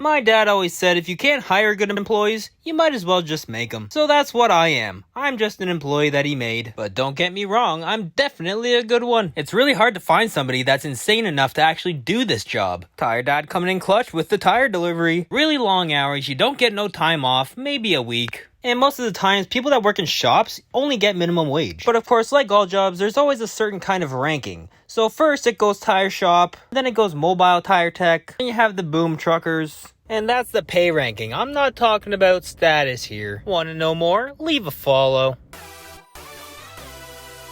My dad always said if you can't hire good employees, you might as well just make them. So that's what I am. I'm just an employee that he made. But don't get me wrong, I'm definitely a good one. It's really hard to find somebody that's insane enough to actually do this job. Tire Dad coming in clutch with the tire delivery. Really long hours, you don't get no time off, maybe a week. And most of the times, people that work in shops only get minimum wage. But of course, like all jobs, there's always a certain kind of ranking. So first it goes tire shop, then it goes mobile tire tech, then you have the boom truckers. And that's the pay ranking. I'm not talking about status here. Want to know more? Leave a follow.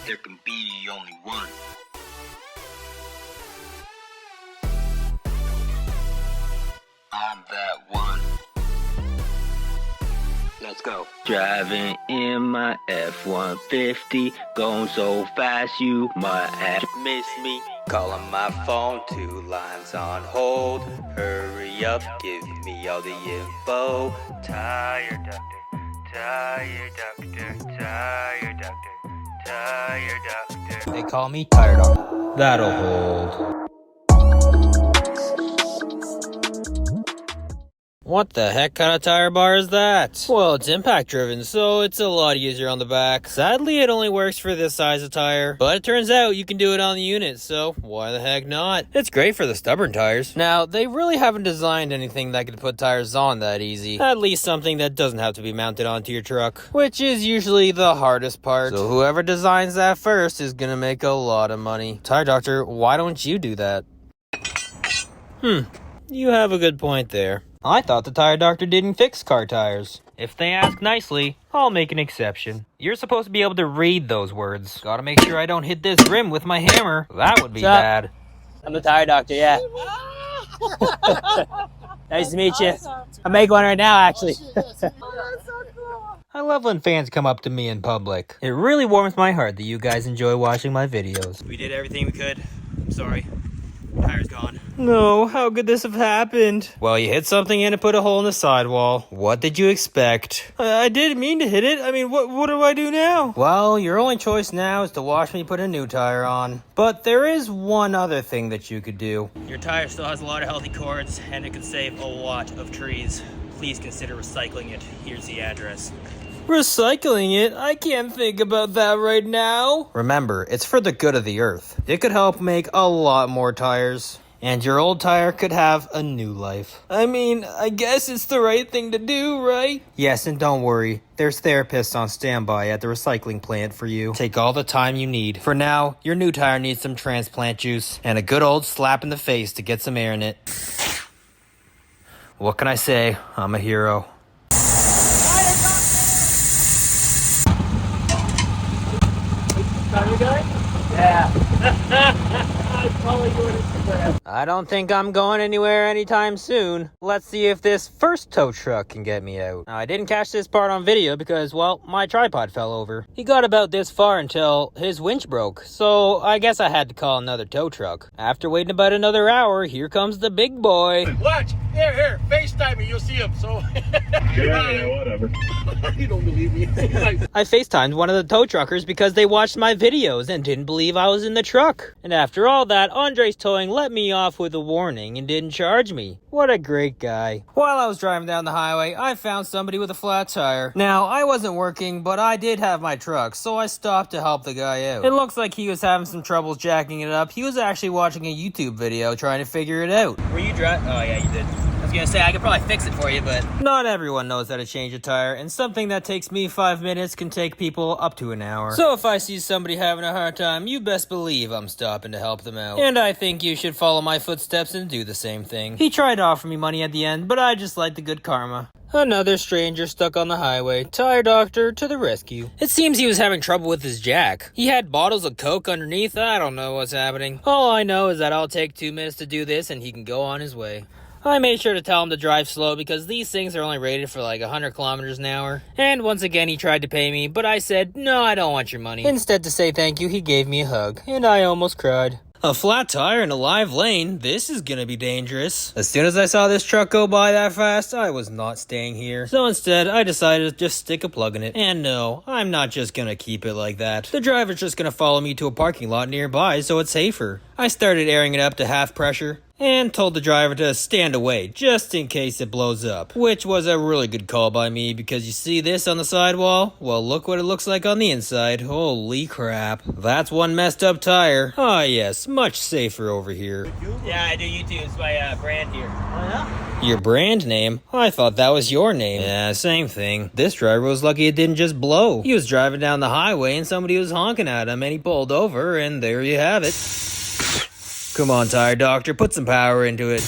There can be only one. I'm that one. Let's go. Driving in my F-150, going so fast you might have missed me. Calling my phone, 2 lines on hold. Hurry up, give me all the info. Tire doctor, tire doctor, tire doctor, tire doctor. They call me Tire Doctor. That'll hold. What the heck kind of tire bar is that? Well, it's impact driven, so it's a lot easier on the back. Sadly, it only works for this size of tire, but it turns out you can do it on the unit, so why the heck not? It's great for the stubborn tires. Now, they really haven't designed anything that could put tires on that easy. At least something that doesn't have to be mounted onto your truck, which is usually the hardest part. So whoever designs that first is gonna make a lot of money. Tire Doctor, why don't you do that? You have a good point there. I thought the Tire Doctor didn't fix car tires. If they ask nicely, I'll make an exception. You're supposed to be able to read those words. Gotta make sure I don't hit this rim with my hammer. That would be bad. I'm the Tire Doctor, yeah. Nice to meet you. I make one right now, actually. I love when fans come up to me in public. It really warms my heart that you guys enjoy watching my videos. We did everything we could. I'm sorry. Tire's gone. No, how could this have happened? Well, you hit something and it put a hole in the sidewall. What did you expect? I didn't mean to hit it. I mean, what do I do now? Well, your only choice now is to watch me put a new tire on. But there is one other thing that you could do. Your tire still has a lot of healthy cords, and it could save a lot of trees. Please consider recycling it. Here's the address. Recycling it? I can't think about that right now. Remember, it's for the good of the earth. It could help make a lot more tires. And your old tire could have a new life. I mean, I guess it's the right thing to do, right? Yes, and don't worry. There's therapists on standby at the recycling plant for you. Take all the time you need. For now, your new tire needs some transplant juice and a good old slap in the face to get some air in it. What can I say? I'm a hero. I don't think I'm going anywhere anytime soon. Let's see if this first tow truck can get me out. Now, I didn't catch this part on video because, well, my tripod fell over. He got about this far until his winch broke, so I guess I had to call another tow truck. After waiting about another hour, here comes the big boy. Watch! Here, FaceTime me, you'll see him, so... Yeah, whatever. You don't believe me. I FaceTimed one of the tow truckers because they watched my videos and didn't believe I was in the truck. And after all that, Andre's Towing let me off with a warning and didn't charge me. What a great guy. While I was driving down the highway, I found somebody with a flat tire. Now, I wasn't working, but I did have my truck, so I stopped to help the guy out. It looks like he was having some troubles jacking it up. He was actually watching a YouTube video trying to figure it out. Were you driving? Oh, yeah, you did. I was gonna say, I could probably fix it for you, but... Not everyone knows how to change a tire, and something that takes me 5 minutes can take people up to an hour. So if I see somebody having a hard time, you best believe I'm stopping to help them out. And I think you should follow my footsteps and do the same thing. He tried to offer me money at the end, but I just like the good karma. Another stranger stuck on the highway. Tire Doctor to the rescue. It seems he was having trouble with his jack. He had bottles of Coke underneath. I don't know what's happening. All I know is that I'll take 2 minutes to do this and he can go on his way. I made sure to tell him to drive slow because these things are only rated for like 100 kilometers an hour. And once again, he tried to pay me, but I said, no, I don't want your money. Instead, to say thank you, he gave me a hug, and I almost cried. A flat tire in a live lane? This is gonna be dangerous. As soon as I saw this truck go by that fast, I was not staying here. So instead, I decided to just stick a plug in it. And no, I'm not just gonna keep it like that. The driver's just gonna follow me to a parking lot nearby so it's safer. I started airing it up to half pressure, and told the driver to stand away just in case it blows up, which was a really good call by me because you see this on the sidewall? Well, look what it looks like on the inside. Holy crap. That's one messed up tire. Ah, yes, much safer over here. Yeah, I do YouTube. It's my brand here. Your brand name? I thought that was your name. Yeah, same thing. This driver was lucky it didn't just blow. He was driving down the highway and somebody was honking at him and he pulled over and there you have it. Come on, tire doctor, put some power into it.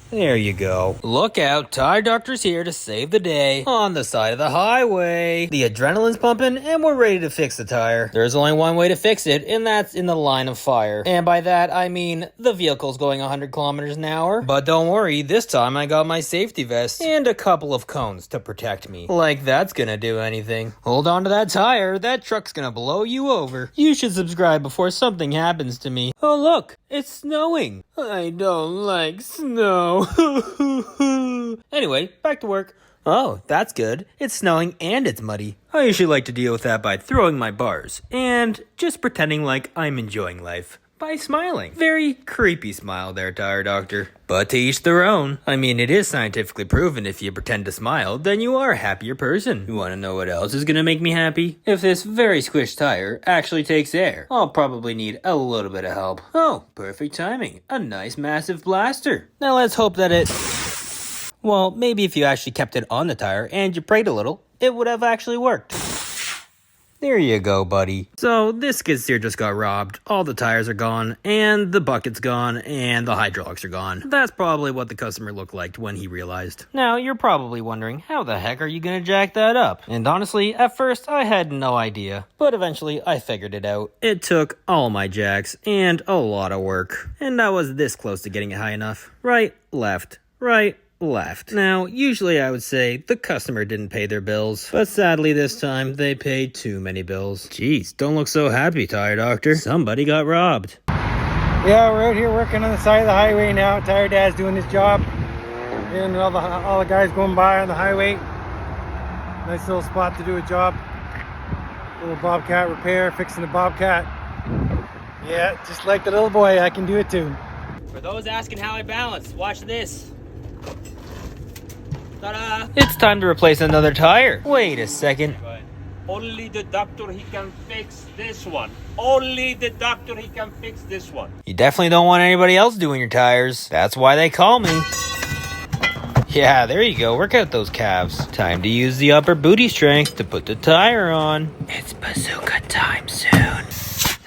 There you go. Look out, Tire Doctor's here to save the day on the side of the highway. The adrenaline's pumping and we're ready to fix the tire. There's only one way to fix it, and that's in the line of fire. And by that, I mean the vehicle's going 100 kilometers an hour. But don't worry, this time I got my safety vest and a couple of cones to protect me. Like that's gonna do anything. Hold on to that tire, that truck's gonna blow you over. You should subscribe before something happens to me. Oh look, it's snowing. I don't like snow. Anyway, back to work. Oh, that's good. It's snowing and it's muddy. I usually like to deal with that by throwing my bars and just pretending like I'm enjoying life by smiling. Very creepy smile there, Tire Doctor. But to each their own. I mean, it is scientifically proven if you pretend to smile, then you are a happier person. You want to know what else is going to make me happy? If this very squished tire actually takes air, I'll probably need a little bit of help. Oh, perfect timing. A nice massive blaster. Now let's hope that it... Well, maybe if you actually kept it on the tire and you prayed a little, it would have actually worked. There you go, buddy. So, this skid steer just got robbed. All the tires are gone, and the bucket's gone, and the hydraulics are gone. That's probably what the customer looked like when he realized. Now, you're probably wondering, how the heck are you gonna jack that up? And honestly, at first, I had no idea. But eventually, I figured it out. It took all my jacks, and a lot of work. And I was this close to getting it high enough. Right, left, right, left. Now, usually I would say the customer didn't pay their bills, but sadly this time they paid too many bills. Jeez, don't look so happy, Tire Doctor. Somebody got robbed. Yeah, we're out here working on the side of the highway now. Tire Dad's doing his job. And all the guys going by on the highway. Nice little spot to do a job. Little Bobcat repair, fixing the Bobcat. Yeah, just like the little boy, I can do it too. For those asking how I balance, watch this. Ta-da! It's time to replace another tire. Wait a second. Only the doctor, he can fix this one. Only the doctor, he can fix this one. You definitely don't want anybody else doing your tires. That's why they call me. Yeah, there you go. Work out those calves. Time to use the upper booty strength to put the tire on. It's bazooka time soon.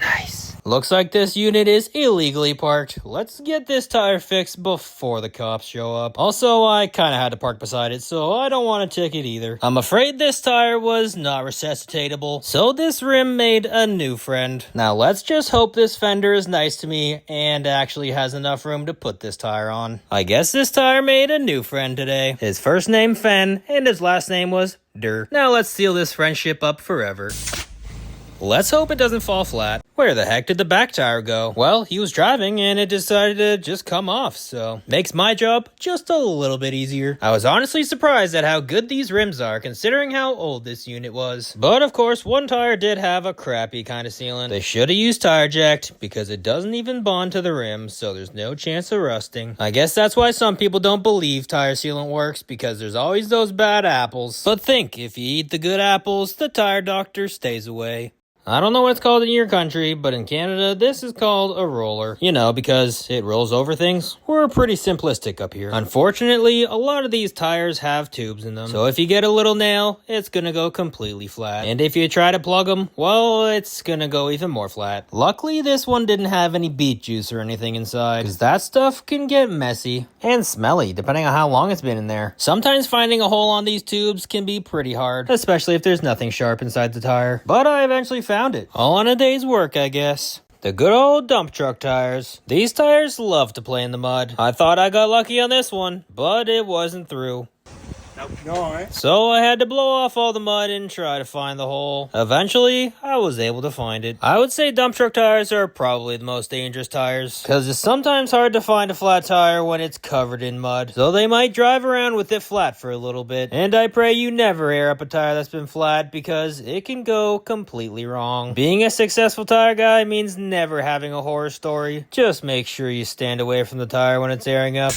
Nice. Looks like this unit is illegally parked. Let's get this tire fixed before the cops show up. Also, I kind of had to park beside it, so I don't want a ticket either. I'm afraid this tire was not resuscitatable, so this rim made a new friend. Now let's just hope this fender is nice to me and actually has enough room to put this tire on. I guess this tire made a new friend today. His first name Fen, and his last name was Dur. Now let's seal this friendship up forever. Let's hope it doesn't fall flat. Where the heck did the back tire go? Well, he was driving and it decided to just come off, so makes my job just a little bit easier. I was honestly surprised at how good these rims are considering how old this unit was. But of course, one tire did have a crappy kind of sealant. They should have used Tire Jacked because it doesn't even bond to the rim, so there's no chance of rusting. I guess that's why some people don't believe tire sealant works, because there's always those bad apples. But think, if you eat the good apples, the Tire Doctor stays away. I don't know what it's called in your country, but in Canada, this is called a roller. You know, because it rolls over things. We're pretty simplistic up here. Unfortunately, a lot of these tires have tubes in them. So if you get a little nail, it's gonna go completely flat. And if you try to plug them, well, it's gonna go even more flat. Luckily, this one didn't have any beet juice or anything inside, because that stuff can get messy and smelly, depending on how long it's been in there. Sometimes finding a hole on these tubes can be pretty hard, especially if there's nothing sharp inside the tire. But I eventually found it. All on a day's work, I guess. The good old dump truck tires. These tires love to play in the mud. I thought I got lucky on this one, but it wasn't through. No, eh? So I had to blow off all the mud and try to find the hole. Eventually, I was able to find it. I would say dump truck tires are probably the most dangerous tires, because it's sometimes hard to find a flat tire when it's covered in mud. So they might drive around with it flat for a little bit. And I pray you never air up a tire that's been flat, because it can go completely wrong. Being a successful tire guy means never having a horror story. Just make sure you stand away from the tire when it's airing up.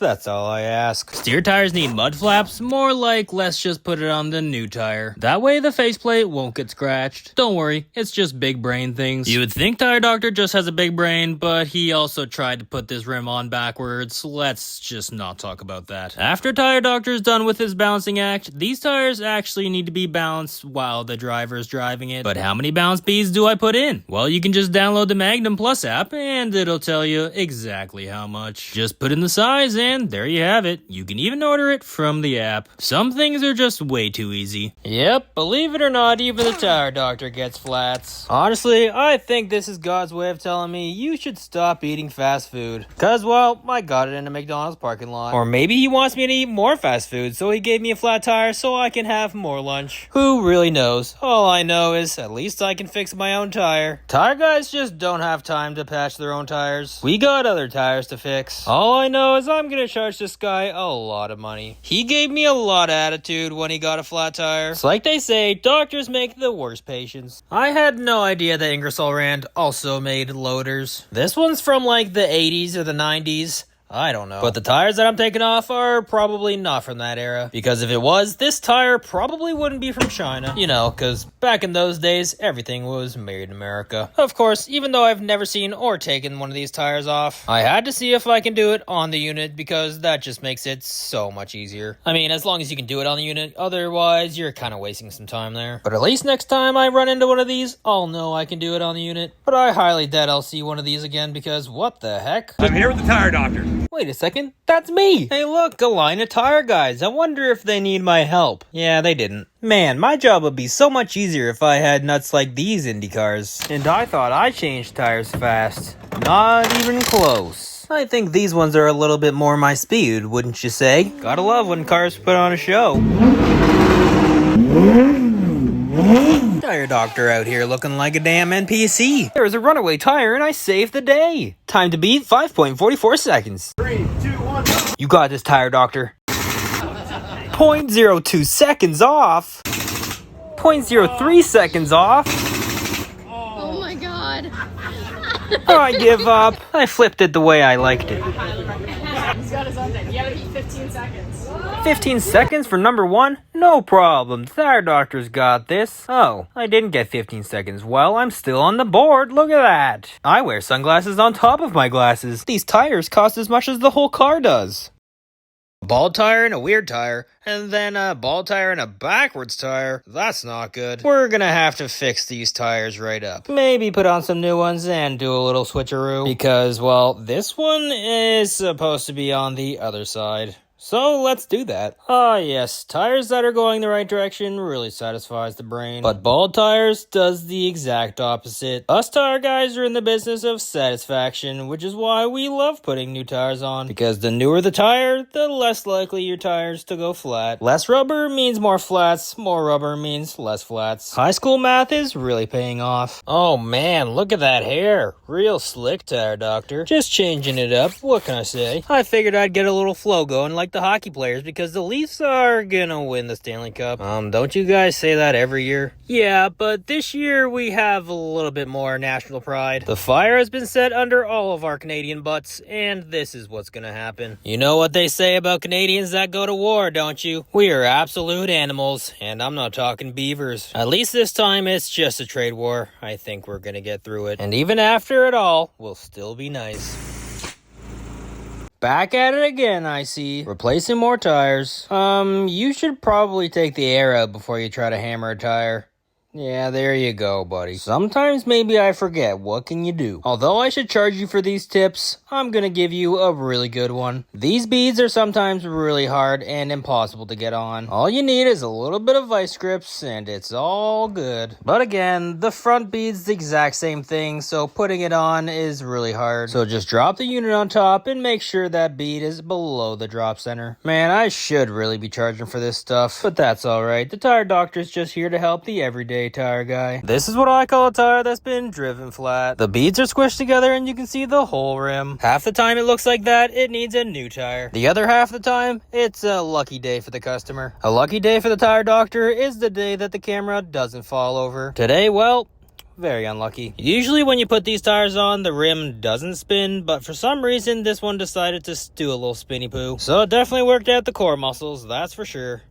That's all I ask. Steer tires need mud flaps? More like, let's just put it on the new tire. That way the faceplate won't get scratched. Don't worry, it's just big brain things. You would think Tire Doctor just has a big brain, but he also tried to put this rim on backwards. Let's just not talk about that. After Tire Doctor's done with his balancing act, these tires actually need to be balanced while the driver's driving it. But how many balance beads do I put in? Well, you can just download the Magnum Plus app, and it'll tell you exactly how much. Just put in the size, and there you have it. You can even order it from the app. Some things are just way too easy. Yep, believe it or not, even the Tire Doctor gets flats. Honestly, I think this is God's way of telling me you should stop eating fast food. Cause, well, I got it in a McDonald's parking lot. Or maybe he wants me to eat more fast food, so he gave me a flat tire so I can have more lunch. Who really knows? All I know is at least I can fix my own tire. Tire guys just don't have time to patch their own tires. We got other tires to fix. All I know is I'm gonna charge this guy a lot of money. He gave me a lot of attitude when he got a flat tire. It's like they say, doctors make the worst patients. I had no idea that Ingersoll Rand also made loaders. This one's from like the 80s or the 90s. I don't know. But the tires that I'm taking off are probably not from that era. Because if it was, this tire probably wouldn't be from China. You know, because back in those days, everything was made in America. Of course, even though I've never seen or taken one of these tires off, I had to see if I can do it on the unit because that just makes it so much easier. I mean, as long as you can do it on the unit, otherwise you're kind of wasting some time there. But at least next time I run into one of these, I'll know I can do it on the unit. But I highly doubt I'll see one of these again because what the heck? I'm here with the Tire Doctor. Wait a second, that's me! Hey look, a line of tire guys. I wonder if they need my help. Yeah, they didn't. Man, my job would be so much easier if I had nuts like these Indy cars. And I thought I changed tires fast. Not even close. I think these ones are a little bit more my speed, wouldn't you say? Gotta love when cars put on a show. Tire Doctor out here looking like a damn NPC. There was a runaway tire and I saved the day. Time to beat 5.44 seconds. 3, 2, 1, go. You got this, Tire Doctor. 0.02 seconds off. 0.03 seconds off. Oh my god. I give up. I flipped it the way I liked it. He's got his own thing. You gotta beat 15 seconds. 15 seconds for number 1? No problem. Tire Doctor's got this. Oh, I didn't get 15 seconds. Well, I'm still on the board. Look at that. I wear sunglasses on top of my glasses. These tires cost as much as the whole car does. A bald tire and a weird tire, and then a bald tire and a backwards tire. That's not good. We're gonna have to fix these tires right up. Maybe put on some new ones and do a little switcheroo. Because, well, this one is supposed to be on the other side. So let's do that. Ah yes, tires that are going the right direction really satisfies the brain. But bald tires does the exact opposite. Us tire guys are in the business of satisfaction, which is why we love putting new tires on. Because the newer the tire, the less likely your tires to go flat. Less rubber means more flats, more rubber means less flats. High school math is really paying off. Oh man, look at that hair. Real slick, Tire Doctor. Just changing it up, what can I say? I figured I'd get a little flow going like the hockey players because the Leafs are gonna win the Stanley Cup. Don't you guys say that every year? Yeah, but this year we have a little bit more national pride. The fire has been set under all of our Canadian butts, and this is what's gonna happen. You know what they say about Canadians that go to war, don't you? We are absolute animals, and I'm not talking beavers. At least this time it's just a trade war. I think we're gonna get through it. And even after it all, we'll still be nice. Back at it again, I see. Replacing more tires. You should probably take the air out before you try to hammer a tire. Yeah, there you go, buddy. Sometimes maybe I forget. What can you do? Although I should charge you for these tips, I'm gonna give you a really good one. These beads are sometimes really hard and impossible to get on. All you need is a little bit of vice grips and it's all good. But again, the front bead's the exact same thing, so putting it on is really hard. So just drop the unit on top and make sure that bead is below the drop center. Man, I should really be charging for this stuff, but that's alright. The tire doctor's just here to help the everyday tire guy. This is what I call a tire that's been driven flat. The beads are squished together and you can see the whole rim. Half the time it looks like that, it needs a new tire. The other half of the time, it's a lucky day for the customer. A lucky day for the tire doctor is the day that the camera doesn't fall over. Today, well, very unlucky. Usually when you put these tires on, the rim doesn't spin, but for some reason this one decided to do a little spinny poo. So it definitely worked out the core muscles, that's for sure.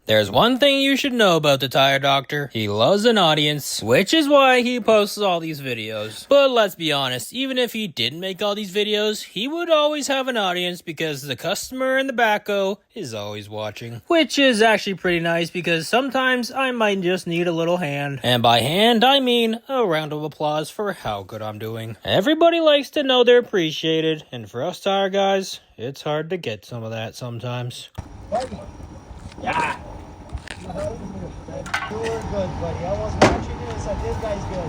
There's one thing you should know about the tire doctor. He loves an audience, which is why he posts all these videos. But let's be honest, even if he didn't make all these videos, he would always have an audience because the customer in the backhoe is always watching. Which is actually pretty nice because sometimes I might just need a little hand. And by hand, I mean a round of applause for how good I'm doing. Everybody likes to know they're appreciated, and for us tire guys, it's hard to get some of that sometimes. Yeah. You were good, buddy. I was watching you and said, this guy's good.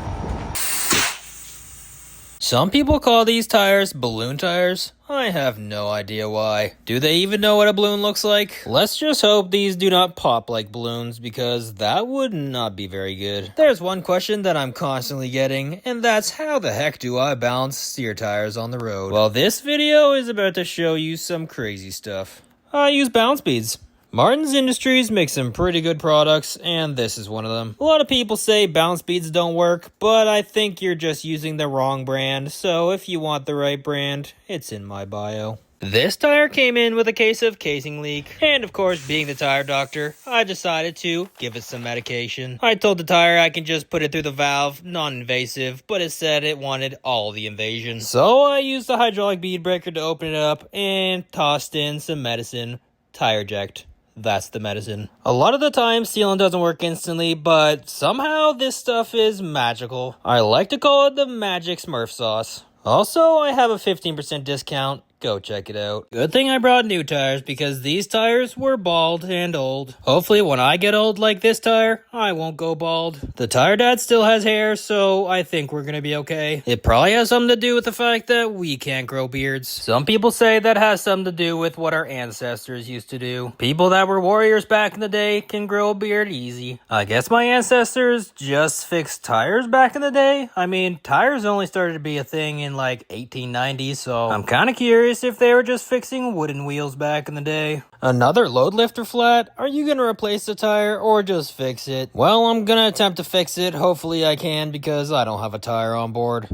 Some people call these tires balloon tires. I have no idea why. Do they even know what a balloon looks like? Let's just hope these do not pop like balloons because that would not be very good. There's one question that I'm constantly getting, and that's how the heck do I balance steer tires on the road? Well, this video is about to show you some crazy stuff. I use balance beads. Martin's Industries makes some pretty good products, and this is one of them. A lot of people say balance beads don't work, but I think you're just using the wrong brand, so if you want the right brand, it's in my bio. This tire came in with a case of casing leak, and of course, being the tire doctor, I decided to give it some medication. I told the tire I can just put it through the valve, non-invasive, but it said it wanted all the invasion. So I used the hydraulic bead breaker to open it up and tossed in some medicine, tire eject. That's the medicine. A lot of the time, sealant doesn't work instantly, but somehow this stuff is magical. I like to call it the magic Smurf sauce. Also, I have a 15% discount. Go check it out. Good thing I brought new tires because these tires were bald and old. Hopefully when I get old like this tire, I won't go bald. The tire dad still has hair, so I think we're gonna be okay. It probably has something to do with the fact that we can't grow beards. Some people say that has something to do with what our ancestors used to do. People that were warriors back in the day can grow a beard easy. I guess my ancestors just fixed tires back in the day. I mean, tires only started to be a thing in like 1890, so I'm kind of curious if they were just fixing wooden wheels back in the day. Another load lifter flat? Are you gonna replace the tire or just fix it? Well, I'm gonna attempt to fix it. Hopefully I can because I don't have a tire on board.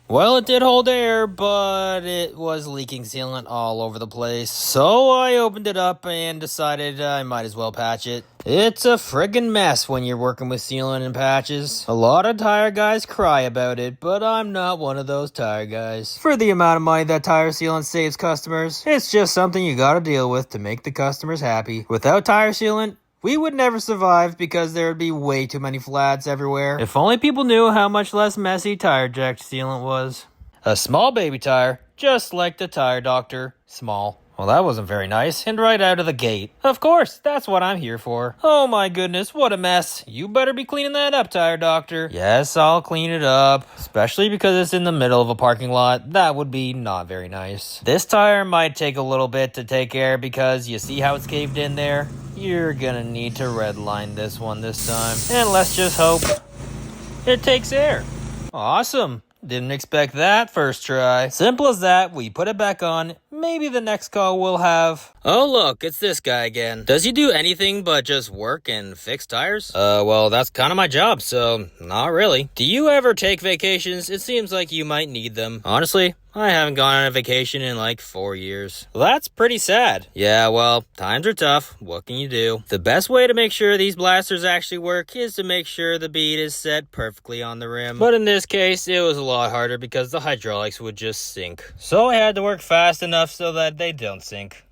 Well, it did hold air, but it was leaking sealant all over the place. So I opened it up and decided I might as well patch it. It's a friggin' mess when you're working with sealant and patches. A lot of tire guys cry about it, but I'm not one of those tire guys. For the amount of money that tire sealant saves customers, it's just something you gotta deal with to make the customers happy. Without tire sealant, we would never survive because there would be way too many flats everywhere. If only people knew how much less messy tire eject sealant was. A small baby tire, just like the tire doctor, small. Well, that wasn't very nice, and right out of the gate. Of course, that's what I'm here for. Oh my goodness, what a mess. You better be cleaning that up, tire doctor. Yes, I'll clean it up, especially because it's in the middle of a parking lot. That would be not very nice. This tire might take a little bit to take care because you see how it's caved in there? You're gonna need to redline this one this time. And let's just hope it takes air. Awesome. Didn't expect that first try. Simple as that, we put it back on. Maybe the next call we'll have... Oh look, it's this guy again. Does he do anything but just work and fix tires? Well, that's kind of my job, so not really. Do you ever take vacations? It seems like you might need them. Honestly, I haven't gone on a vacation in like 4 years. Well, that's pretty sad. Yeah, well, times are tough. What can you do? The best way to make sure these blasters actually work is to make sure the bead is set perfectly on the rim. But in this case, it was a lot harder because the hydraulics would just sink. So I had to work fast enough so that they don't sink.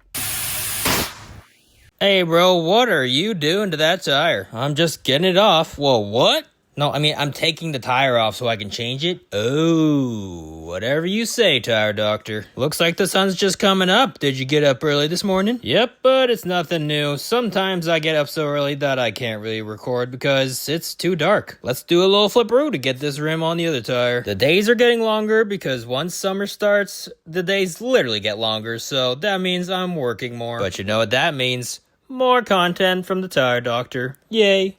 Hey bro, what are you doing to that tire? I'm just getting it off. Whoa, what? No, I mean, I'm taking the tire off so I can change it. Oh, whatever you say, tire doctor. Looks like the sun's just coming up. Did you get up early this morning? Yep, but it's nothing new. Sometimes I get up so early that I can't really record because it's too dark. Let's do a little flipperoo to get this rim on the other tire. The days are getting longer because once summer starts, the days literally get longer, so that means I'm working more. But you know what that means? More content from the tire doctor. Yay.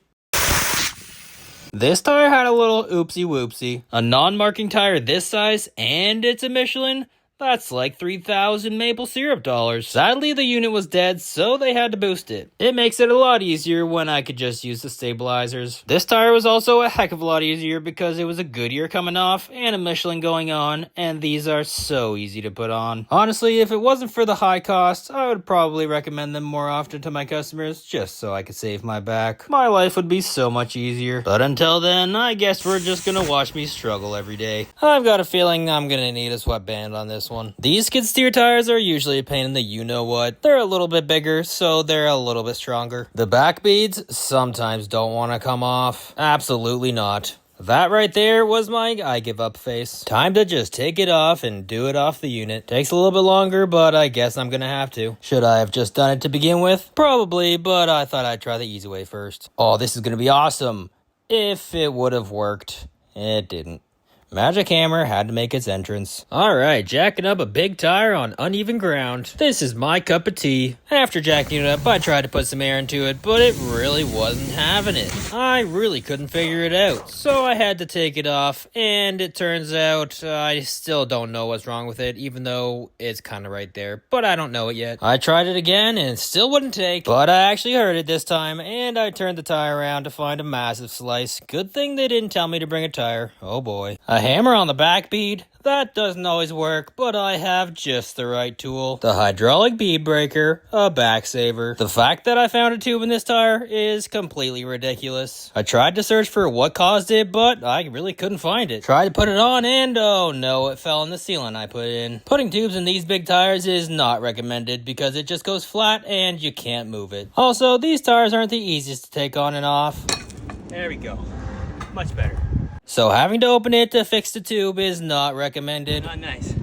This tire had a little oopsie whoopsie. A non-marking tire this size, and it's a Michelin? That's like 3,000 maple syrup dollars. Sadly, the unit was dead, so they had to boost it. It makes it a lot easier when I could just use the stabilizers. This tire was also a heck of a lot easier because it was a Goodyear coming off and a Michelin going on, and these are so easy to put on. Honestly, if it wasn't for the high cost, I would probably recommend them more often to my customers just so I could save my back. My life would be so much easier. But until then, I guess we're just gonna watch me struggle every day. I've got a feeling I'm gonna need a sweatband on this one. These skid steer tires are usually a pain in the you-know-what. They're a little bit bigger, so they're a little bit stronger. The back beads sometimes don't want to come off. Absolutely not. That right there was my I give up face. Time to just take it off and do it off the unit. Takes a little bit longer, but I guess I'm gonna have to. Should I have just done it to begin with? Probably, but I thought I'd try the easy way first. Oh, this is gonna be awesome. If it would have worked. It didn't. Magic Hammer had to make its entrance. Alright, jacking up a big tire on uneven ground. This is my cup of tea. After jacking it up, I tried to put some air into it, but it really wasn't having it. I really couldn't figure it out, so I had to take it off, and it turns out I still don't know what's wrong with it, even though it's kind of right there, but I don't know it yet. I tried it again, and it still wouldn't take, but I actually heard it this time, and I turned the tire around to find a massive slice. Good thing they didn't tell me to bring a tire. Oh boy. A hammer on the back bead? That doesn't always work, but I have just the right tool. The hydraulic bead breaker, a back saver. The fact that I found a tube in this tire is completely ridiculous. I tried to search for what caused it, but I really couldn't find it. Tried to put it on and oh no, it fell in the sealant I put in. Putting tubes in these big tires is not recommended because it just goes flat and you can't move it. Also, these tires aren't the easiest to take on and off. There we go. Much better. So having to open it to fix the tube is not recommended. Not nice.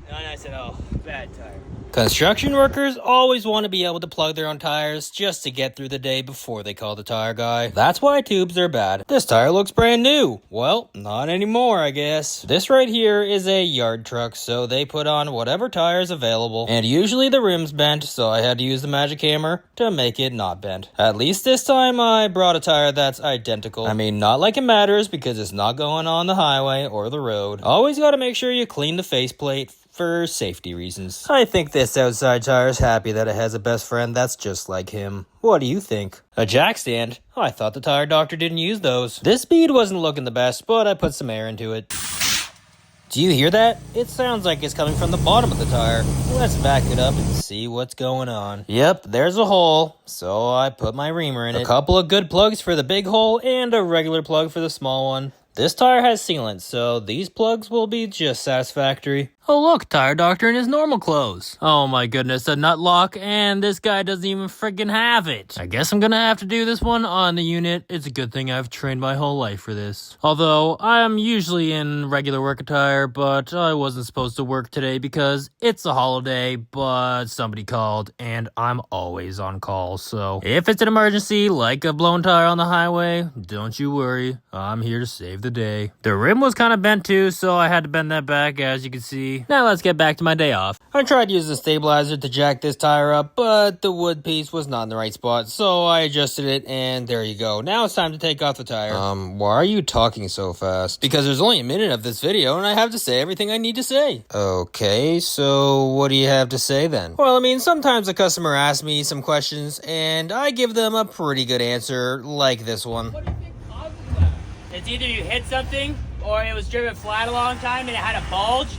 Not nice at all. Bad tire. Construction workers always want to be able to plug their own tires just to get through the day before they call the tire guy. That's why tubes are bad. This tire looks brand new. Well, not anymore, I guess. This right here is a yard truck, so they put on whatever tire is available. And usually the rim's bent, so I had to use the magic hammer to make it not bent. At least this time I brought a tire that's identical. I mean, not like it matters because it's not going on the highway or the road. Always gotta make sure you clean the faceplate for safety reasons. I think this outside tire is happy that it has a best friend that's just like him. What do you think? A jack stand? Oh, I thought the tire doctor didn't use those. This bead wasn't looking the best, but I put some air into it. Do you hear that? It sounds like it's coming from the bottom of the tire. Let's back it up and see what's going on. Yep, there's a hole, so I put my reamer in it. A couple of good plugs for the big hole and a regular plug for the small one. This tire has sealant, so these plugs will be just satisfactory. Oh look, tire doctor in his normal clothes. Oh my goodness, a nut lock, and this guy doesn't even friggin' have it. I guess I'm gonna have to do this one on the unit. It's a good thing I've trained my whole life for this. Although, I'm usually in regular work attire, but I wasn't supposed to work today because it's a holiday, but somebody called, and I'm always on call, so if it's an emergency, like a blown tire on the highway, don't you worry, I'm here to save the day. The rim was kind of bent too, so I had to bend that back, as you can see. Now let's get back to my day off. I tried to use the stabilizer to jack this tire up, but the wood piece was not in the right spot, so I adjusted it, and there you go. Now it's time to take off the tire. Why are you talking so fast? Because there's only a minute of this video, and I have to say everything I need to say. Okay, so what do you have to say then? Well, I mean, sometimes a customer asks me some questions, and I give them a pretty good answer, like this one. What do you think causes that? It's either you hit something, or it was driven flat a long time and it had a bulge,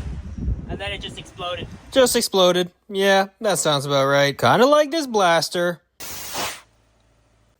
and then it just exploded. Just exploded. Yeah, that sounds about right. Kinda like this blaster.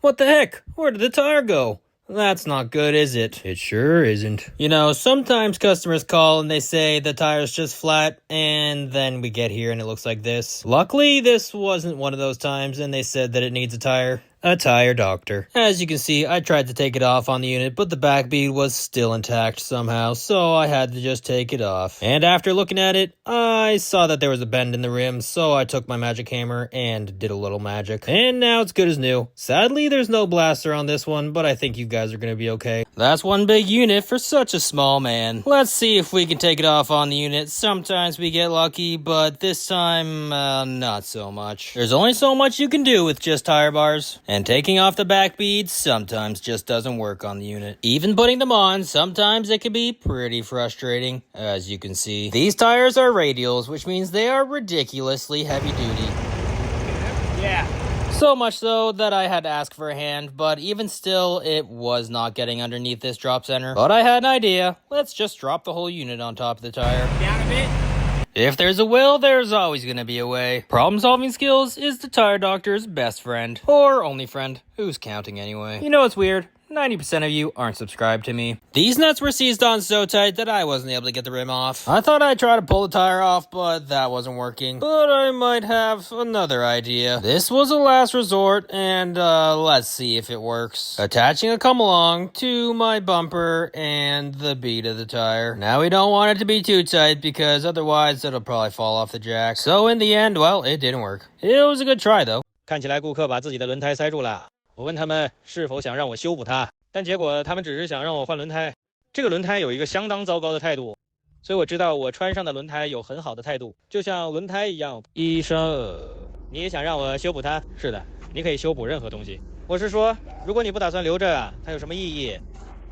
What the heck? Where did the tire go? That's not good, is it? It sure isn't. You know, sometimes customers call and they say the tire's just flat, and then we get here and it looks like this. Luckily, this wasn't one of those times, and they said that it needs a tire. A tire doctor. As you can see, I tried to take it off on the unit, but the back bead was still intact somehow, so I had to just take it off. And after looking at it, I saw that there was a bend in the rim, so I took my magic hammer and did a little magic. And now it's good as new. Sadly, there's no blaster on this one, but I think you guys are gonna be okay. That's one big unit for such a small man. Let's see if we can take it off on the unit. Sometimes we get lucky, but this time, not so much. There's only so much you can do with just tire bars. And taking off the back beads sometimes just doesn't work on the unit. Even putting them on, sometimes it can be pretty frustrating, as you can see. These tires are radials, which means they are ridiculously heavy duty. Yeah. So much so that I had to ask for a hand, but even still, it was not getting underneath this drop center. But I had an idea. Let's just drop the whole unit on top of the tire. Down a bit. If there's a will, there's always gonna be a way. Problem-solving skills is the tire doctor's best friend. Or only friend. Who's counting anyway? You know what's weird? 90% of you aren't subscribed to me. These nuts were seized on so tight that I wasn't able to get the rim off. I thought I'd try to pull the tire off, but that wasn't working. But I might have another idea. This was a last resort, and let's see if it works. Attaching a come-along to my bumper and the bead of the tire. Now we don't want it to be too tight, because otherwise it'll probably fall off the jack. So in the end, well, it didn't work. It was a good try, though. 看起来顾客把自己的轮胎塞住了。我问他们是否想让我修补它，但结果他们只是想让我换轮胎。这个轮胎有一个相当糟糕的态度，所以我知道我穿上的轮胎有很好的态度，就像轮胎一样。医生，你也想让我修补它？是的，你可以修补任何东西。我是说，如果你不打算留着，它有什么意义？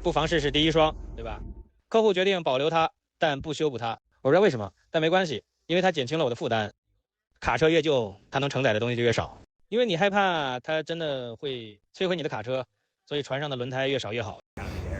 不妨试试第一双，对吧？客户决定保留它，但不修补它。我不知道为什么，但没关系，因为它减轻了我的负担。卡车越旧，它能承载的东西就越少。因为你害怕它真的会摧毁你的卡车，所以船上的轮胎越少越好。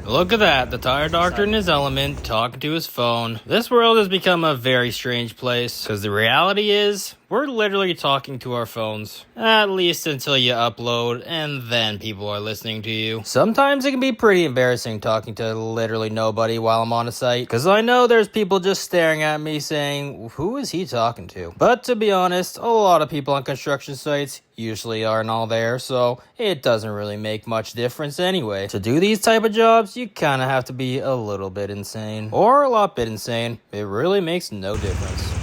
Look at that, the tire doctor in his element, talking to his phone. This world has become a very strange place, because the reality is, we're literally talking to our phones. At least until you upload, and then people are listening to you. Sometimes it can be pretty embarrassing talking to literally nobody while I'm on a site, because I know there's people just staring at me saying, who is he talking to? But to be honest, a lot of people on construction sites usually aren't all there, so it doesn't really make much difference anyway. To do these type of jobs, you kinda have to be a little bit insane. Or a lot bit insane. It really makes no difference.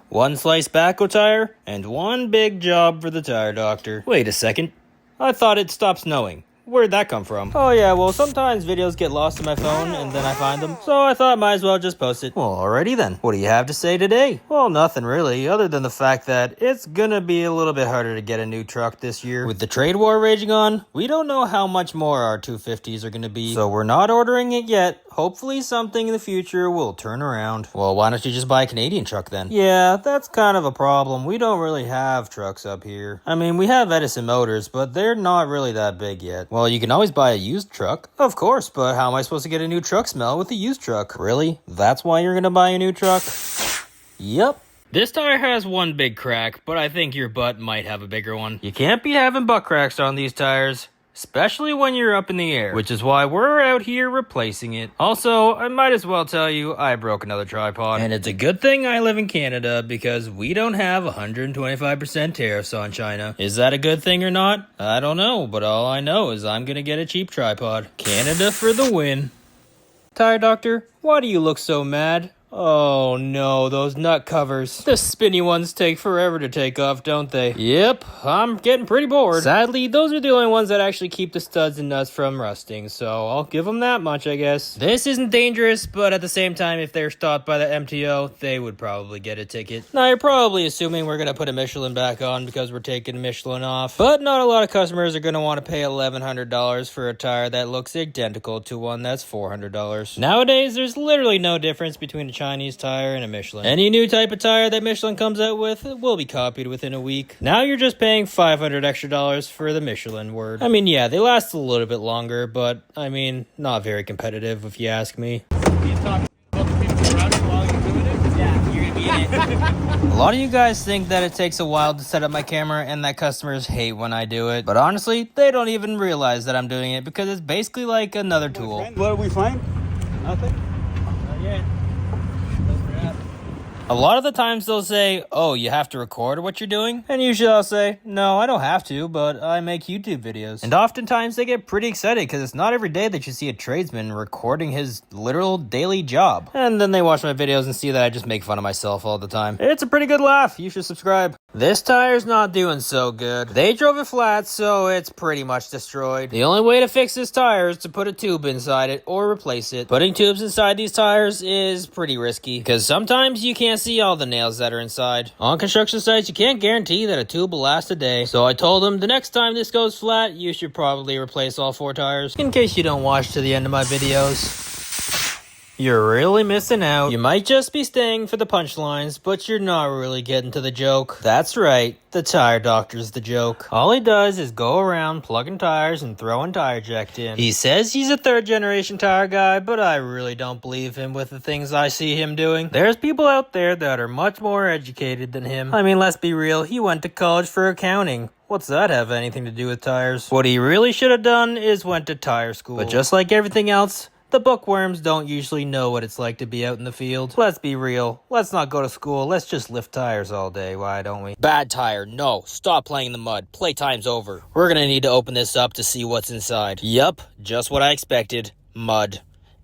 One slice backhoe tire, and one big job for the tire doctor. Wait a second. I thought it stopped snowing. Where'd that come from? Oh yeah, well sometimes videos get lost in my phone and then I find them, so I thought might as well just post it. Well, alrighty then. What do you have to say today? Well, nothing really, other than the fact that it's gonna be a little bit harder to get a new truck this year. With the trade war raging on, we don't know how much more our 250s are gonna be, so we're not ordering it yet. Hopefully something in the future will turn around. Well, why don't you just buy a Canadian truck then? Yeah, that's kind of a problem. We don't really have trucks up here. I mean, we have Edison Motors, but they're not really that big yet. Well, you can always buy a used truck. Of course, but how am I supposed to get a new truck smell with a used truck? Really? That's why you're gonna buy a new truck? Yep. This tire has one big crack, but I think your butt might have a bigger one. You can't be having butt cracks on these tires, especially when you're up in the air, which is why we're out here replacing it. Also, I might as well tell you I broke another tripod. And it's a good thing I live in Canada because we don't have 125% tariffs on China. Is that a good thing or not? I don't know, but all I know is I'm gonna get a cheap tripod. Canada for the win. Tire doctor, why do you look so mad? Oh no, those nut covers. The spinny ones take forever to take off, don't they? Yep, I'm getting pretty bored. Sadly, those are the only ones that actually keep the studs and nuts from rusting, so I'll give them that much, I guess. This isn't dangerous, but at the same time, if they're stopped by the MTO, they would probably get a ticket. Now, you're probably assuming we're gonna put a Michelin back on because we're taking Michelin off, but not a lot of customers are gonna want to pay $1,100 for a tire that looks identical to one that's $400. Nowadays, there's literally no difference between a Chinese tire and a Michelin. Any new type of tire that Michelin comes out with will be copied within a week. Now you're just paying $500 extra for the Michelin word. I mean, yeah, they last a little bit longer, but I mean, not very competitive if you ask me. You talk about the people around you while you're doing it? Yeah, you're gonna be in it. A lot of you guys think that it takes a while to set up my camera and that customers hate when I do it. But honestly, they don't even realize that I'm doing it because it's basically like another tool. What do we find? Nothing? Not yet. A lot of the times they'll say, oh, you have to record what you're doing? And usually I'll say, no, I don't have to, but I make YouTube videos. And oftentimes they get pretty excited because it's not every day that you see a tradesman recording his literal daily job. And then they watch my videos and see that I just make fun of myself all the time. It's a pretty good laugh. You should subscribe. This tire's not doing so good. They drove it flat, so it's pretty much destroyed. The only way to fix this tire is to put a tube inside it or replace it. Putting tubes inside these tires is pretty risky because sometimes you can't see all the nails that are inside. On construction sites, you can't guarantee that a tube will last a day. So I told them the next time this goes flat, you should probably replace all 4 tires. In case you don't watch to the end of my videos, you're really missing out. You might just be staying for the punchlines, but you're not really getting to the joke. That's right, the tire doctor's the joke. All he does is go around plugging tires and throwing tire jack in. He says he's a 3rd generation tire guy, but I really don't believe him with the things I see him doing. There's people out there that are much more educated than him. I mean, let's be real, he went to college for accounting. What's that have anything to do with tires? What he really should have done is went to tire school. But just like everything else, the bookworms don't usually know what it's like to be out in the field. Let's be real. Let's not go to school. Let's just lift tires all day. Why don't we? Bad tire. No. Stop playing in the mud. Playtime's over. We're gonna need to open this up to see what's inside. Yup. Just what I expected. Mud.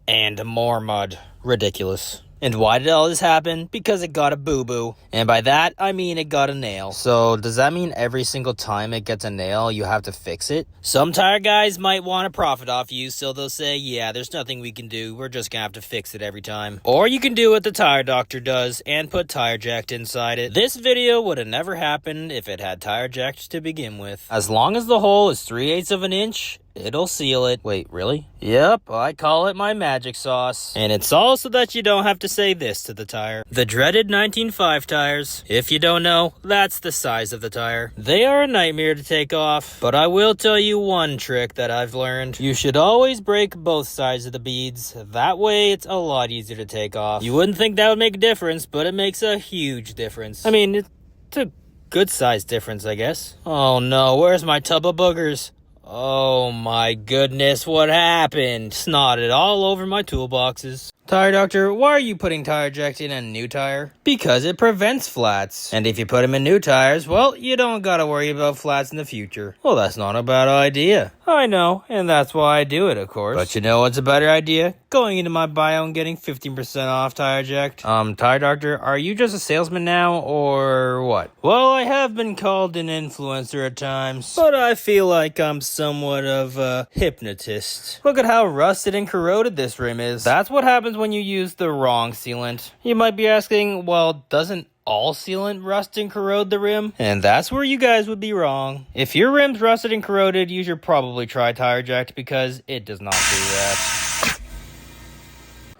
And more mud. Ridiculous. And why did all this happen? Because it got a boo-boo. And by that, I mean it got a nail. So does that mean every single time it gets a nail, you have to fix it? Some tire guys might want to profit off you, so they'll say, yeah, there's nothing we can do. We're just gonna have to fix it every time. Or you can do what the tire doctor does and put tire jack inside it. This video would have never happened if it had tire jacked to begin with. As long as the hole is 3/8 of an inch, it'll seal it. Wait, really? Yep, I call it my magic sauce. And it's all so that you don't have to say this to the tire. The dreaded 19.5 tires. If you don't know, that's the size of the tire. They are a nightmare to take off, but I will tell you one trick that I've learned. You should always break both sides of the beads. That way, it's a lot easier to take off. You wouldn't think that would make a difference, but it makes a huge difference. I mean, it's a good size difference, I guess. Oh no, where's my tub of boogers? Oh my goodness, what happened? Snotted all over my toolboxes. Tire doctor, why are you putting tire jack in a new tire? Because it prevents flats. And if you put them in new tires, well, you don't gotta worry about flats in the future. Well, that's not a bad idea. I know, and that's why I do it, of course. But you know what's a better idea? Going into my bio and getting 15% off tire jacked. Tire doctor, are you just a salesman now, or what? Well, I have been called an influencer at times, but I feel like I'm somewhat of a hypnotist. Look at how rusted and corroded this rim is. That's what happens when you use the wrong sealant. You might be asking, well, doesn't all sealant rust and corrode the rim? And that's where you guys would be wrong. If your rim's rusted and corroded, you should probably try tire jacked because it does not do that.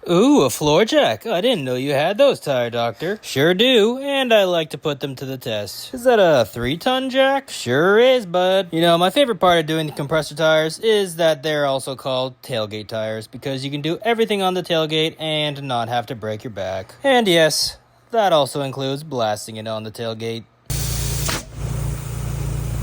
Ooh, a floor jack. I didn't know you had those, tire doctor. Sure do, and I like to put them to the test. Is that a 3-ton jack? Sure is, bud. You know, my favorite part of doing the compressor tires is that they're also called tailgate tires because you can do everything on the tailgate and not have to break your back. And yes, that also includes blasting it on the tailgate.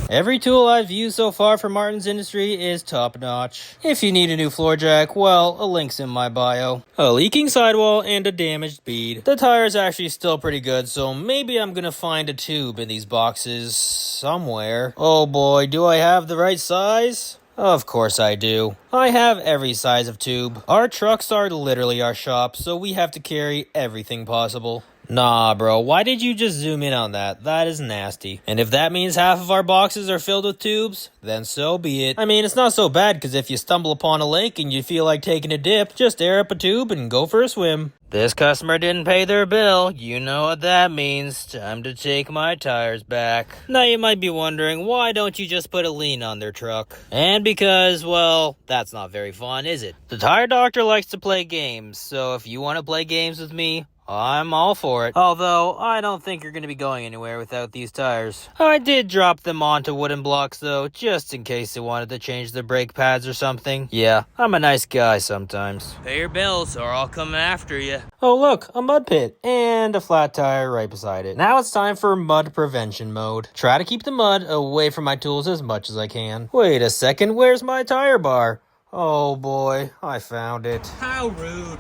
Every tool I've used so far for Martin's Industry is top notch. If you need a new floor jack, well, a link's in my bio. A leaking sidewall and a damaged bead. The tire's actually still pretty good, so maybe I'm gonna find a tube in these boxes somewhere. Oh boy, do I have the right size? Of course I do. I have every size of tube. Our trucks are literally our shop, so we have to carry everything possible. Nah, bro, why did you just zoom in on that? That is nasty. And if that means half of our boxes are filled with tubes, then so be it. I mean, it's not so bad, because if you stumble upon a lake and you feel like taking a dip, just air up a tube and go for a swim. This customer didn't pay their bill. You know what that means. Time to take my tires back. Now you might be wondering, why don't you just put a lien on their truck? And because, well, that's not very fun, is it? The tire doctor likes to play games, so if you want to play games with me, I'm all for it. Although, I don't think you're going to be going anywhere without these tires. I did drop them onto wooden blocks, though, just in case they wanted to change the brake pads or something. Yeah, I'm a nice guy sometimes. Pay your bills or I'll come after you. Oh, look, a mud pit and a flat tire right beside it. Now it's time for mud prevention mode. Try to keep the mud away from my tools as much as I can. Wait a second, where's my tire bar? Oh boy, I found it. How rude.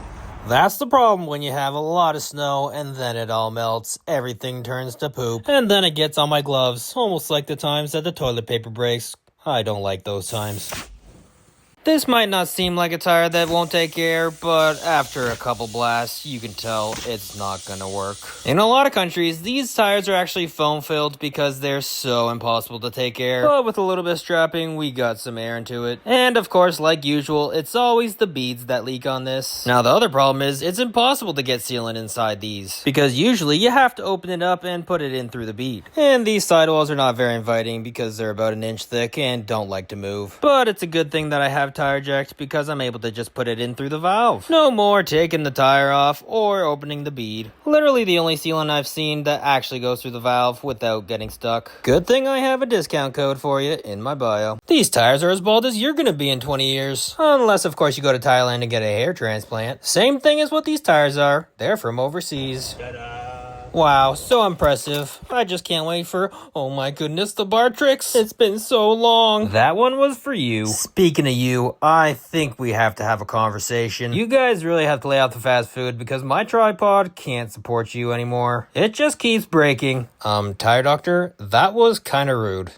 That's the problem when you have a lot of snow and then it all melts. Everything turns to poop. And then it gets on my gloves, almost like the times that the toilet paper breaks. I don't like those times. This might not seem like a tire that won't take air, but after a couple blasts, you can tell it's not gonna work. In a lot of countries, these tires are actually foam-filled because they're so impossible to take air. But with a little bit of strapping, we got some air into it. And of course, like usual, it's always the beads that leak on this. Now the other problem is, it's impossible to get sealant inside these, because usually you have to open it up and put it in through the bead. And these sidewalls are not very inviting because they're about an inch thick and don't like to move. But it's a good thing that I have tire jacked because I'm able to just put it in through the valve. No more taking the tire off or opening the bead. Literally the only sealant I've seen that actually goes through the valve without getting stuck. Good thing I have a discount code for you in my bio. These tires are as bald as you're gonna be in 20 years. Unless of course you go to Thailand and get a hair transplant. Same thing as what these tires are. They're from overseas. Wow, so impressive. I just can't wait for, oh my goodness, the bar tricks. It's been so long. That one was for you. Speaking of you, I think we have to have a conversation. You guys really have to lay out the fast food because my tripod can't support you anymore. It just keeps breaking. Tire doctor, that was kind of rude.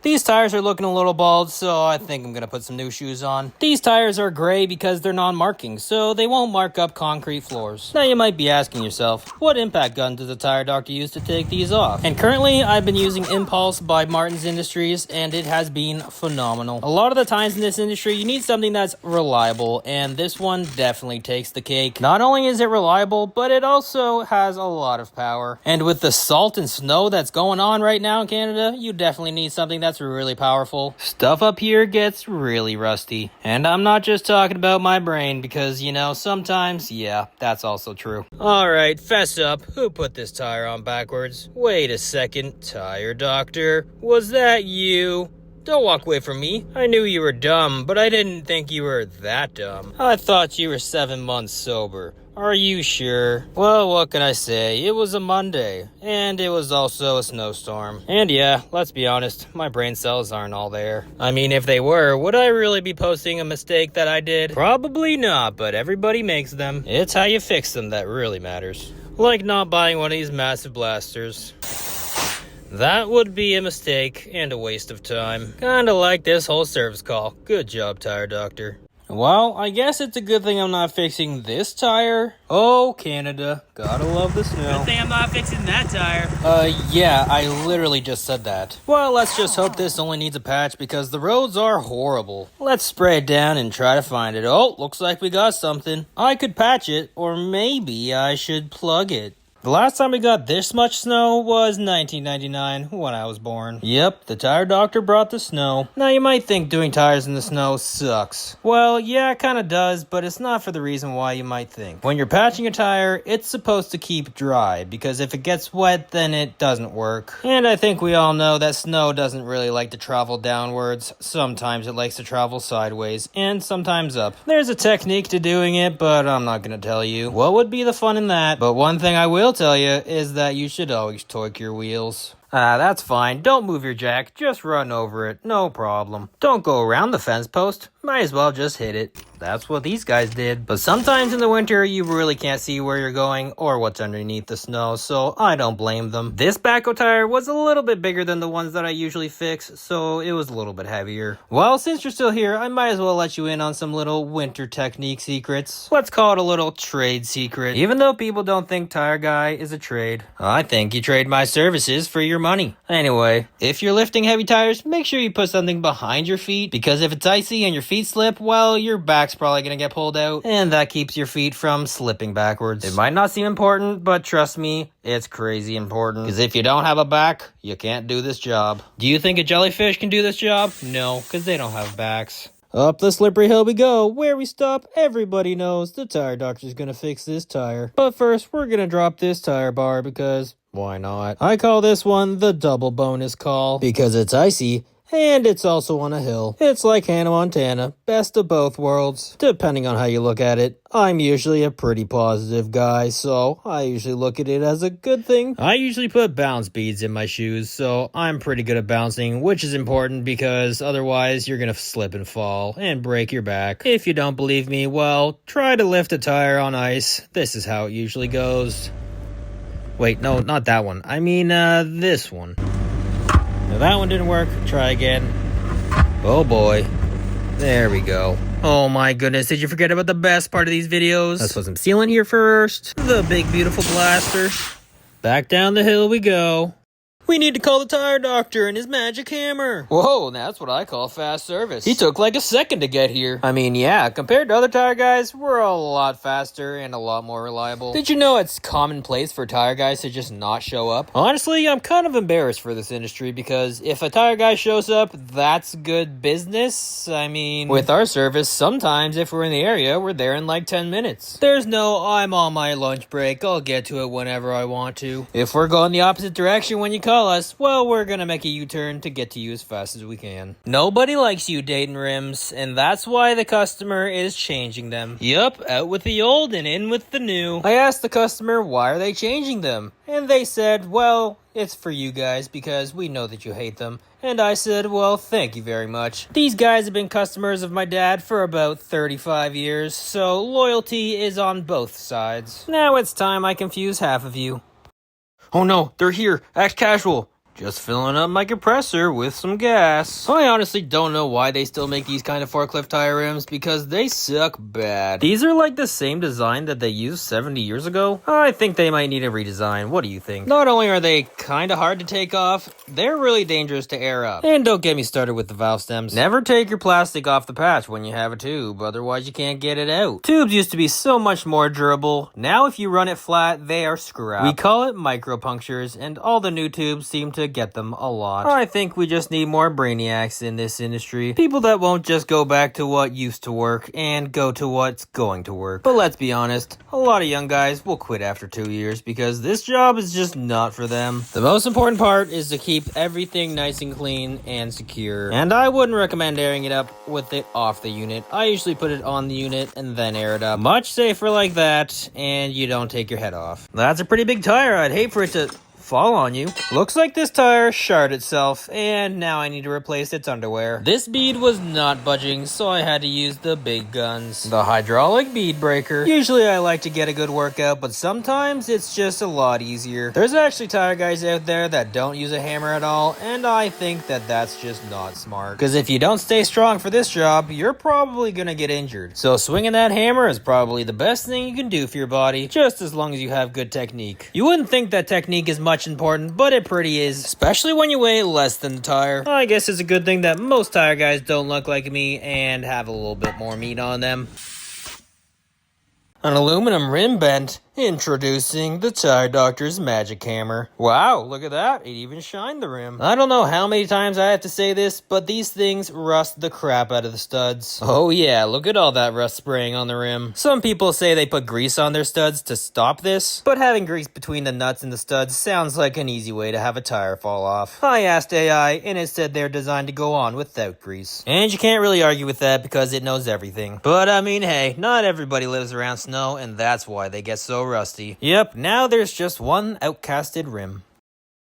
These tires are looking a little bald, so I think I'm gonna put some new shoes on. These tires are gray because they're non-marking, so they won't mark up concrete floors. Now you might be asking yourself, what impact gun does the tire doctor use to take these off? And currently, I've been using Impulse by Martin's Industries, and it has been phenomenal. A lot of the times in this industry, you need something that's reliable, and this one definitely takes the cake. Not only is it reliable, but it also has a lot of power. And with the salt and snow that's going on right now in Canada, you definitely need something that's really powerful. Stuff up here gets really rusty. And I'm not just talking about my brain because, you know, sometimes, yeah, that's also true. Alright, fess up. Who put this tire on backwards? Wait a second, tire doctor. Was that you? Don't walk away from me. I knew you were dumb, but I didn't think you were that dumb. I thought you were 7 months sober. Are you sure? Well, what can I say? It was a Monday, and it was also a snowstorm. And yeah, let's be honest, my brain cells aren't all there. I mean, if they were, would I really be posting a mistake that I did? Probably not, but everybody makes them. It's how you fix them that really matters. Like not buying one of these massive blasters. That would be a mistake and a waste of time. Kinda like this whole service call. Good job, tire doctor. Well, I guess it's a good thing I'm not fixing this tire. Oh, Canada. Gotta love the snow. Good thing I'm not fixing that tire. Yeah, I literally just said that. Well, let's just hope this only needs a patch because the roads are horrible. Let's spray it down and try to find it. Oh, looks like we got something. I could patch it, or maybe I should plug it. The last time we got this much snow was 1999, when I was born. Yep, the tire doctor brought the snow. Now you might think doing tires in the snow sucks. Well, yeah, it kinda does, but it's not for the reason why you might think. When you're patching a tire, it's supposed to keep dry, because if it gets wet, then it doesn't work. And I think we all know that snow doesn't really like to travel downwards. Sometimes it likes to travel sideways, and sometimes up. There's a technique to doing it, but I'm not gonna tell you. What would be the fun in that? But one thing I will tell you is that you should always torque your wheels. That's fine. Don't move your jack. Just run over it. No problem. Don't go around the fence post. Might as well just hit it. That's what these guys did. But sometimes in the winter, you really can't see where you're going or what's underneath the snow, so I don't blame them. This backhoe tire was a little bit bigger than the ones that I usually fix, so it was a little bit heavier. Well, since you're still here, I might as well let you in on some little winter technique secrets. Let's call it a little trade secret. Even though people don't think Tire Guy is a trade, I think you trade my services for your money. Anyway, if you're lifting heavy tires, make sure you put something behind your feet, because if it's icy and your feet slip, well, your back's probably gonna get pulled out, and that keeps your feet from slipping backwards. It might not seem important, but trust me, it's crazy important, because if you don't have a back, you can't do this job. Do you think a jellyfish can do this job? No, because they don't have backs. Up the slippery hill we go. Where we stop, everybody knows the tire doctor's gonna fix this tire. But first, we're gonna drop this tire bar because why not? I call this one the double bonus call because it's icy and it's also on a hill. It's like Hannah Montana, best of both worlds, depending on how you look at it. I'm usually a pretty positive guy, so I usually look at it as a good thing. I usually put bounce beads in my shoes, so I'm pretty good at bouncing, which is important because otherwise you're gonna slip and fall and break your back. If you don't believe me, well, try to lift a tire on ice. This is how it usually goes. Wait, no, not that one. I mean, this one. Now that one didn't work. Try again. Oh boy. There we go. Oh my goodness, did you forget about the best part of these videos? Let's put some sealant here first. The big beautiful blaster. Back down the hill we go. We need to call the tire doctor and his magic hammer. Whoa, that's what I call fast service. He took like a second to get here. I mean, yeah, compared to other tire guys, we're a lot faster and a lot more reliable. Did you know it's commonplace for tire guys to just not show up? Honestly, I'm kind of embarrassed for this industry because if a tire guy shows up, that's good business. I mean, with our service, sometimes if we're in the area, we're there in like 10 minutes. There's no, I'm on my lunch break, I'll get to it whenever I want to. If we're going the opposite direction when you call us, well, we're gonna make a U-turn to get to you as fast as we can. Nobody likes you dating rims, and that's why the customer is changing them. Yup, out with the old and in with the new. I asked the customer, why are they changing them? And they said, well, it's for you guys because we know that you hate them. And I said, well, thank you very much. These guys have been customers of my dad for about 35 years, so loyalty is on both sides. Now it's time I confuse half of you. Oh no, they're here. Act casual. Just filling up my compressor with some gas. I honestly don't know why they still make these kind of forklift tire rims because they suck bad. These are like the same design that they used 70 years ago. I think they might need a redesign. What do you think? Not only are they kind of hard to take off, they're really dangerous to air up. And don't get me started with the valve stems. Never take your plastic off the patch when you have a tube, otherwise you can't get it out. Tubes used to be so much more durable. Now if you run it flat, they are scrap. We call it micro punctures, and all the new tubes seem to get them a lot. I think we just need more brainiacs in this industry. People that won't just go back to what used to work and go to what's going to work. But let's be honest, a lot of young guys will quit after 2 years because this job is just not for them. The most important part is to keep everything nice and clean and secure. And I wouldn't recommend airing it up with it off the unit. I usually put it on the unit and then air it up. Much safer like that, and you don't take your head off. That's a pretty big tire. I'd hate for it to fall on you. Looks like this tire shard itself, and now I need to replace its underwear. This bead was not budging, so I had to use the big guns. The hydraulic bead breaker. Usually I like to get a good workout, but sometimes it's just a lot easier. There's actually tire guys out there that don't use a hammer at all, and I think that that's just not smart. Because if you don't stay strong for this job, you're probably gonna get injured. So swinging that hammer is probably the best thing you can do for your body, just as long as you have good technique. You wouldn't think that technique is much important, but it pretty is, especially when you weigh less than the tire. I guess it's a good thing that most tire guys don't look like me and have a little bit more meat on them. An aluminum rim bent. Introducing the Tire Doctor's Magic Hammer. Wow, look at that. It even shined the rim. I don't know how many times I have to say this, but these things rust the crap out of the studs. Oh yeah, look at all that rust spraying on the rim. Some people say they put grease on their studs to stop this, but having grease between the nuts and the studs sounds like an easy way to have a tire fall off. I asked AI, and it said they're designed to go on without grease. And you can't really argue with that because it knows everything. But I mean, hey, not everybody lives around snow, and that's why they get so rusty. Yep, now there's just one outcasted rim.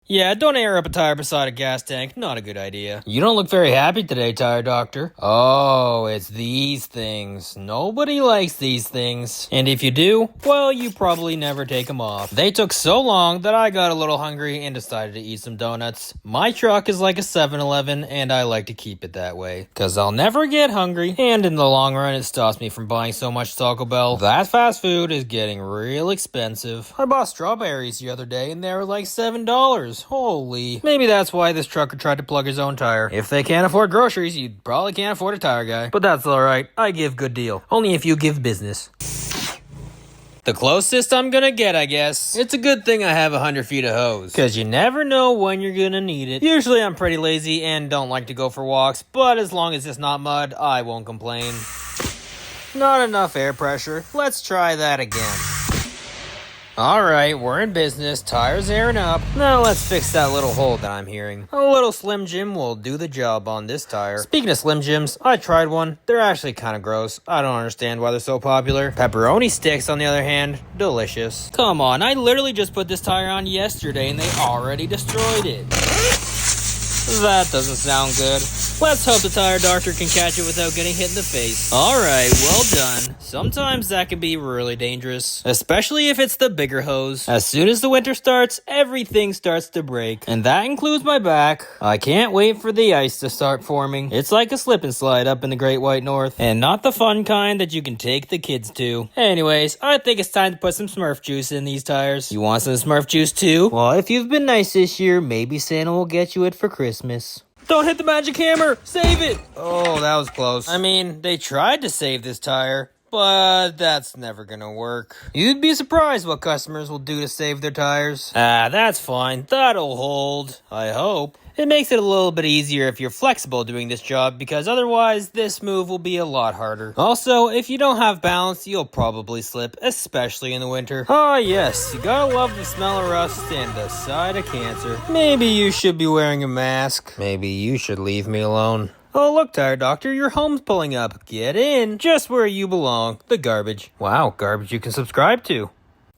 Yeah, don't air up a tire beside a gas tank. Not a good idea. You don't look very happy today, Tire Doctor. Oh, it's these things. Nobody likes these things. And if you do, well, you probably never take them off. They took so long that I got a little hungry and decided to eat some donuts. My truck is like a 7-Eleven, and I like to keep it that way, because I'll never get hungry, and in the long run, it stops me from buying so much Taco Bell. That fast food is getting real expensive. I bought strawberries the other day, and they were like $7. Holy. Maybe that's why this trucker tried to plug his own tire. If they can't afford groceries, you probably can't afford a tire guy. But that's alright. I give good deal. Only if you give business. The closest I'm gonna get, I guess. It's a good thing I have 100 feet of hose, because you never know when you're gonna need it. Usually I'm pretty lazy and don't like to go for walks, but as long as it's not mud, I won't complain. Not enough air pressure. Let's try that again. Alright, we're in business. Tires airing up. Now let's fix that little hole that I'm hearing. A little Slim Jim will do the job on this tire. Speaking of Slim Jims, I tried one. They're actually kind of gross. I don't understand why they're so popular. Pepperoni sticks, on the other hand, delicious. Come on, I literally just put this tire on yesterday and they already destroyed it. That doesn't sound good. Let's hope the tire doctor can catch it without getting hit in the face. Alright, well done. Sometimes that can be really dangerous, especially if it's the bigger hose. As soon as the winter starts, everything starts to break, and that includes my back. I can't wait for the ice to start forming. It's like a slip and slide up in the Great White North, and not the fun kind that you can take the kids to. Anyways, I think it's time to put some Smurf juice in these tires. You want some Smurf juice too? Well, if you've been nice this year, maybe Santa will get you it for Christmas. Don't hit the magic hammer! Save it! Oh, that was close. I mean, they tried to save this tire, but that's never gonna work. You'd be surprised what customers will do to save their tires. Ah, that's fine. That'll hold. I hope. It makes it a little bit easier if you're flexible doing this job, because otherwise this move will be a lot harder. Also, if you don't have balance, you'll probably slip, especially in the winter. Ah yes, you gotta love the smell of rust and the sight of cancer. Maybe you should be wearing a mask. Maybe you should leave me alone. Oh look, tire doctor, your home's pulling up. Get in, just where you belong, the garbage. Wow, garbage you can subscribe to.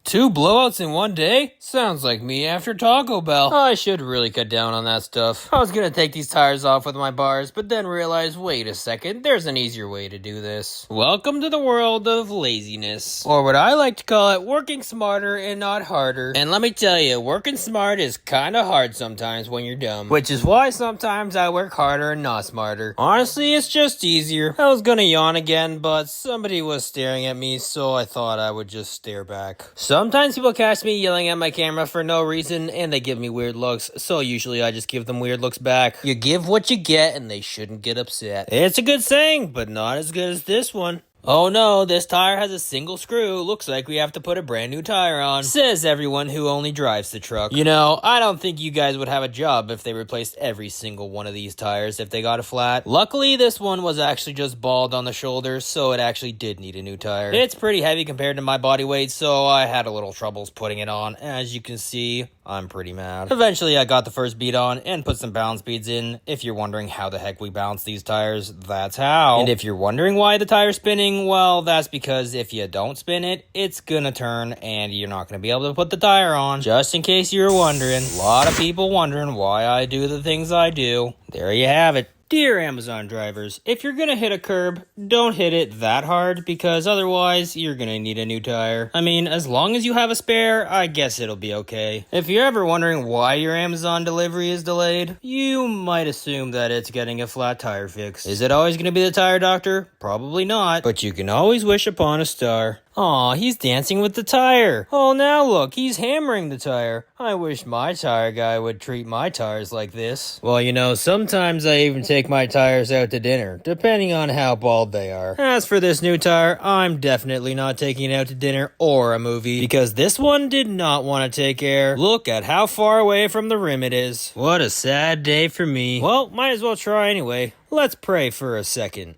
2 blowouts in one day? Sounds like me after Taco Bell. I should really cut down on that stuff. I was gonna take these tires off with my bars, but then realized, wait a second, there's an easier way to do this. Welcome to the world of laziness. Or what I like to call it, working smarter and not harder. And let me tell you, working smart is kinda hard sometimes when you're dumb. Which is why sometimes I work harder and not smarter. Honestly, it's just easier. I was gonna yawn again, but somebody was staring at me, so I thought I would just stare back. Sometimes people catch me yelling at my camera for no reason, and they give me weird looks, so usually I just give them weird looks back. You give what you get, and they shouldn't get upset. It's a good saying, but not as good as this one. Oh no, this tire has a single screw. Looks like we have to put a brand new tire on. Says everyone who only drives the truck. You know, I don't think you guys would have a job if they replaced every single one of these tires if they got a flat. Luckily, this one was actually just bald on the shoulders, so it actually did need a new tire. It's pretty heavy compared to my body weight, so I had a little troubles putting it on. As you can see, I'm pretty mad. Eventually, I got the first bead on and put some balance beads in. If you're wondering how the heck we balance these tires, that's how. And if you're wondering why the tire's spinning, well, that's because if you don't spin it, it's gonna turn and you're not gonna be able to put the tire on. Just in case you were wondering. A lot of people wondering why I do the things I do. There you have it. Dear Amazon drivers, if you're gonna hit a curb, don't hit it that hard, because otherwise you're gonna need a new tire. I mean, as long as you have a spare, I guess it'll be okay. If you're ever wondering why your Amazon delivery is delayed, you might assume that it's getting a flat tire fix. Is it always gonna be the tire doctor? Probably not, but you can always wish upon a star. Aw, he's dancing with the tire. Oh, now look, he's hammering the tire. I wish my tire guy would treat my tires like this. Well, you know, sometimes I even take my tires out to dinner, depending on how bald they are. As for this new tire, I'm definitely not taking it out to dinner or a movie, because this one did not want to take air. Look at how far away from the rim it is. What a sad day for me. Well, might as well try anyway. Let's pray for a second.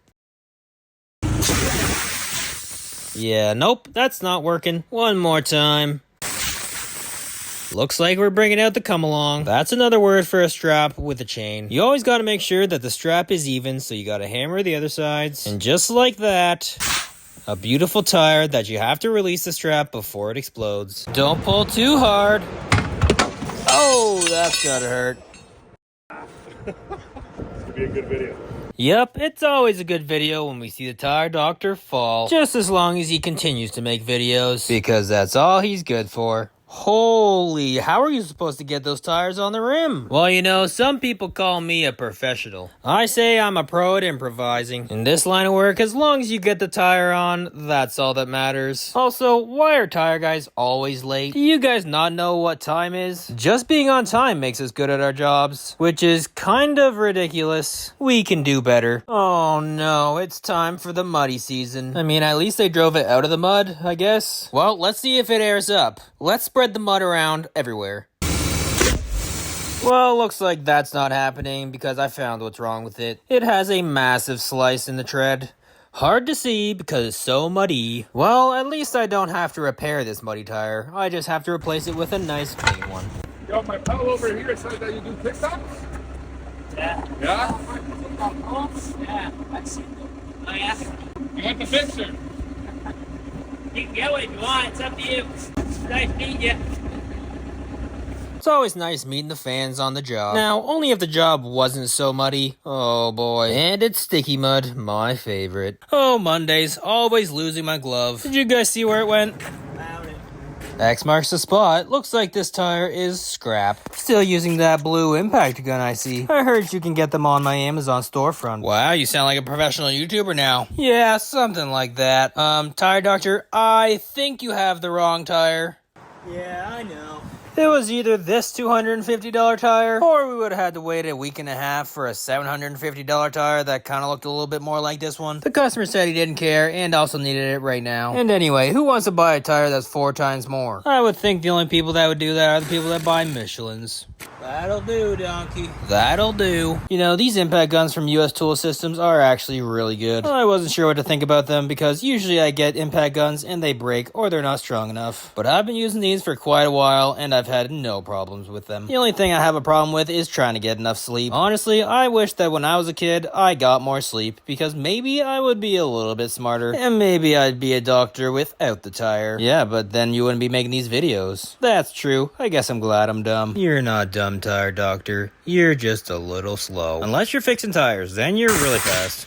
Yeah, nope, that's not working. One more time. Looks like we're bringing out the come-along. That's another word for a strap with a chain. You always gotta make sure that the strap is even, so you gotta hammer the other sides. And just like that, a beautiful tire that you have to release the strap before it explodes. Don't pull too hard. Oh, that's gotta hurt. This could be a good video. Yep, it's always a good video when we see the tire doctor fall. Just as long as he continues to make videos, because that's all he's good for. Holy, how are you supposed to get those tires on the rim? Well, you know, some people call me a professional. I say I'm a pro at improvising. In this line of work, as long as you get the tire on, that's all that matters. Also, why are tire guys always late? Do you guys not know what time is? Just being on time makes us good at our jobs, which is kind of ridiculous. We can do better. Oh no, it's time for the muddy season. I mean, at least they drove it out of the mud, I guess. Well, let's see if it airs up. Let's spread the mud around everywhere. Well, looks like that's not happening because I found what's wrong with it. It has a massive slice in the tread. Hard to see because it's so muddy. Well, at least I don't have to repair this muddy tire. I just have to replace it with a nice clean one. Yo, my pal over here says that you do TikToks? Yeah. Yeah? Yeah, I've seen them. Oh, yeah. You want the picture? You can get one if you want. It's up to you. Nice meeting you. It's always nice meeting the fans on the job. Now, only if the job wasn't so muddy. Oh boy. And it's sticky mud, my favorite. Oh, Mondays, always losing my glove. Did you guys see where it went? X marks the spot. Looks like this tire is scrap. Still using that blue impact gun I see. I heard you can get them on my Amazon storefront. Wow, you sound like a professional YouTuber now. Yeah, something like that. Tire doctor, I think you have the wrong tire. Yeah, I know. It was either this $250 tire, or we would have had to wait a week and a half for a $750 tire that kind of looked a little bit more like this one. The customer said he didn't care and also needed it right now. And anyway, who wants to buy a tire that's 4 times more? I would think the only people that would do that are the people that buy Michelins. That'll do, donkey. That'll do. You know, these impact guns from US Tool Systems are actually really good. I wasn't sure what to think about them because usually I get impact guns and they break or they're not strong enough. But I've been using these for quite a while and I've had no problems with them. The only thing I have a problem with is trying to get enough sleep. Honestly, I wish that when I was a kid, I got more sleep because maybe I would be a little bit smarter and maybe I'd be a doctor without the tire. Yeah, but then you wouldn't be making these videos. That's true. I guess I'm glad I'm dumb. You're not dumb, tire doctor. You're just a little slow. Unless you're fixing tires, then you're really fast.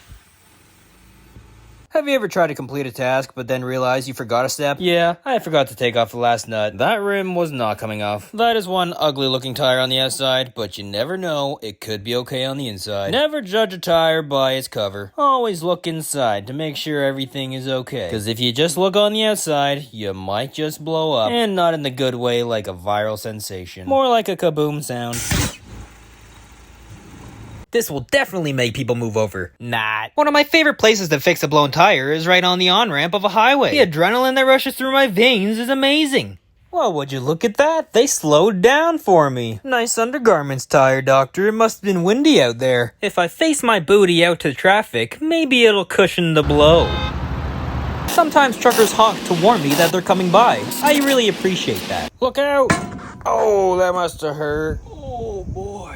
Have you ever tried to complete a task, but then realized you forgot a step? Yeah, I forgot to take off the last nut. That rim was not coming off. That is one ugly looking tire on the outside, but you never know, it could be okay on the inside. Never judge a tire by its cover. Always look inside to make sure everything is okay. Because if you just look on the outside, you might just blow up. And not in the good way like a viral sensation. More like a kaboom sound. This will definitely make people move over. Not. One of my favorite places to fix a blown tire is right on the on-ramp of a highway. The adrenaline that rushes through my veins is amazing. Well, would you look at that? They slowed down for me. Nice undergarments, tire doctor. It must have been windy out there. If I face my booty out to traffic, maybe it'll cushion the blow. Sometimes truckers honk to warn me that they're coming by. I really appreciate that. Look out! Oh, that must have hurt. Oh, boy.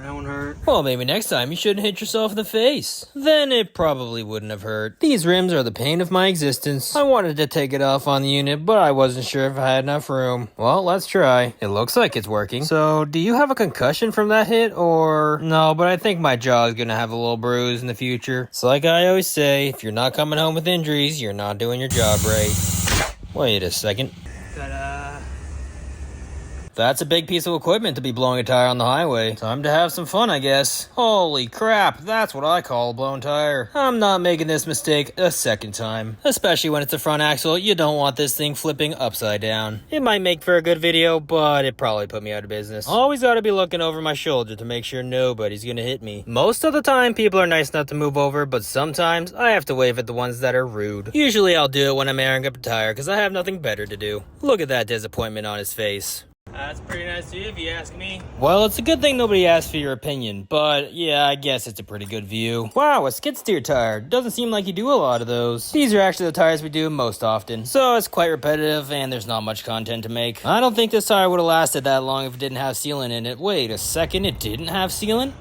That one hurt. Well, maybe next time you shouldn't hit yourself in the face. Then it probably wouldn't have hurt. These rims are the pain of my existence. I wanted to take it off on the unit, but I wasn't sure if I had enough room. Well, let's try. It looks like it's working. So, do you have a concussion from that hit, or... No, but I think my jaw is gonna have a little bruise in the future. It's like I always say, if you're not coming home with injuries, you're not doing your job right. Wait a second. That's a big piece of equipment to be blowing a tire on the highway. Time to have some fun, I guess. Holy crap, that's what I call a blown tire. I'm not making this mistake a second time. Especially when it's the front axle, you don't want this thing flipping upside down. It might make for a good video, but it probably put me out of business. Always gotta be looking over my shoulder to make sure nobody's gonna hit me. Most of the time, people are nice enough to move over, but sometimes I have to wave at the ones that are rude. Usually I'll do it when I'm airing up a tire, because I have nothing better to do. Look at that disappointment on his face. That's pretty nice of you if you ask me. Well, it's a good thing nobody asked for your opinion, but yeah, I guess it's a pretty good view. Wow, a skid steer tire. Doesn't seem like you do a lot of those. These are actually the tires we do most often, so it's quite repetitive and there's not much content to make. I don't think this tire would have lasted that long if it didn't have sealant in it. Wait a second, it didn't have sealant?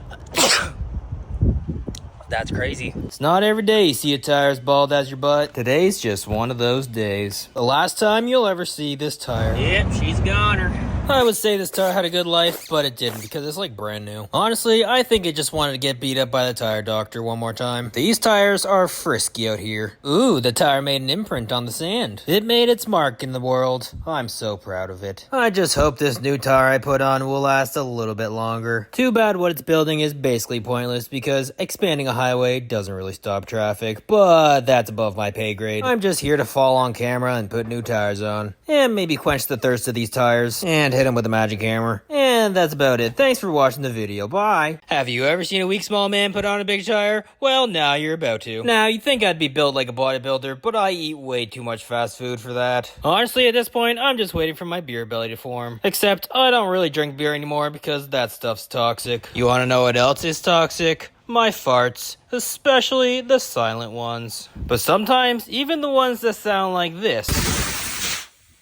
That's crazy. It's not every day you see a tire as bald as your butt. Today's just one of those days. The last time you'll ever see this tire. Yep, she's a goner. I would say this tire had a good life, but it didn't because it's like brand new. Honestly, I think it just wanted to get beat up by the tire doctor one more time. These tires are frisky out here. Ooh, the tire made an imprint on the sand. It made its mark in the world. I'm so proud of it. I just hope this new tire I put on will last a little bit longer. Too bad what it's building is basically pointless because expanding a highway doesn't really stop traffic, but that's above my pay grade. I'm just here to fall on camera and put new tires on. And maybe quench the thirst of these tires and hit them with a magic hammer. And that's about it. Thanks for watching the video. Bye. Have you ever seen a weak small man put on a big tire? Well, now you're about to. Now, you'd think I'd be built like a bodybuilder, but I eat way too much fast food for that. Honestly, at this point, I'm just waiting for my beer belly to form. Except, I don't really drink beer anymore because that stuff's toxic. You wanna know what else is toxic? My farts, especially the silent ones. But sometimes, even the ones that sound like this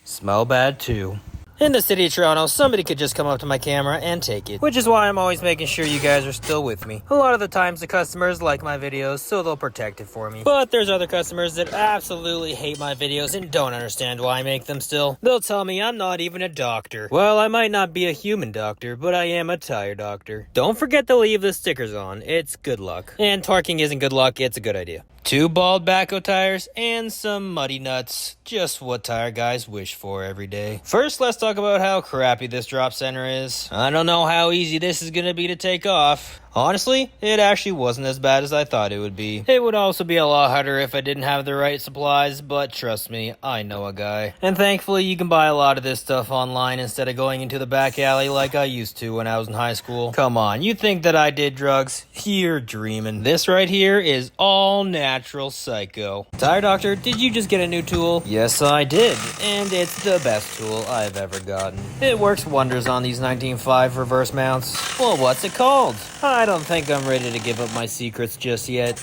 smell bad too. In the city of Toronto, somebody could just come up to my camera and take it, which is why I'm always making sure you guys are still with me. A lot of the times the customers like my videos, so they'll protect it for me. But there's other customers that absolutely hate my videos and don't understand why I make them still. They'll tell me I'm not even a doctor. Well, I might not be a human doctor, but I am a tire doctor. Don't forget to leave the stickers on. It's good luck. And torquing isn't good luck, it's a good idea. 2 bald backhoe tires and some muddy nuts. Just what tire guys wish for every day. First, let's talk about how crappy this drop center is. I don't know how easy this is gonna be to take off. Honestly, it actually wasn't as bad as I thought it would be. It would also be a lot harder if I didn't have the right supplies, but trust me, I know a guy. And thankfully, you can buy a lot of this stuff online instead of going into the back alley like I used to when I was in high school. Come on, you think that I did drugs? You're dreaming. This right here is all natural psycho. Tire doctor, did you just get a new tool? Yes, I did, and it's the best tool I've ever gotten. It works wonders on these 19.5 reverse mounts. Well, what's it called? I don't think I'm ready to give up my secrets just yet.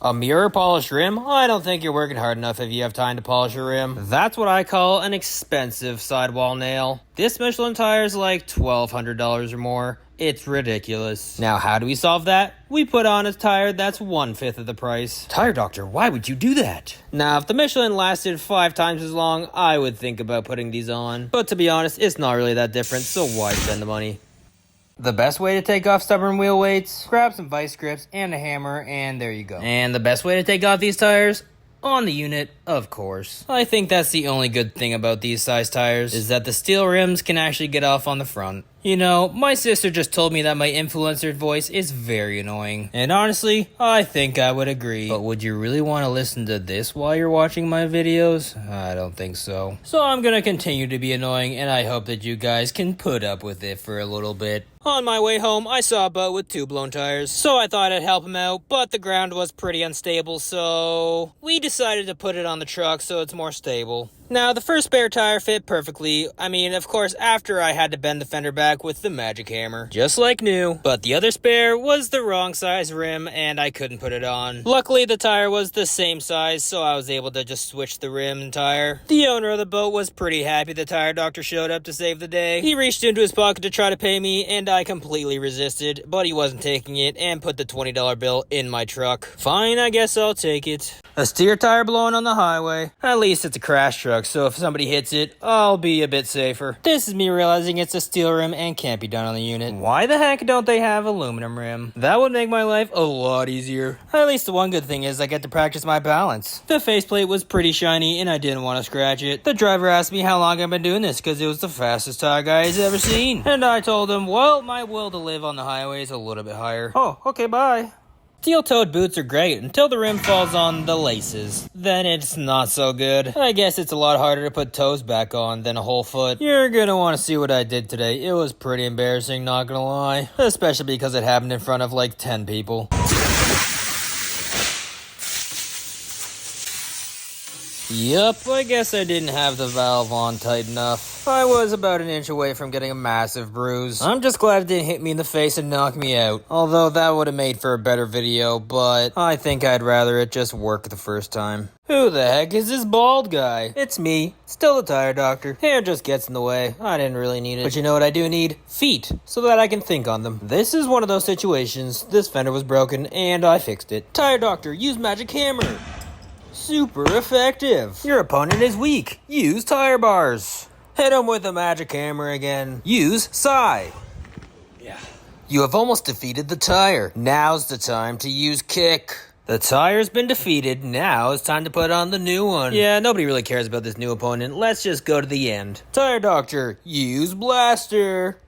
A mirror polished rim? I don't think you're working hard enough if you have time to polish a rim. That's what I call an expensive sidewall nail. This Michelin tire is like $1,200 or more. It's ridiculous. Now, how do we solve that? We put on a tire that's 1/5 of the price. Tire doctor, why would you do that? Now, if the Michelin lasted 5 times as long, I would think about putting these on. But to be honest, it's not really that different, so why spend the money? The best way to take off stubborn wheel weights, grab some vice grips and a hammer, and there you go. And the best way to take off these tires? On the unit, of course. I think that's the only good thing about these size tires, is that the steel rims can actually get off on the front. You know, my sister just told me that my influencer voice is very annoying. And honestly, I think I would agree. But would you really want to listen to this while you're watching my videos? I don't think so. So I'm gonna continue to be annoying, and I hope that you guys can put up with it for a little bit. On my way home, I saw a boat with 2 blown tires, so I thought I'd help him out, but the ground was pretty unstable, so we decided to put it on the truck so it's more stable. Now, the first spare tire fit perfectly. I mean, of course, after I had to bend the fender back with the magic hammer. Just like new. But the other spare was the wrong size rim, and I couldn't put it on. Luckily, the tire was the same size, so I was able to just switch the rim and tire. The owner of the boat was pretty happy the tire doctor showed up to save the day. He reached into his pocket to try to pay me, and I completely resisted, but he wasn't taking it, and put the $20 bill in my truck. Fine, I guess I'll take it. A steer tire blowing on the highway. At least it's a crash truck, so if somebody hits it, I'll be a bit safer. This is me realizing it's a steel rim and can't be done on the unit. Why the heck don't they have aluminum rim? That would make my life a lot easier. At least the one good thing is I get to practice my balance. The faceplate was pretty shiny and I didn't want to scratch it. The driver asked me how long I've been doing this because it was the fastest tire guy he's ever seen. And I told him, well, my will to live on the highway is a little bit higher. Oh, okay, bye. Steel-toed boots are great until the rim falls on the laces. Then it's not so good. I guess it's a lot harder to put toes back on than a whole foot. You're gonna want to see what I did today. It was pretty embarrassing, not gonna lie. Especially because it happened in front of like 10 people. Yup, I guess I didn't have the valve on tight enough. I was about an inch away from getting a massive bruise. I'm just glad it didn't hit me in the face and knock me out. Although that would have made for a better video, but I think I'd rather it just work the first time. Who the heck is this bald guy? It's me, still the tire doctor. Hair just gets in the way. I didn't really need it. But you know what I do need? Feet, so that I can think on them. This is one of those situations. This fender was broken and I fixed it. Tire doctor, use magic hammer. Super effective. Your opponent is weak. Use tire bars. Hit him with the magic hammer again. Use sigh. Yeah. You have almost defeated the tire. Now's the time to use kick. The tire's been defeated. Now it's time to put on the new one. Yeah, nobody really cares about this new opponent. Let's just go to the end. Tire doctor, use blaster.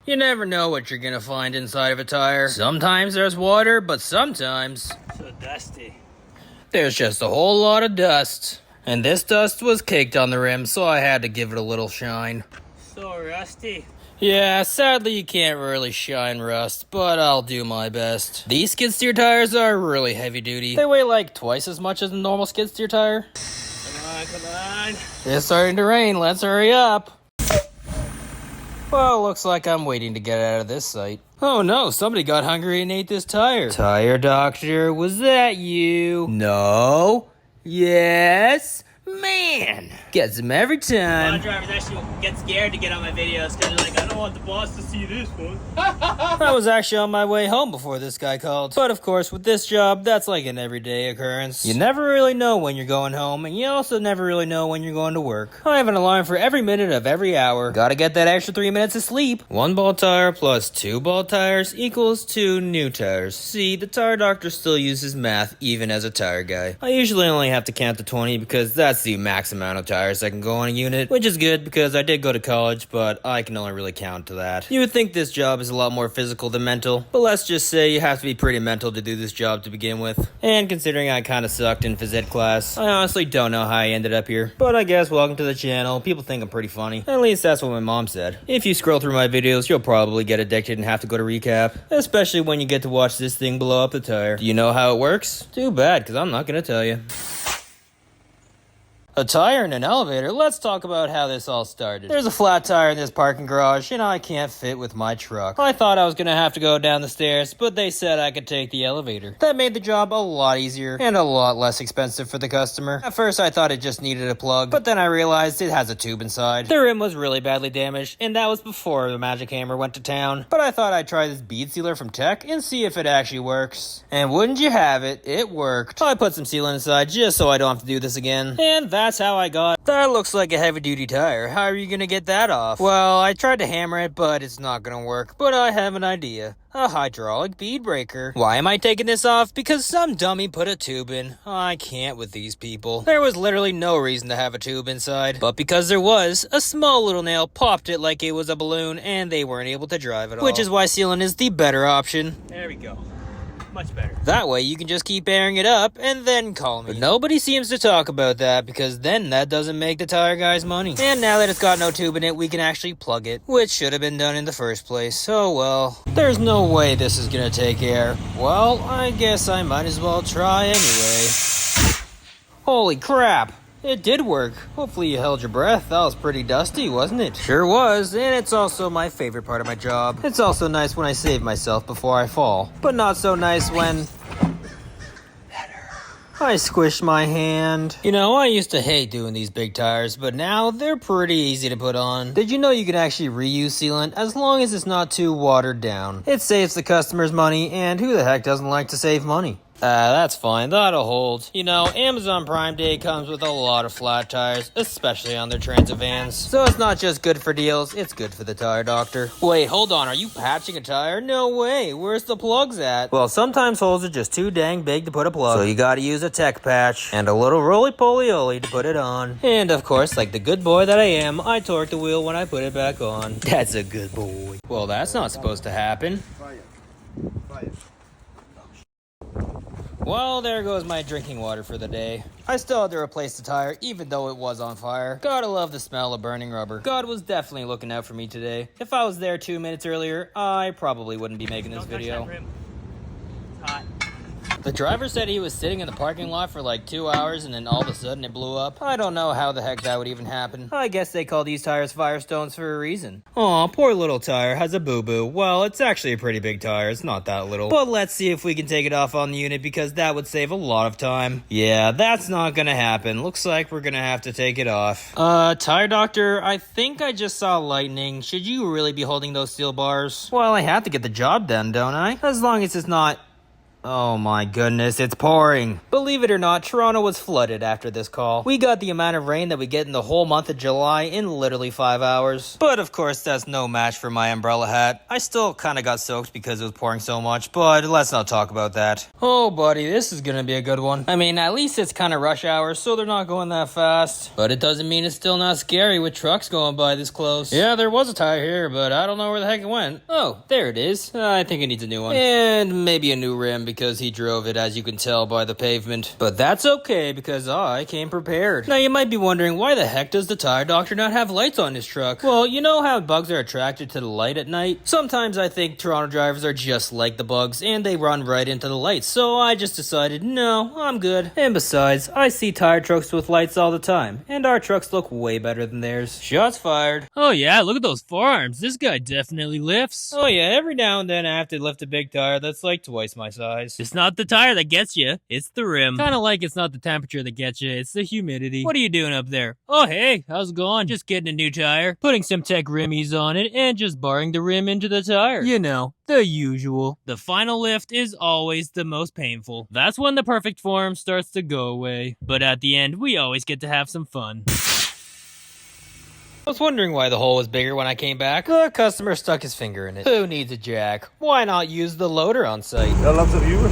You never know what you're gonna find inside of a tire. Sometimes there's water, but sometimes So dusty. there's just a whole lot of dust. And this dust was caked on the rim, so I had to give it a little shine. So rusty. Yeah, sadly you can't really shine rust, but I'll do my best. These skid steer tires are really heavy duty. They weigh like twice as much as a normal skid steer tire. Come on. It's starting to rain, let's hurry up. Well, looks like I'm waiting to get out of this site. Oh no, somebody got hungry and ate this tire. Tire doctor, was that you? No. Yes. Man, gets him every A lot time. of drivers actually get scared to get on my videos because they're like, I don't want the boss to see this one. I was actually on my way home before this guy called. But of course, with this job, that's like an everyday occurrence. You never really know when you're going home, and you also never really know when you're going to work. I have an alarm for every minute of every hour. Gotta get that extra 3 minutes of sleep. 1 bald tire plus 2 bald tires equals 2 new tires. See, the tire doctor still uses math even as a tire guy. I usually only have to count to 20 because that's the max amount of tires that can go on a unit, which is good because I did go to college, but I can only really count to that. You would think this job is a lot more physical than mental, but let's just say you have to be pretty mental to do this job to begin with. And considering I kind of sucked in phys ed class, I honestly don't know how I ended up here. But I guess welcome to the channel. People think I'm pretty funny. At least that's what my mom said. If you scroll through my videos, you'll probably get addicted and have to go to recap, especially when you get to watch this thing blow up the tire. Do you know how it works? Too bad, because I'm not gonna tell you. A tire and an elevator? Let's talk about how this all started. There's a flat tire in this parking garage, and I can't fit with my truck. I thought I was gonna have to go down the stairs, but they said I could take the elevator. That made the job a lot easier, and a lot less expensive for the customer. At first I thought it just needed a plug, but then I realized it has a tube inside. The rim was really badly damaged, and that was before the magic hammer went to town. But I thought I'd try this bead sealer from Tech and see if it actually works. And wouldn't you have it, it worked. I put some sealant inside just so I don't have to do this again. And that's how I got. That looks like a heavy duty tire. How are you gonna get that off? Well, I tried to hammer it, but it's not gonna work. But I have an idea. A hydraulic bead breaker. Why am I taking this off? Because some dummy put a tube in. I can't with these people. There was literally no reason to have a tube inside. But because there was, a small little nail popped it like it was a balloon, and they weren't able to drive it all. Which is why sealant is the better option. There we go. Much better. That way you can just keep airing it up and then call me. But nobody seems to talk about that because then that doesn't make the tire guys money. And now that it's got no tube in it, we can actually plug it, which should have been done in the first place. Oh well. There's no way this is gonna take air. Well, I guess I might as well try anyway. Holy crap! It did work. Hopefully you held your breath. That was pretty dusty, wasn't it? Sure was, and it's also my favorite part of my job. It's also nice when I save myself before I fall, but not so nice when I squished my hand. You know, I used to hate doing these big tires, but now they're pretty easy to put on. Did you know you can actually reuse sealant as long as it's not too watered down? It saves the customers money, and who the heck doesn't like to save money? That's fine. That'll hold. You know, Amazon Prime Day comes with a lot of flat tires, especially on their transit vans. So it's not just good for deals, it's good for the tire doctor. Wait, hold on. Are you patching a tire? No way. Where's the plugs at? Well, sometimes holes are just too dang big to put a plug. So you gotta use a tech patch and a little roly-poly-oly to put it on. And of course, like the good boy that I am, I torque the wheel when I put it back on. That's a good boy. Well, that's not supposed to happen. Well, there goes my drinking water for the day. I still had to replace the tire, even though it was on fire. Gotta love the smell of burning rubber. God was definitely looking out for me today. If I was there 2 minutes earlier, I probably wouldn't be making this video. Touch that rim. It's hot. The driver said he was sitting in the parking lot for like 2 hours and then all of a sudden it blew up. I don't know how the heck that would even happen. I guess they call these tires Firestones for a reason. Aw, poor little tire has a boo-boo. Well, it's actually a pretty big tire. It's not that little. But let's see if we can take it off on the unit because that would save a lot of time. Yeah, that's not gonna happen. Looks like we're gonna have to take it off. Tire doctor, I think I just saw lightning. Should you really be holding those steel bars? Well, I have to get the job done, don't I? As long as it's not Oh my goodness, it's pouring. Believe it or not, Toronto was flooded after this call. We got the amount of rain that we get in the whole month of July in literally 5 hours. But of course, that's no match for my umbrella hat. I still kind of got soaked because it was pouring so much, but let's not talk about that. Oh buddy, this is gonna be a good one. I mean, at least it's kind of rush hour, so they're not going that fast. But it doesn't mean it's still not scary with trucks going by this close. Yeah, there was a tire here, but I don't know where the heck it went. Oh, there it is. I think it needs a new one. And maybe a new rim because he drove it, as you can tell by the pavement. But that's okay because I came prepared. Now you might be wondering, why the heck does the tire doctor not have lights on his truck? Well, you know how bugs are attracted to the light at night? Sometimes I think Toronto drivers are just like the bugs and they run right into the lights. So I just decided, no, I'm good. And besides, I see tire trucks with lights all the time. And our trucks look way better than theirs. Shots fired. Oh yeah, look at those forearms. This guy definitely lifts. Oh yeah, every now and then I have to lift a big tire that's like twice my size. It's not the tire that gets you, it's the rim. Kind of like it's not the temperature that gets you, it's the humidity. What are you doing up there? Oh hey, how's it going? Just getting a new tire, putting some tech rimmies on it, and just barring the rim into the tire. You know, the usual. The final lift is always the most painful. That's when the perfect form starts to go away. But at the end, we always get to have some fun. I was wondering why the hole was bigger when I came back. The customer stuck his finger in it. Who needs a jack? Why not use the loader on site? That loves of you.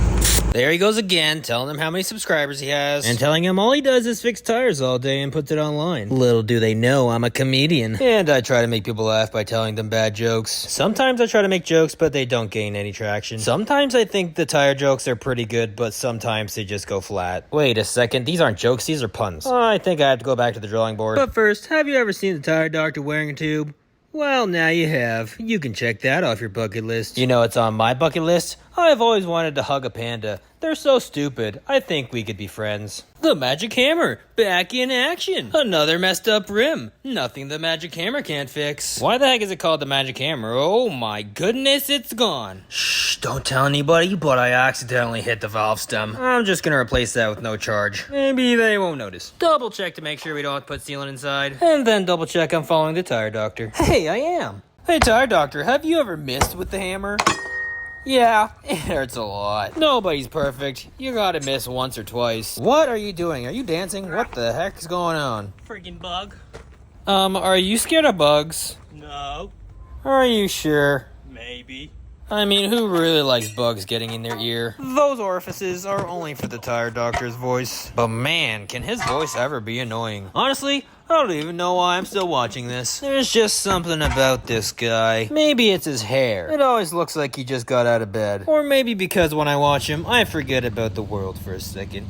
There he goes again, telling him how many subscribers he has. And telling him all he does is fix tires all day and puts it online. Little do they know I'm a comedian. And I try to make people laugh by telling them bad jokes. Sometimes I try to make jokes, but they don't gain any traction. Sometimes I think the tire jokes are pretty good, but sometimes they just go flat. Wait a second, these aren't jokes, these are puns. I think I have to go back to the drawing board. But first, have you ever seen the tire doctor wearing a tube? Well, now you have. You can check that off your bucket list. You know what's on my bucket list? I've always wanted to hug a panda. They're so stupid. I think we could be friends. The magic hammer, back in action. Another messed up rim. Nothing the magic hammer can't fix. Why the heck is it called the magic hammer? Oh my goodness, it's gone. Shh, don't tell anybody, but I accidentally hit the valve stem. I'm just gonna replace that with no charge. Maybe they won't notice. Double check to make sure we don't put sealant inside. And then double check I'm following the tire doctor. Hey, I am. Hey, tire doctor, have you ever missed with the hammer? Yeah, it hurts a lot. Nobody's perfect. You gotta miss once or twice. What are you doing? Are you dancing? What the heck's going on? Freaking bug. Are you scared of bugs? No. Are you sure? Maybe. I mean, who really likes bugs getting in their ear? Those orifices are only for the tire doctor's voice. But man, can his voice ever be annoying? Honestly, I don't even know why I'm still watching this. There's just something about this guy. Maybe it's his hair. It always looks like he just got out of bed. Or maybe because when I watch him, I forget about the world for a second.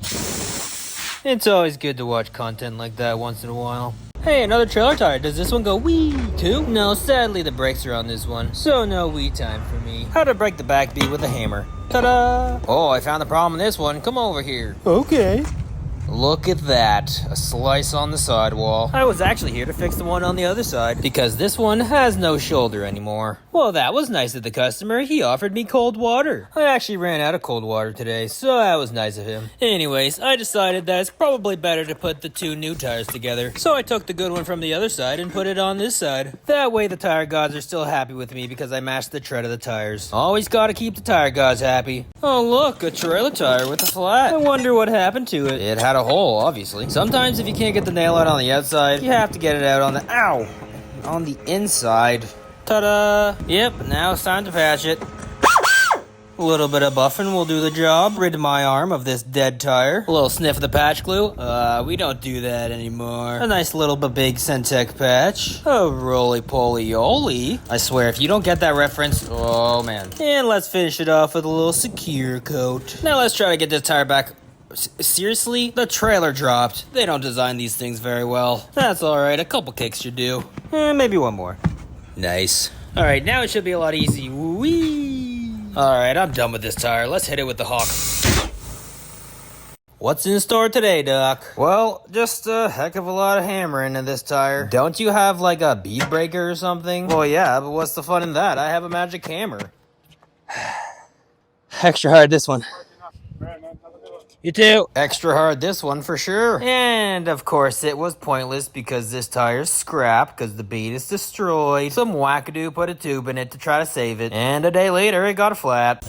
It's always good to watch content like that once in a while. Hey, another trailer tire. Does this one go wee too? No, sadly the brakes are on this one, so no wee time for me. How to break the back bead with a hammer. Ta-da! Oh, I found the problem in this one. Come over here. Okay. Look at that, a slice on the sidewall. I was actually here to fix the one on the other side, because this one has no shoulder anymore. Well, that was nice of the customer. He offered me cold water. I actually ran out of cold water today, so that was nice of him. Anyways, I decided that it's probably better to put the two new tires together. So I took the good one from the other side and put it on this side. That way the tire gods are still happy with me because I matched the tread of the tires. Always gotta keep the tire gods happy. Oh look, a trailer tire with a flat. I wonder what happened to it. It had a hole, obviously. Sometimes if you can't get the nail out on the outside, you have to get it out on the, on the inside. Ta-da! Yep, now it's time to patch it. A little bit of buffing will do the job. Rid my arm of this dead tire. A little sniff of the patch glue. We don't do that anymore. A nice little big Centec patch. A roly-poly-oly. I swear, if you don't get that reference, oh man. And let's finish it off with a little secure coat. Now let's try to get this tire back. Seriously? The trailer dropped. They don't design these things very well. That's alright, a couple kicks should do. Maybe one more. Nice. Alright, now it should be a lot easy. Whee! Alright, I'm done with this tire. Let's hit it with the hawk. What's in store today, Doc? Well, just a heck of a lot of hammering in this tire. Don't you have like a bead breaker or something? Well, yeah, but what's the fun in that? I have a magic hammer. Extra hard this one. You too. Extra hard this one for sure. And of course it was pointless because this tire's scrap because the bead is destroyed. Some wackadoo put a tube in it to try to save it. And a day later it got flat.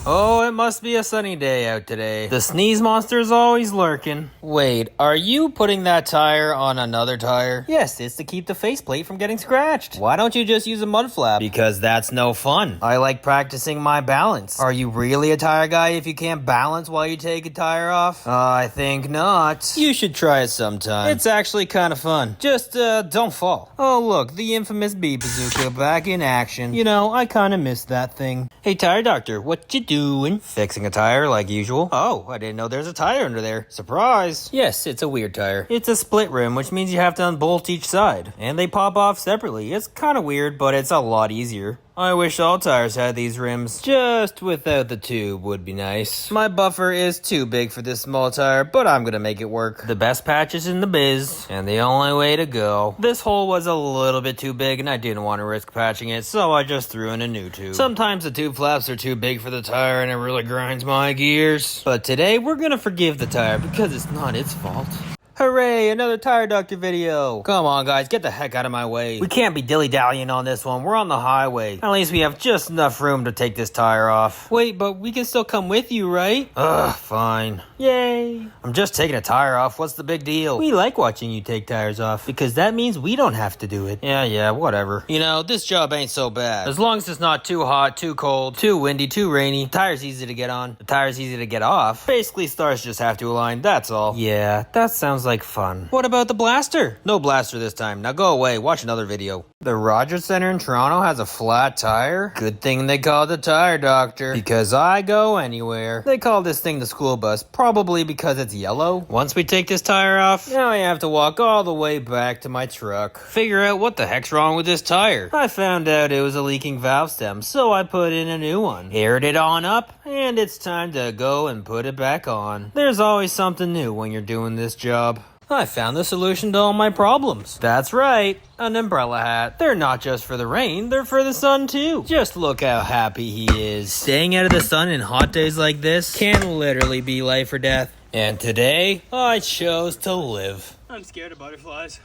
Oh, it must be a sunny day out today. The sneeze monster is always lurking. Wait, are you putting that tire on another tire? Yes, it's to keep the faceplate from getting scratched. Why don't you just use a mud flap? Because that's no fun. I like practicing my balance. Are you really a tire guy if you can't balance while you take a tire off? I think not. You should try it sometime. It's actually kind of fun. Just, don't fall. Oh, look, the infamous bead bazooka back in action. You know, I kind of missed that thing. Hey, tire doctor, what you doing? Fixing a tire like usual. Oh, I didn't know there's a tire under there. Surprise. Yes, it's a weird tire. It's a split rim, which means you have to unbolt each side. And they pop off separately. It's kind of weird, but it's a lot easier. I wish all tires had these rims. Just without the tube would be nice. My buffer is too big for this small tire, but I'm gonna make it work. The best patches in the biz, and the only way to go. This hole was a little bit too big, and I didn't want to risk patching it, so I just threw in a new tube. Sometimes the tube flaps are too big for the tire, and it really grinds my gears. But today, we're gonna forgive the tire, because it's not its fault. Hooray, another tire doctor video. Come on, guys, get the heck out of my way. We can't be dilly-dallying on this one. We're on the highway. At least we have just enough room to take this tire off. Wait, but we can still come with you, right? Ugh, fine. Yay. I'm just taking a tire off. What's the big deal? We like watching you take tires off because that means we don't have to do it. Yeah, whatever. You know, this job ain't so bad. As long as it's not too hot, too cold, too windy, too rainy. The tire's easy to get on. The tire's easy to get off. Basically, stars just have to align. That's all. Yeah, that sounds like fun. What about the blaster? No blaster this time. Now go away. Watch another video. The Rogers Center in Toronto has a flat tire. Good thing they call it the tire doctor. Because I go anywhere. They call this thing the school bus. Probably because it's yellow. Once we take this tire off, now I have to walk all the way back to my truck. Figure out what the heck's wrong with this tire. I found out it was a leaking valve stem, so I put in a new one. Aired it on up, and it's time to go and put it back on. There's always something new when you're doing this job. I found the solution to all my problems. That's right, an umbrella hat. They're not just for the rain, they're for the sun too. Just look how happy he is. Staying out of the sun in hot days like this can literally be life or death. And today, I chose to live. I'm scared of butterflies.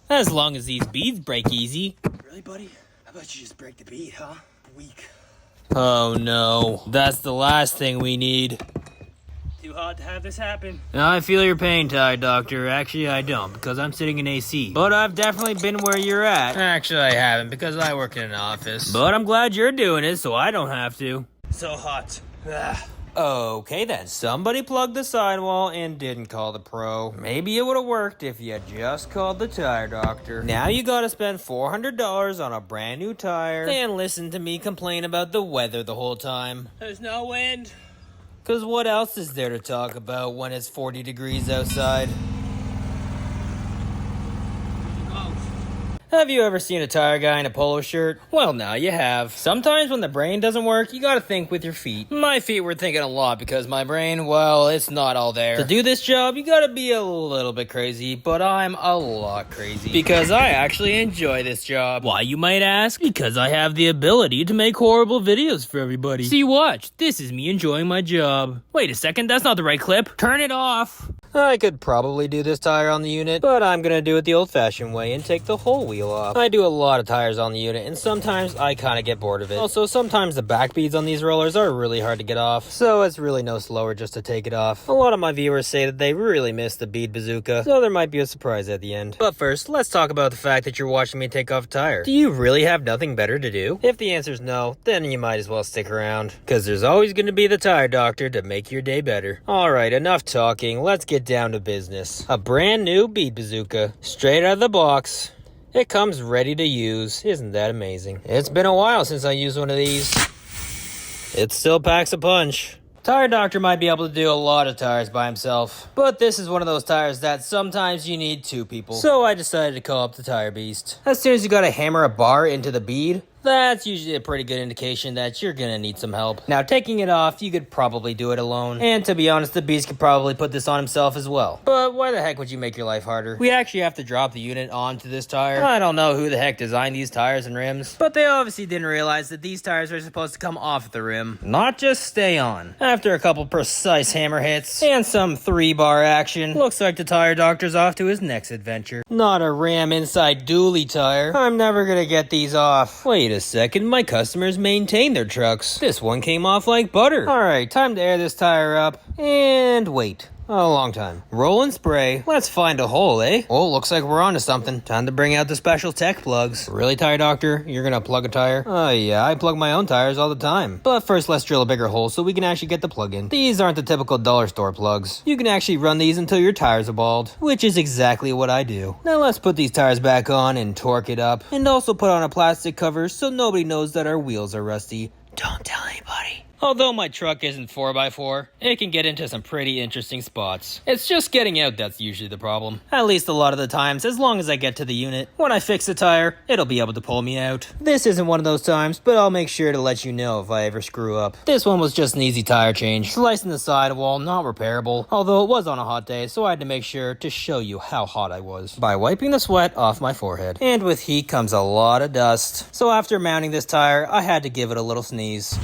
As long as these beads break easy. Really, buddy? How about you just break the bead, huh? Weak. Oh no, that's the last thing we need. Too hot to have this happen. I feel your pain, tire doctor. Actually, I don't, because I'm sitting in AC. But I've definitely been where you're at. Actually, I haven't, because I work in an office. But I'm glad you're doing it, so I don't have to. So hot. Ugh. Okay then, somebody plugged the sidewall and didn't call the pro. Maybe it would have worked if you had just called the tire doctor. Now you gotta spend $400 on a brand new tire and listen to me complain about the weather the whole time. There's no wind. Cause what else is there to talk about when it's 40 degrees outside? Have you ever seen a tire guy in a polo shirt? Well, now you have. Sometimes when the brain doesn't work, you gotta think with your feet. My feet were thinking a lot because my brain, well, it's not all there. To do this job, you gotta be a little bit crazy, but I'm a lot crazy. Because I actually enjoy this job. Why, you might ask? Because I have the ability to make horrible videos for everybody. See, watch. This is me enjoying my job. Wait a second, that's not the right clip. Turn it off. I could probably do this tire on the unit, but I'm gonna do it the old-fashioned way and take the whole wheel off. I do a lot of tires on the unit, and sometimes I kinda get bored of it. Also, sometimes the back beads on these rollers are really hard to get off, so it's really no slower just to take it off. A lot of my viewers say that they really miss the bead bazooka, so there might be a surprise at the end. But first, let's talk about the fact that you're watching me take off a tire. Do you really have nothing better to do? If the answer's no, then you might as well stick around, cause there's always gonna be the tire doctor to make your day better. Alright, enough talking, let's get down to business. A brand new bead bazooka, straight out of the box. It comes ready to use. Isn't that amazing? It's been a while since I used one of these. It still packs a punch. Tire doctor might be able to do a lot of tires by himself, but this is one of those tires that sometimes you need two people. So I decided to call up the tire beast. As soon as you gotta hammer a bar into the bead, that's usually a pretty good indication that you're gonna need some help. Now, taking it off, you could probably do it alone. And to be honest, the beast could probably put this on himself as well. But why the heck would you make your life harder? We actually have to drop the unit onto this tire. I don't know who the heck designed these tires and rims, but they obviously didn't realize that these tires are supposed to come off the rim, not just stay on. After a couple precise hammer hits and some 3-bar action, looks like the tire doctor's off to his next adventure. Not a ram inside dually tire. I'm never gonna get these off. Wait a second, my customers maintain their trucks. This one came off like butter. Alright, time to air this tire up. And wait. A long time. Roll and spray. Let's find a hole, eh? Oh, looks like we're onto something. Time to bring out the special tech plugs. Really, tire doctor? You're gonna plug a tire? Oh yeah, I plug my own tires all the time. But first, let's drill a bigger hole so we can actually get the plug in. These aren't the typical dollar store plugs. You can actually run these until your tires are bald, which is exactly what I do. Now let's put these tires back on and torque it up, and also put on a plastic cover so nobody knows that our wheels are rusty. Don't tell anybody. Although my truck isn't 4x4, it can get into some pretty interesting spots. It's just getting out that's usually the problem. At least a lot of the times, as long as I get to the unit. When I fix the tire, it'll be able to pull me out. This isn't one of those times, but I'll make sure to let you know if I ever screw up. This one was just an easy tire change. Slicing the sidewall, not repairable. Although it was on a hot day, so I had to make sure to show you how hot I was. By wiping the sweat off my forehead. And with heat comes a lot of dust. So after mounting this tire, I had to give it a little sneeze.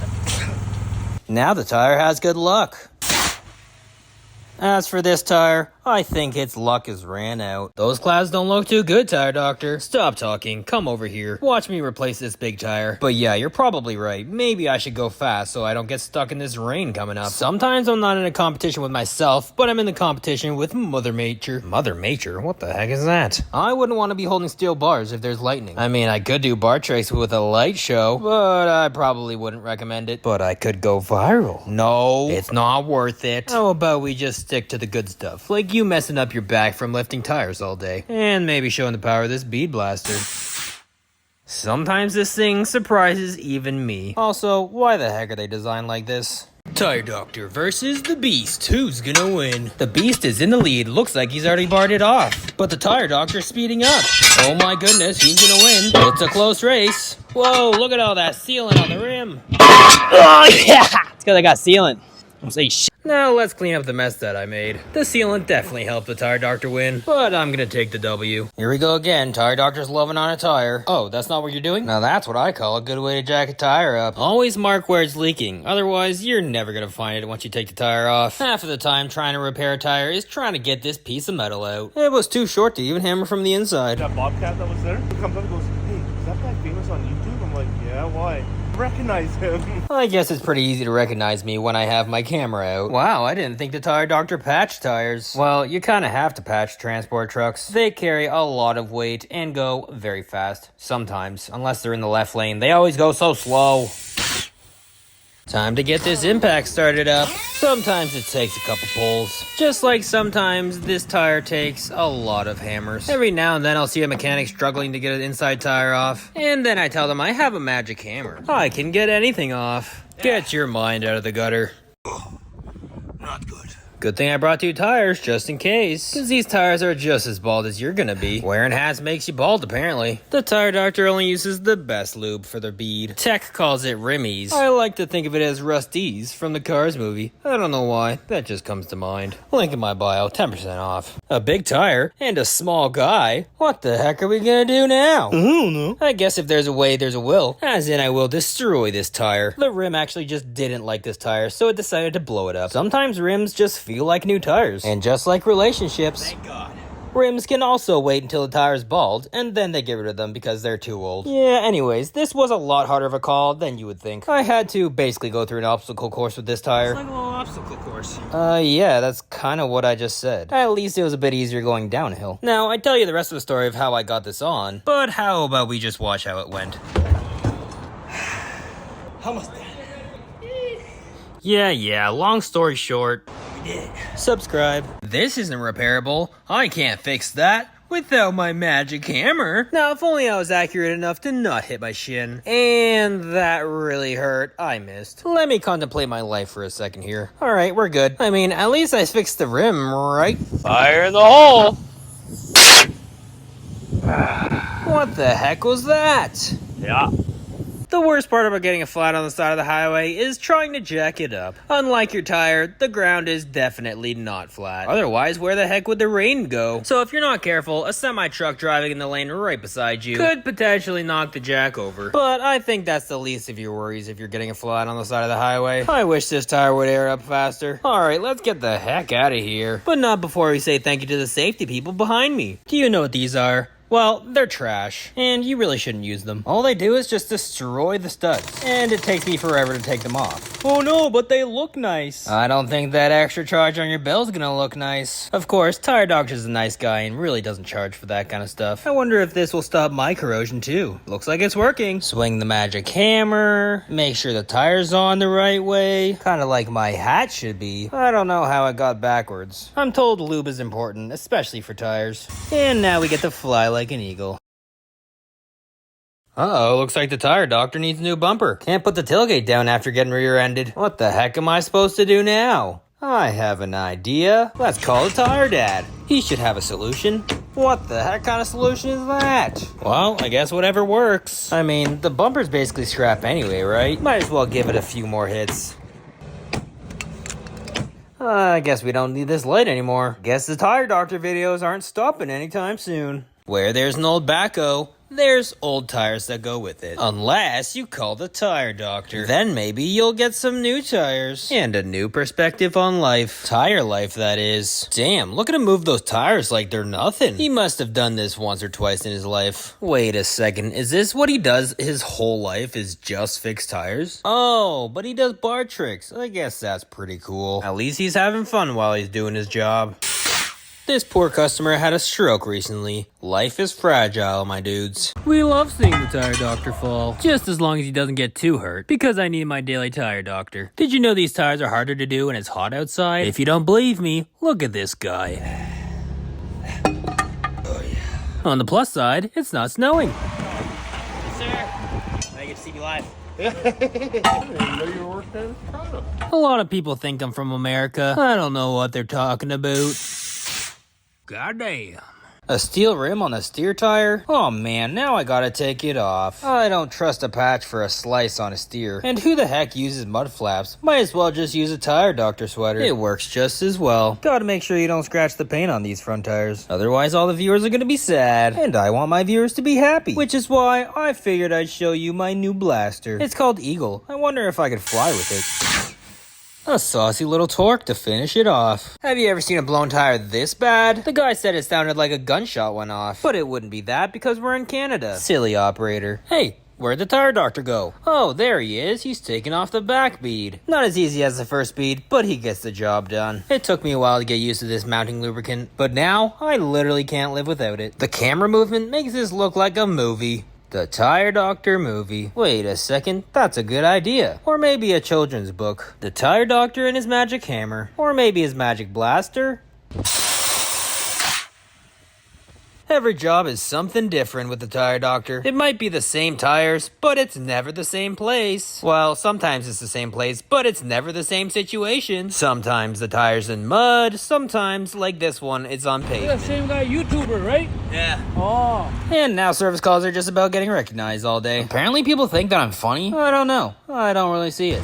Now the tire has good luck. As for this tire, I think its luck has ran out. Those clouds don't look too good, tire doctor. Stop talking, come over here. Watch me replace this big tire. But yeah, you're probably right. Maybe I should go fast so I don't get stuck in this rain coming up. Sometimes I'm not in a competition with myself, but I'm in the competition with Mother Nature. Mother Nature? What the heck is that? I wouldn't want to be holding steel bars if there's lightning. I mean, I could do bar tricks with a light show, but I probably wouldn't recommend it. But I could go viral. No, it's not worth it. How about we just stick to the good stuff, like you messing up your back from lifting tires all day, and maybe showing the power of this bead blaster. Sometimes this thing surprises even me. Also, why the heck are they designed like this? Tire Doctor versus the Beast. Who's gonna win? The Beast is in the lead. Looks like he's already barred it off. But the Tire Doctor's speeding up. Oh my goodness, who's gonna win? It's a close race. Whoa, look at all that sealant on the rim. Oh yeah! It's because I got sealant. Don't say shit. Now let's clean up the mess that I made. The sealant definitely helped the Tire Doctor win, but I'm gonna take the W. Here we go again, Tire Doctor's loving on a tire. Oh, that's not what you're doing? Now that's what I call a good way to jack a tire up. Always mark where it's leaking, otherwise you're never gonna find it once you take the tire off. Half of the time trying to repair a tire is trying to get this piece of metal out. It was too short to even hammer from the inside. That bobcat that was there, he comes up and goes, hey, is that guy famous on YouTube? I'm like, yeah, why? Recognize him. I guess it's pretty easy to recognize me when I have my camera out. Wow, I didn't think the Tire Doctor patched tires. Well, you kind of have to patch transport trucks. They carry a lot of weight and go very fast. Sometimes, unless they're in the left lane, they always go so slow. Time to get this impact started up. Sometimes it takes a couple pulls. Just like sometimes this tire takes a lot of hammers. Every now and then I'll see a mechanic struggling to get an inside tire off. And then I tell them I have a magic hammer. I can get anything off. Get your mind out of the gutter. Not good. Good thing I brought 2 tires, just in case. Because these tires are just as bald as you're gonna be. Wearing hats makes you bald, apparently. The Tire Doctor only uses the best lube for their bead. Tech calls it Rimmies. I like to think of it as Rusties from the Cars movie. I don't know why, that just comes to mind. Link in my bio, 10% off. A big tire and a small guy? What the heck are we gonna do now? I don't know. I guess if there's a way, there's a will. As in, I will destroy this tire. The rim actually just didn't like this tire, so it decided to blow it up. Sometimes rims just feel like new tires. And just like relationships, Thank God. rims can also wait until the tire's bald, and then they get rid of them because they're too old. Yeah, anyways, this was a lot harder of a call than you would think. I had to basically go through an obstacle course with this tire. It's like a little obstacle course. Yeah, that's kind of what I just said. At least it was a bit easier going downhill. Now, I'd tell you the rest of the story of how I got this on, but how about we just watch how it went? Almost there. Yeah, long story short, we did it. Subscribe. This isn't repairable. I can't fix that without my magic hammer. Now, if only I was accurate enough to not hit my shin. And that really hurt. I missed. Let me contemplate my life for a second here. Alright, we're good. I mean, at least I fixed the rim, right? Fire in the hole. What the heck was that? Yeah. The worst part about getting a flat on the side of the highway is trying to jack it up. Unlike your tire, the ground is definitely not flat. Otherwise, where the heck would the rain go? So if you're not careful, a semi-truck driving in the lane right beside you could potentially knock the jack over. But I think that's the least of your worries if you're getting a flat on the side of the highway. I wish this tire would air up faster. Alright, let's get the heck out of here. But not before we say thank you to the safety people behind me. Do you know what these are? Well, they're trash, and you really shouldn't use them. All they do is just destroy the studs, and it takes me forever to take them off. Oh no, but they look nice. I don't think that extra charge on your bill's gonna look nice. Of course, Tire Doctor's a nice guy and really doesn't charge for that kind of stuff. I wonder if this will stop my corrosion too. Looks like it's working. Swing the magic hammer, make sure the tire's on the right way, kind of like my hat should be. I don't know how it got backwards. I'm told lube is important, especially for tires. And now we get to fly like an eagle. Uh-oh, looks like the Tire Doctor needs a new bumper. Can't put the tailgate down after getting rear-ended. What the heck am I supposed to do now? I have an idea. Let's call the Tire Dad. He should have a solution. What the heck kind of solution is that? Well, I guess whatever works. I mean, the bumper's basically scrap anyway, right? Might as well give it a few more hits. I guess we don't need this light anymore. Guess the Tire Doctor videos aren't stopping anytime soon. Where there's an old backhoe, there's old tires that go with it. Unless you call the Tire Doctor. Then maybe you'll get some new tires. And a new perspective on life. Tire life, that is. Damn, look at him move those tires like they're nothing. He must have done this once or twice in his life. Wait a second, is this what he does his whole life, is just fix tires? Oh, but he does bar tricks. I guess that's pretty cool. At least he's having fun while he's doing his job. This poor customer had a stroke recently. Life is fragile, my dudes. We love seeing the Tire Doctor fall. Just as long as he doesn't get too hurt. Because I need my daily Tire Doctor. Did you know these tires are harder to do when it's hot outside? If you don't believe me, look at this guy. Oh yeah. On the plus side, it's not snowing. Sir, I get to see me live. A lot of people think I'm from America. I don't know what they're talking about. Goddamn. A steel rim on a steer tire? Oh man, now I gotta take it off. I don't trust a patch for a slice on a steer. And who the heck uses mud flaps? Might as well just use a Tire Doctor sweater. It works just as well. Gotta make sure you don't scratch the paint on these front tires. Otherwise all the viewers are gonna be sad. And I want my viewers to be happy. Which is why I figured I'd show you my new blaster. It's called Eagle. I wonder if I could fly with it. A saucy little torque to finish it off. Have you ever seen a blown tire this bad? The guy said it sounded like a gunshot went off. But it wouldn't be that because we're in Canada. Silly operator. Hey, where'd the Tire Doctor go? Oh, there he is. He's taking off the back bead. Not as easy as the first bead, but he gets the job done. It took me a while to get used to this mounting lubricant, but now I literally can't live without it. The camera movement makes this look like a movie. The Tire Doctor movie. Wait a second, that's a good idea. Or maybe a children's book. The Tire Doctor and his magic hammer. Or maybe his magic blaster. Every job is something different with the Tire Doctor. It might be the same tires, but it's never the same place. Well, sometimes it's the same place, but it's never the same situation. Sometimes the tire's in mud, sometimes, like this one, it's on pavement. The same guy, YouTuber, right? Yeah. Oh. And now service calls are just about getting recognized all day. Apparently people think that I'm funny. I don't know. I don't really see it.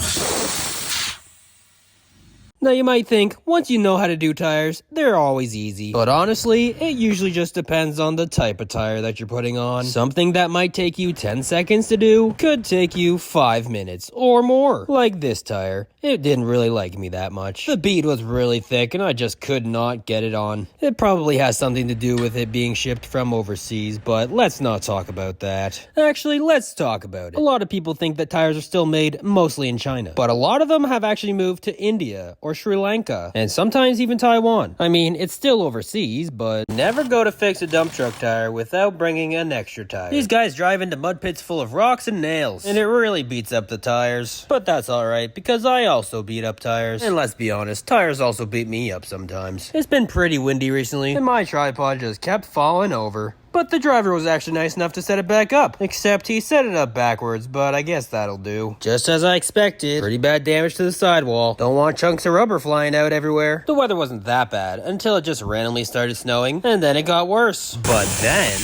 Now you might think, once you know how to do tires, they're always easy. But honestly, it usually just depends on the type of tire that you're putting on. Something that might take you 10 seconds to do could take you 5 minutes or more. Like this tire. It didn't really like me that much. The bead was really thick and I just could not get it on. It probably has something to do with it being shipped from overseas, but let's not talk about that. Actually, let's talk about it. A lot of people think that tires are still made mostly in China, but a lot of them have actually moved to India or Sri Lanka, and sometimes even Taiwan. I mean, it's still overseas, but never go to fix a dump truck tire without bringing an extra tire. These guys drive into mud pits full of rocks and nails, and it really beats up the tires. But that's alright, because I also beat up tires. And let's be honest, tires also beat me up sometimes. It's been pretty windy recently, and my tripod just kept falling over. But the driver was actually nice enough to set it back up. Except he set it up backwards, but I guess that'll do. Just as I expected. Pretty bad damage to the sidewall. Don't want chunks of rubber flying out everywhere. The weather wasn't that bad until it just randomly started snowing, and then it got worse. But then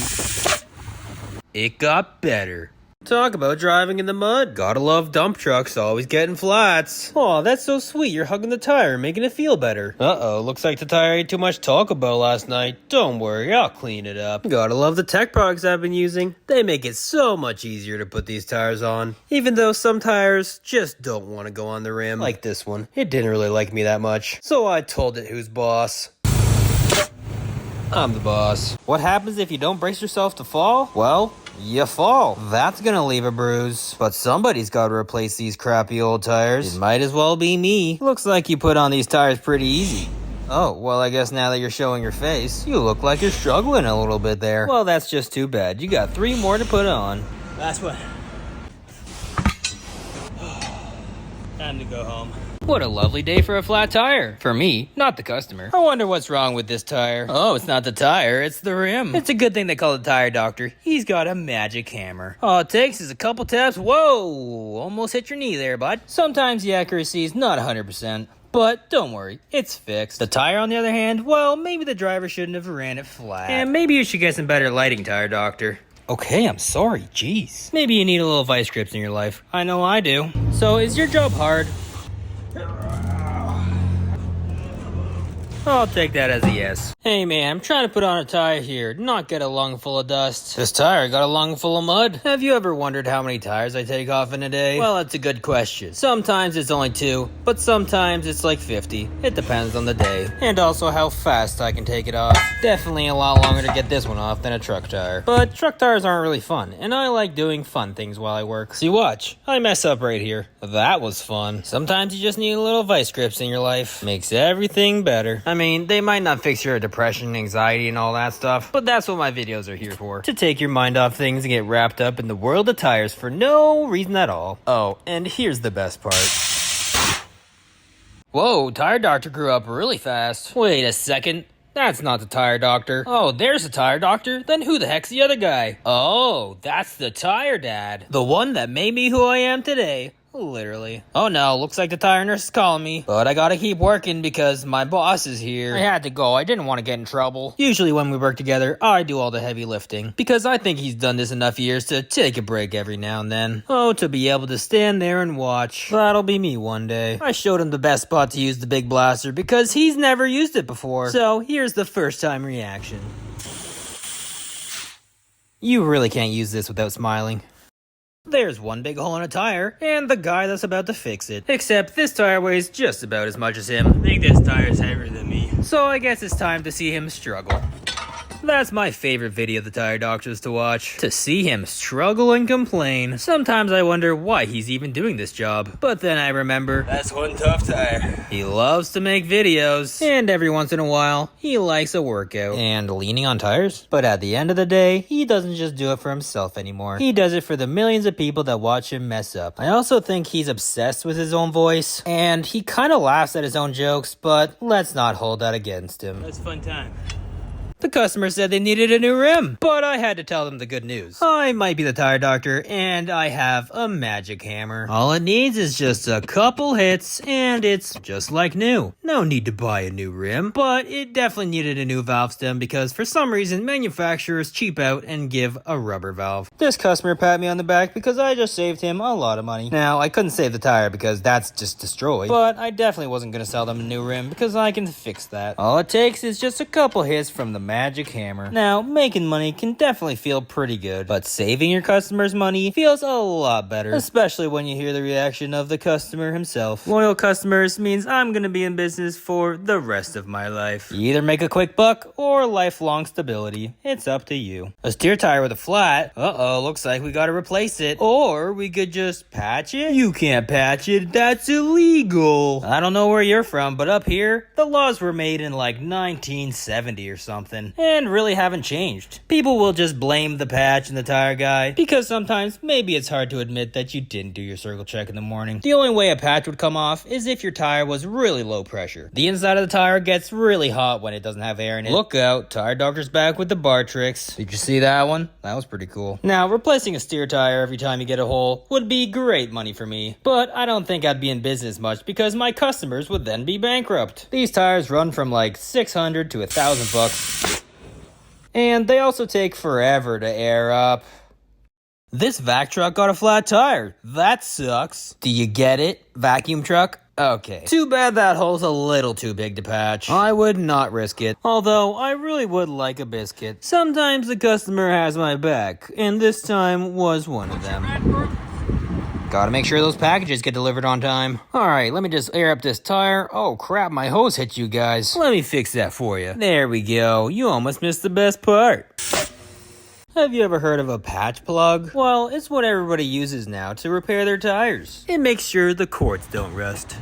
it got better. Talk about driving in the mud. Gotta love dump trucks always getting flats. Aw, that's so sweet. You're hugging the tire, making it feel better. Uh-oh, looks like the tire ate too much Taco Bell last night. Don't worry, I'll clean it up. Gotta love the tech products I've been using. They make it so much easier to put these tires on. Even though some tires just don't want to go on the rim. Like this one. It didn't really like me that much. So I told it who's boss. I'm the boss. What happens if you don't brace yourself to fall? Well, you fall. That's gonna leave a bruise. But somebody's gotta replace these crappy old tires. It might as well be me. Looks like you put on these tires pretty easy. Oh, well, I guess now that you're showing your face, you look like you're struggling a little bit there. Well, that's just too bad. You got 3 more to put on. Last one. Time to go home. What a lovely day for a flat tire. For me, not the customer. I wonder what's wrong with this tire. Oh, it's not the tire, it's the rim. It's a good thing they call the tire doctor. He's got a magic hammer. All it takes is a couple taps. Whoa, almost hit your knee there, bud. Sometimes the accuracy is not 100%. But don't worry, it's fixed. The tire, on the other hand, well, maybe the driver shouldn't have ran it flat. And maybe you should get some better lighting, tire doctor. Okay, I'm sorry, jeez. Maybe you need a little vice grips in your life. I know I do. So, is your job hard? I'll take that as a yes. Hey man, I'm trying to put on a tire here, not get a lung full of dust. This tire got a lung full of mud. Have you ever wondered how many tires I take off in a day? Well, that's a good question. Sometimes it's only 2, but sometimes it's like 50. It depends on the day. And also how fast I can take it off. Definitely a lot longer to get this one off than a truck tire. But truck tires aren't really fun, and I like doing fun things while I work. See, watch. I mess up right here. That was fun. Sometimes you just need a little vice grips in your life. Makes everything better. I mean, they might not fix your depression, anxiety, and all that stuff, but that's what my videos are here for. To take your mind off things and get wrapped up in the world of tires for no reason at all. Oh, and here's the best part. Whoa, Tire Doctor grew up really fast. Wait a second. That's not the tire doctor. Oh, there's the tire doctor. Then who the heck's the other guy? Oh, that's the tire dad. The one that made me who I am today. Literally. Oh no, looks like the tire nurse is calling me. But I gotta keep working because my boss is here. I had to go, I didn't want to get in trouble. Usually when we work together, I do all the heavy lifting. Because I think he's done this enough years to take a break every now and then. Oh, to be able to stand there and watch. That'll be me one day. I showed him the best spot to use the big blaster because he's never used it before. So here's the first time reaction. You really can't use this without smiling. There's one big hole in a tire, and the guy that's about to fix it. Except this tire weighs just about as much as him. I think this tire's heavier than me. So I guess it's time to see him struggle. That's my favorite video of the tire doctors to watch. To see him struggle and complain. Sometimes I wonder why he's even doing this job. But then I remember, that's one tough tire. He loves to make videos. And every once in a while, he likes a workout. And leaning on tires. But at the end of the day, he doesn't just do it for himself anymore. He does it for the millions of people that watch him mess up. I also think he's obsessed with his own voice. And he kind of laughs at his own jokes, but let's not hold that against him. That's a fun time. The customer said they needed a new rim, but I had to tell them the good news. I might be the tire doctor, and I have a magic hammer. All it needs is just a couple hits, and it's just like new. No need to buy a new rim, but it definitely needed a new valve stem because for some reason, manufacturers cheap out and give a rubber valve. This customer pat me on the back because I just saved him a lot of money. Now, I couldn't save the tire because that's just destroyed, but I definitely wasn't going to sell them a new rim because I can fix that. All it takes is just a couple hits from the magic hammer. Now, making money can definitely feel pretty good, but saving your customers money feels a lot better, especially when you hear the reaction of the customer himself. Loyal customers means I'm gonna be in business for the rest of my life. You either make a quick buck or lifelong stability. It's up to you. A steer tire with a flat. Uh-oh, looks like we gotta replace it. Or we could just patch it. You can't patch it, that's illegal. I don't know where you're from, but up here, the laws were made in like 1970 or something. And really haven't changed. People will just blame the patch and the tire guy because sometimes maybe it's hard to admit that you didn't do your circle check in the morning. The only way a patch would come off is if your tire was really low pressure. The inside of the tire gets really hot when it doesn't have air in it. Look out, tire doctor's back with the bar tricks. Did you see that one? That was pretty cool. Now, replacing a steer tire every time you get a hole would be great money for me, but I don't think I'd be in business much because my customers would then be bankrupt. These tires run from like $600 to $1,000 bucks. And they also take forever to air up. This vac truck got a flat tire. That sucks. Do you get it? Vacuum truck? Okay. Too bad that hole's a little too big to patch. I would not risk it. Although, I really would like a biscuit. Sometimes the customer has my back, and this time was one of them. Gotta make sure those packages get delivered on time. Alright, let me just air up this tire. Oh crap, my hose hit you guys. Let me fix that for you. There we go. You almost missed the best part. Have you ever heard of a patch plug? Well, it's what everybody uses now to repair their tires. It makes sure the cords don't rust.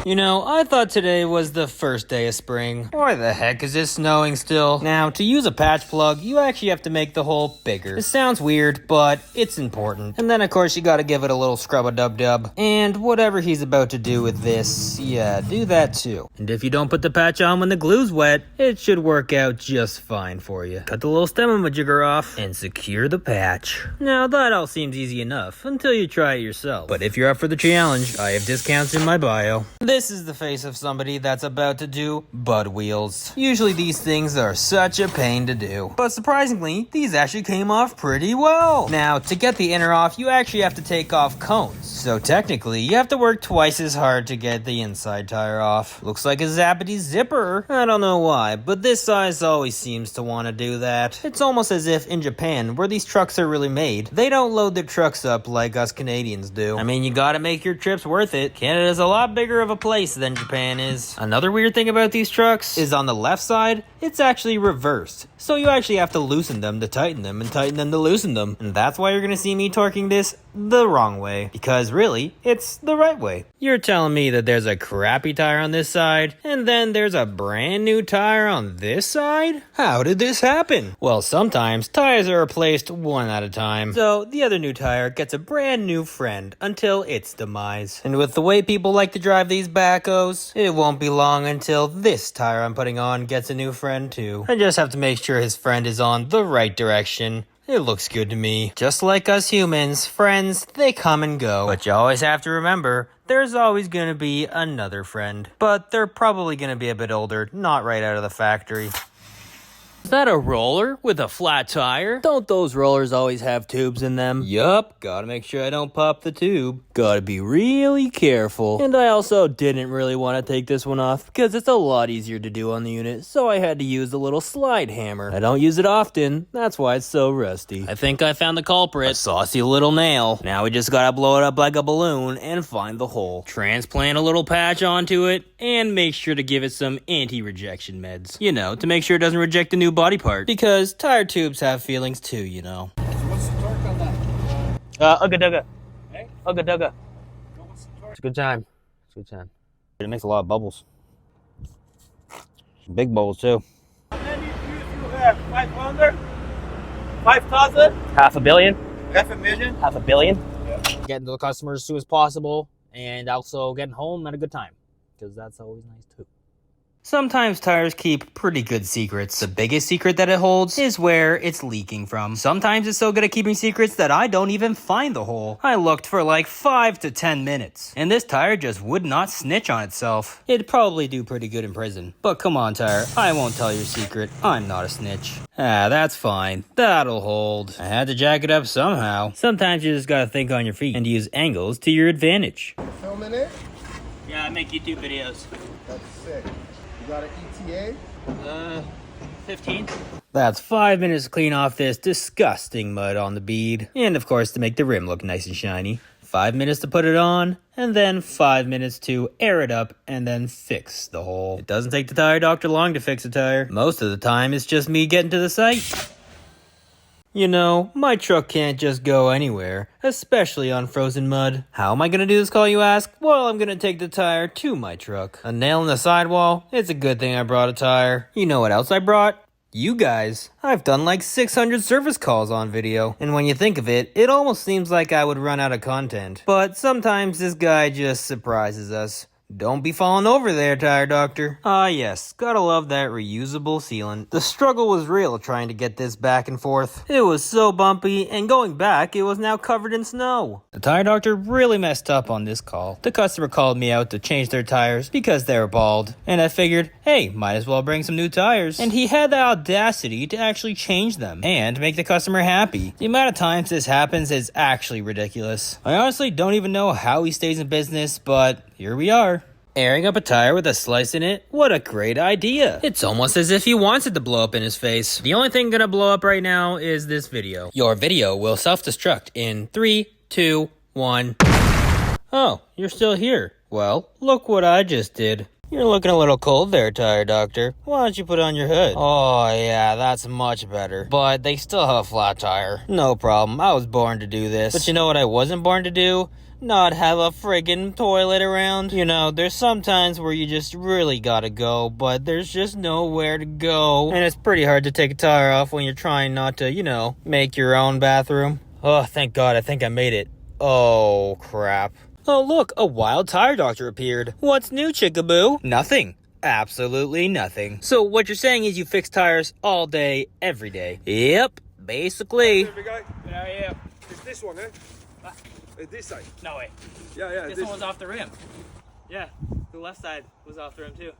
You know, I thought today was the first day of spring. Why the heck is it snowing still? Now, to use a patch plug, you actually have to make the hole bigger. It sounds weird, but it's important. And then, of course, you gotta give it a little scrub-a-dub-dub. And whatever he's about to do with this, yeah, do that too. And if you don't put the patch on when the glue's wet, it should work out just fine for you. Cut the little stem of a jigger off and secure the patch. Now, that all seems easy enough until you try it yourself. But if you're up for the challenge, I have discounts in my bio. This is the face of somebody that's about to do butt wheels. Usually these things are such a pain to do, but surprisingly, these actually came off pretty well. Now, to get the inner off, you actually have to take off cones. So technically, you have to work twice as hard to get the inside tire off. Looks like a zappity zipper. I don't know why, but this size always seems to want to do that. It's almost as if in Japan, where these trucks are really made, they don't load their trucks up like us Canadians do. I mean, you gotta make your trips worth it. Canada's a lot bigger of a place than Japan is. Another weird thing about these trucks is on the left side, it's actually reversed. So you actually have to loosen them to tighten them and tighten them to loosen them. And that's why you're gonna see me torquing this the wrong way. Because really, it's the right way. You're telling me that there's a crappy tire on this side, and then there's a brand new tire on this side? How did this happen? Well, sometimes tires are replaced one at a time. So the other new tire gets a brand new friend until its demise. And with the way people like to drive these backhoes, it won't be long until this tire I'm putting on gets a new friend too. I just have to make sure his friend is on the right direction. It looks good to me. Just like us humans, friends, they come and go. But you always have to remember, there's always gonna be another friend. But they're probably gonna be a bit older, not right out of the factory. Is that a roller with a flat tire? Don't those rollers always have tubes in them? Yup, gotta make sure I don't pop the tube. Gotta be really careful. And I also didn't really want to take this one off because it's a lot easier to do on the unit, so I had to use the little slide hammer. I don't use it often, that's why it's so rusty. I think I found the culprit. A saucy little nail. Now we just gotta blow it up like a balloon and find the hole. Transplant a little patch onto it, and make sure to give it some anti-rejection meds. You know, to make sure it doesn't reject the new body part. Because tire tubes have feelings too, you know. What's the torque on that? Ugga dugga. Hey? Ugga dugga. What's the torque? It's a good time. It's a good time. It makes a lot of bubbles. Big bubbles too. How many you have? 500? 5,000? Half a billion. Half a million? Half a billion. Yeah. Getting to the customers as soon as possible, and also getting home at a good time, because that's always nice too. Sometimes tires keep pretty good secrets. The biggest secret that it holds is where it's leaking from. Sometimes it's so good at keeping secrets that I don't even find the hole. I looked for like 5 to 10 minutes, and this tire just would not snitch on itself. It'd probably do pretty good in prison. But come on, tire, I won't tell your secret. I'm not a snitch. Ah, that's fine. That'll hold. I had to jack it up somehow. Sometimes you just gotta think on your feet and use angles to your advantage. Filming it? Yeah, I make YouTube videos. That's sick. You got an ETA? 15. That's 5 minutes to clean off this disgusting mud on the bead. And of course to make the rim look nice and shiny. 5 minutes to put it on, and then 5 minutes to air it up and then fix the hole. It doesn't take the tire doctor long to fix a tire. Most of the time it's just me getting to the site. You know, my truck can't just go anywhere, especially on frozen mud. How am I gonna do this, call you ask? Well, I'm gonna take the tire to my truck. A nail in the sidewall? It's a good thing I brought a tire. You know what else I brought? You guys. I've done like 600 service calls on video, and when you think of it, it almost seems like I would run out of content. But sometimes this guy just surprises us. Don't be falling over there, tire doctor. Ah, yes. Gotta love that reusable sealant. The struggle was real trying to get this back and forth. It was so bumpy, and going back, it was now covered in snow. The tire doctor really messed up on this call. The customer called me out to change their tires because they were bald. And I figured, hey, might as well bring some new tires. And he had the audacity to actually change them and make the customer happy. The amount of times this happens is actually ridiculous. I honestly don't even know how he stays in business, but here we are. Airing up a tire with a slice in it? What a great idea. It's almost as if he wants it to blow up in his face. The only thing gonna blow up right now is this video. Your video will self-destruct in 3, 2, 1. Oh, you're still here. Well, look what I just did. You're looking a little cold there, tire doctor. Why don't you put on your hood? Oh, yeah, that's much better. But they still have a flat tire. No problem. I was born to do this. But you know what I wasn't born to do? Not have a friggin' toilet around. You know, there's some times where you just really gotta go, but there's just nowhere to go. And it's pretty hard to take a tire off when you're trying not to, you know, make your own bathroom. Oh, thank God, I think I made it. Oh, crap. Oh, look, a wild tire doctor appeared. What's new, chickaboo? Nothing. Absolutely nothing. So what you're saying is you fix tires all day, every day? Yep, basically. There we go. How are you? It's this one, eh? This side. No way. Yeah, This one was off the rim. Yeah, the left side was off the rim too.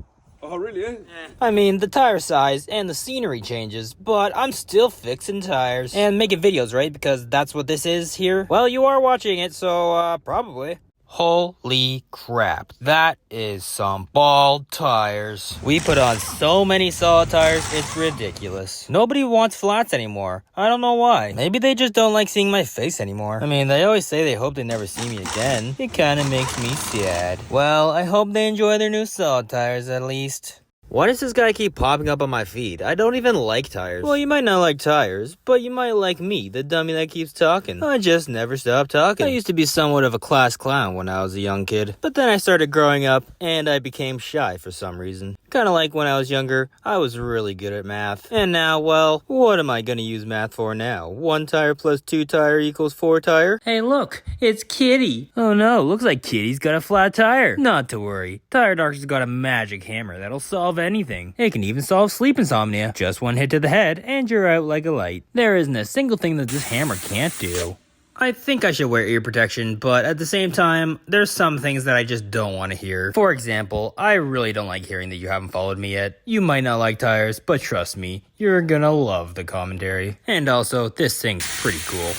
Oh, really, eh? I mean, the tire size and the scenery changes, but I'm still fixing tires. And making videos, right? Because that's what this is here. Well, you are watching it, so, probably. Holy crap. That is some bald tires. We put on so many solid tires, it's ridiculous. Nobody wants flats anymore. I don't know why. Maybe they just don't like seeing my face anymore. I mean, they always say they hope they never see me again. It kinda makes me sad. Well, I hope they enjoy their new solid tires at least. Why does this guy keep popping up on my feed? I don't even like tires. Well, you might not like tires, but you might like me, the dummy that keeps talking. I just never stop talking. I used to be somewhat of a class clown when I was a young kid, but then I started growing up, and I became shy for some reason. Kinda like when I was younger, I was really good at math. And now, well, what am I gonna use math for now? 1 tire plus 2 tire equals 4 tire? Hey look, it's Kitty. Oh no, looks like Kitty's got a flat tire. Not to worry, Tire Doctor's got a magic hammer that'll solve anything. It can even solve sleep insomnia. Just one hit to the head, and you're out like a light. There isn't a single thing that this hammer can't do. I think I should wear ear protection, but at the same time, there's some things that I just don't want to hear. For example, I really don't like hearing that you haven't followed me yet. You might not like tires, but trust me, you're gonna love the commentary. And also, this thing's pretty cool.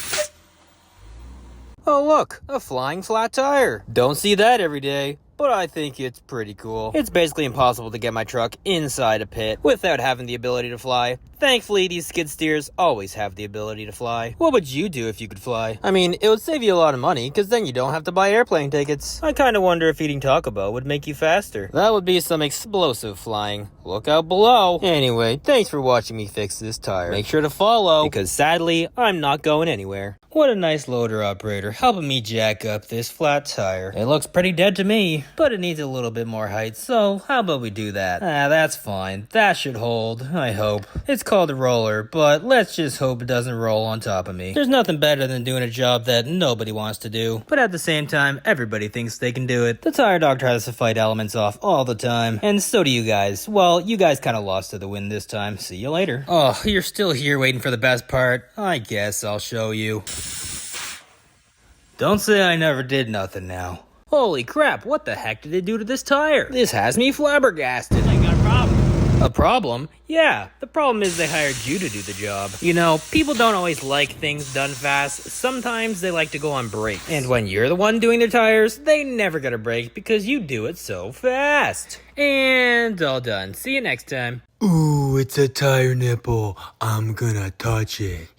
Oh look, a flying flat tire. Don't see that every day, but I think it's pretty cool. It's basically impossible to get my truck inside a pit without having the ability to fly. Thankfully, these skid steers always have the ability to fly. What would you do if you could fly? I mean, it would save you a lot of money, because then you don't have to buy airplane tickets. I kind of wonder if eating Taco Bell would make you faster. That would be some explosive flying. Look out below. Anyway, thanks for watching me fix this tire. Make sure to follow, because sadly, I'm not going anywhere. What a nice loader operator, helping me jack up this flat tire. It looks pretty dead to me, but it needs a little bit more height, so how about we do that? That's fine. That should hold, I hope. It's called a roller, but let's just hope it doesn't roll on top of me. There's nothing better than doing a job that nobody wants to do, but at the same time, everybody thinks they can do it. The tire doctor has to fight elements off all the time, and so do you guys. Well, you guys kind of lost to the wind this time. See you later. Oh, you're still here waiting for the best part? I guess I'll show you. Don't say I never did nothing now. Holy crap, what the heck did it do to this tire? This has me flabbergasted. I got a problem. A problem? Yeah, the problem is they hired you to do the job. You know, people don't always like things done fast. Sometimes they like to go on breaks. And when you're the one doing their tires, they never get a break because you do it so fast. And all done. See you next time. Ooh, it's a tire nipple. I'm gonna touch it.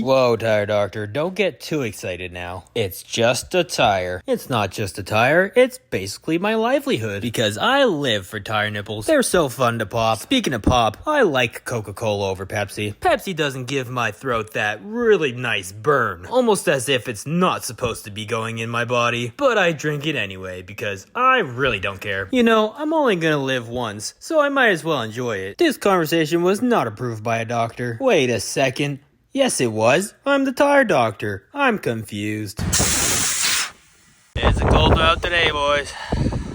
Whoa, tire doctor, don't get too excited now. It's just a tire. It's not just a tire, it's basically my livelihood. Because I live for tire nipples. They're so fun to pop. Speaking of pop, I like Coca-Cola over Pepsi. Pepsi doesn't give my throat that really nice burn. Almost as if it's not supposed to be going in my body. But I drink it anyway because I really don't care. You know, I'm only gonna live once, so I might as well enjoy it. This conversation was not approved by a doctor. Wait a second. Yes, it was. I'm the tire doctor. I'm confused. It's a cold out today, boys.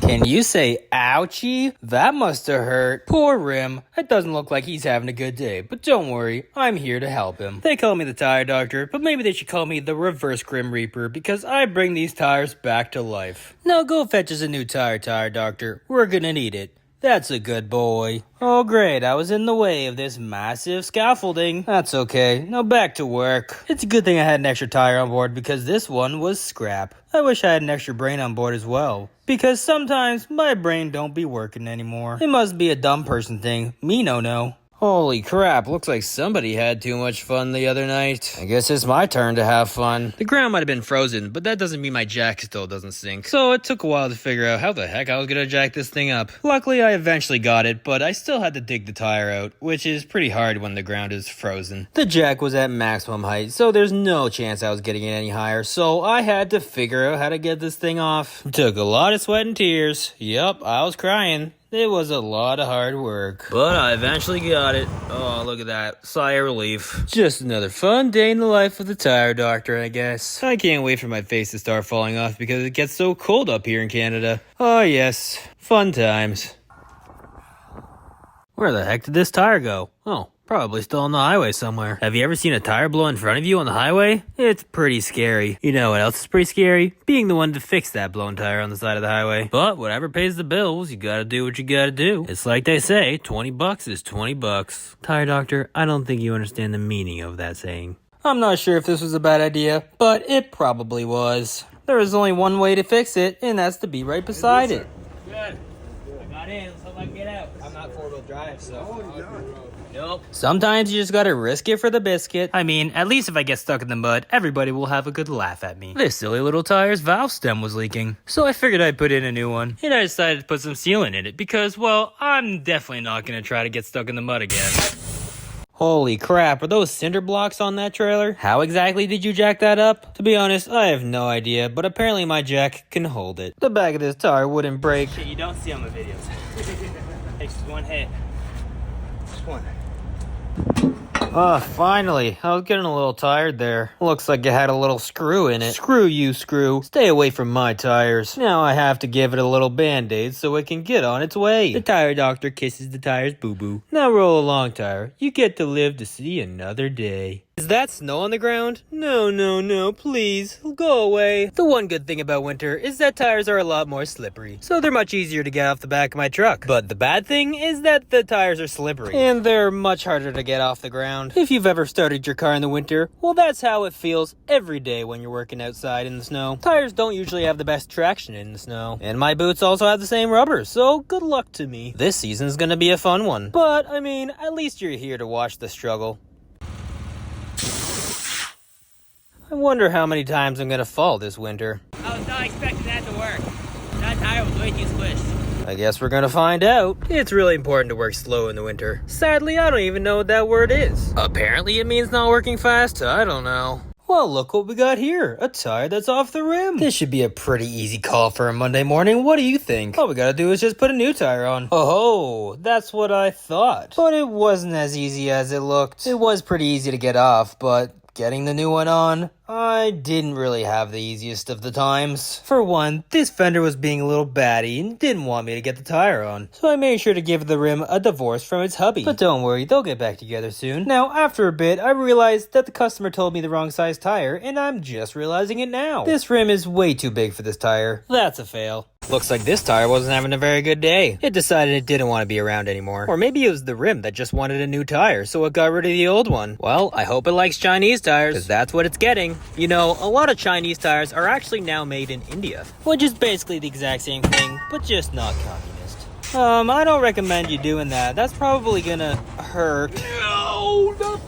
Can you say ouchie? That must have hurt. Poor Rim. It doesn't look like he's having a good day, but don't worry, I'm here to help him. They call me the tire doctor, but maybe they should call me the reverse Grim Reaper because I bring these tires back to life. Now go fetch us a new tire doctor. We're gonna need it. That's a good boy. Oh great, I was in the way of this massive scaffolding. That's okay, now back to work. It's a good thing I had an extra tire on board because this one was scrap. I wish I had an extra brain on board as well, because sometimes my brain don't be working anymore. It must be a dumb person thing. Me no. Holy crap, looks like somebody had too much fun the other night. I guess it's my turn to have fun. The ground might have been frozen, but that doesn't mean my jack still doesn't sink. So it took a while to figure out how the heck I was gonna jack this thing up. Luckily, I eventually got it, but I still had to dig the tire out, which is pretty hard when the ground is frozen. The jack was at maximum height, so there's no chance I was getting it any higher, so I had to figure out how to get this thing off. It took a lot of sweat and tears. Yup, I was crying. It was a lot of hard work, but I eventually got it. Oh, look at that. Sigh of relief. Just another fun day in the life of the tire doctor, I guess. I can't wait for my face to start falling off because it gets so cold up here in Canada. Oh, yes. Fun times. Where the heck did this tire go? Oh, probably still on the highway somewhere. Have you ever seen a tire blow in front of you on the highway? It's pretty scary. You know what else is pretty scary? Being the one to fix that blown tire on the side of the highway. But whatever pays the bills, you gotta do what you gotta do. It's like they say, 20 bucks is 20 bucks. Tire doctor, I don't think you understand the meaning of that saying. I'm not sure if this was a bad idea, but it probably was. There is only one way to fix it, and that's to be right beside it. Good. I got in. Let's hope I can get out. I'm not four-wheel drive, so. Nope. Sometimes you just gotta risk it for the biscuit. I mean, at least if I get stuck in the mud, everybody will have a good laugh at me. This silly little tire's valve stem was leaking, so I figured I'd put in a new one. And I decided to put some sealant in it because, well, I'm definitely not gonna try to get stuck in the mud again. Holy crap, are those cinder blocks on that trailer? How exactly did you jack that up? To be honest, I have no idea, but apparently my jack can hold it. The back of this tire wouldn't break. Shit, you don't see on the videos. Takes one hit. Just one. Finally. I was getting a little tired there. Looks like it had a little screw in it. Screw you, screw. Stay away from my tires. Now I have to give it a little band-aid so it can get on its way. The tire doctor kisses the tire's boo-boo. Now roll along, tire. You get to live to see another day. Is that snow on the ground? No, please. Go away. The one good thing about winter is that tires are a lot more slippery, so they're much easier to get off the back of my truck. But the bad thing is that the tires are slippery, and they're much harder to get off the ground. If you've ever started your car in the winter, well, that's how it feels every day when you're working outside in the snow. Tires don't usually have the best traction in the snow, and my boots also have the same rubber, so good luck to me. This season's gonna be a fun one. But, I mean, at least you're here to watch the struggle. I wonder how many times I'm gonna fall this winter. I was not expecting that to work. That tire was way too squished. I guess we're gonna find out. It's really important to work slow in the winter. Sadly, I don't even know what that word is. Apparently it means not working fast. I don't know. Well, look what we got here. A tire that's off the rim. This should be a pretty easy call for a Monday morning. What do you think? All we gotta do is just put a new tire on. Oh, that's what I thought. But it wasn't as easy as it looked. It was pretty easy to get off, but getting the new one on, I didn't really have the easiest of the times. For one, this fender was being a little batty and didn't want me to get the tire on, so I made sure to give the rim a divorce from its hubby. But don't worry, they'll get back together soon. Now, after a bit, I realized that the customer told me the wrong size tire, and I'm just realizing it now. This rim is way too big for this tire. That's a fail. Looks like this tire wasn't having a very good day. It decided it didn't want to be around anymore. Or maybe it was the rim that just wanted a new tire, so it got rid of the old one. Well, I hope it likes Chinese tires, because that's what it's getting. You know, a lot of Chinese tires are actually now made in India, which is basically the exact same thing, but just not communist. I don't recommend you doing that. That's probably gonna hurt. No, the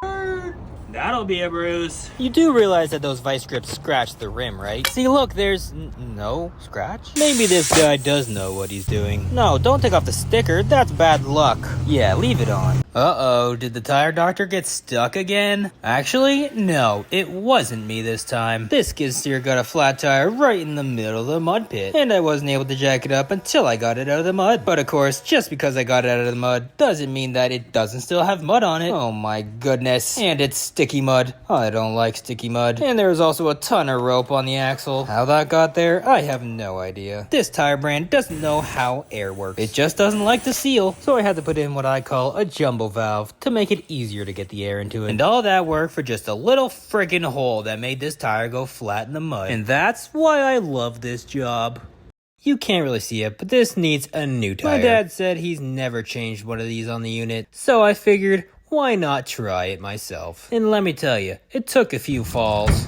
hurt. That'll be a bruise. You do realize that those vice grips scratch the rim, right? See, look, there's no scratch. Maybe this guy does know what he's doing. No, don't take off the sticker. That's bad luck. Yeah, leave it on. Uh-oh, did the tire doctor get stuck again? Actually, no, it wasn't me this time. This skid steer got a flat tire right in the middle of the mud pit, and I wasn't able to jack it up until I got it out of the mud. But of course, just because I got it out of the mud doesn't mean that it doesn't still have mud on it. Oh my goodness. And it's sticky sticky mud. I don't like sticky mud. And there was also a ton of rope on the axle. How that got there, I have no idea. This tire brand doesn't know how air works. It just doesn't like to seal. So I had to put in what I call a jumbo valve to make it easier to get the air into it. And all that work for just a little friggin' hole that made this tire go flat in the mud. And that's why I love this job. You can't really see it, but this needs a new tire. My dad said he's never changed one of these on the unit, so I figured, why not try it myself? And let me tell you, it took a few falls,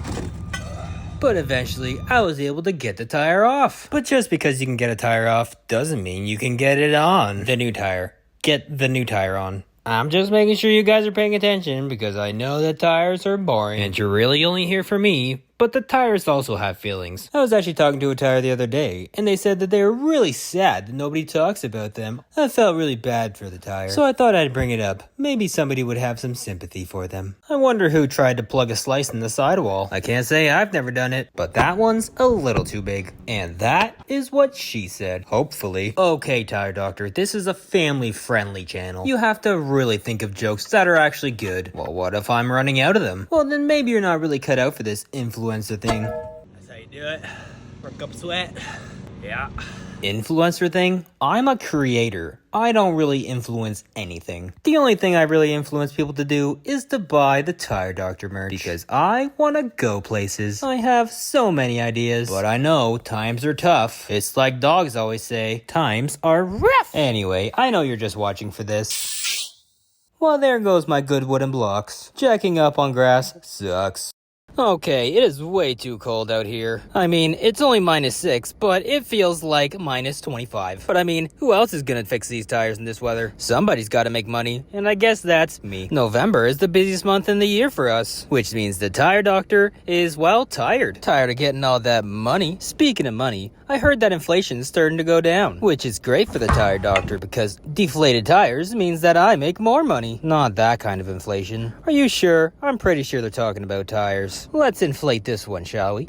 but eventually I was able to get the tire off. But just because you can get a tire off doesn't mean you can get it on. The new tire. Get the new tire on. I'm just making sure you guys are paying attention because I know that tires are boring and you're really only here for me, but the tires also have feelings. I was actually talking to a tire the other day and they said that they were really sad that nobody talks about them. I felt really bad for the tire, so I thought I'd bring it up. Maybe somebody would have some sympathy for them. I wonder who tried to plug a slice in the sidewall. I can't say I've never done it, but that one's a little too big. And that is what she said. Hopefully. Okay, Tire Doctor, this is a family-friendly channel. You have to really think of jokes that are actually good. Well, what if I'm running out of them? Well, then maybe you're not really cut out for this influencer thing. That's how you do it. Work up sweat. Yeah. Influencer thing? I'm a creator. I don't really influence anything. The only thing I really influence people to do is to buy the Tire Doctor merch because I want to go places. I have so many ideas, but I know times are tough. It's like dogs always say, times are rough. Anyway, I know you're just watching for this. Well, there goes my good wooden blocks. Jacking up on grass sucks. Okay, it is way too cold out here. I mean, it's only -6, but it feels like -25. But I mean, who else is gonna fix these tires in this weather? Somebody's gotta make money, and I guess that's me. November is the busiest month in the year for us, which means the Tire Doctor is, well, tired. Tired of getting all that money. Speaking of money, I heard that inflation's starting to go down, which is great for the Tire Doctor because deflated tires means that I make more money. Not that kind of inflation. Are you sure? I'm pretty sure they're talking about tires. Let's inflate this one, shall we?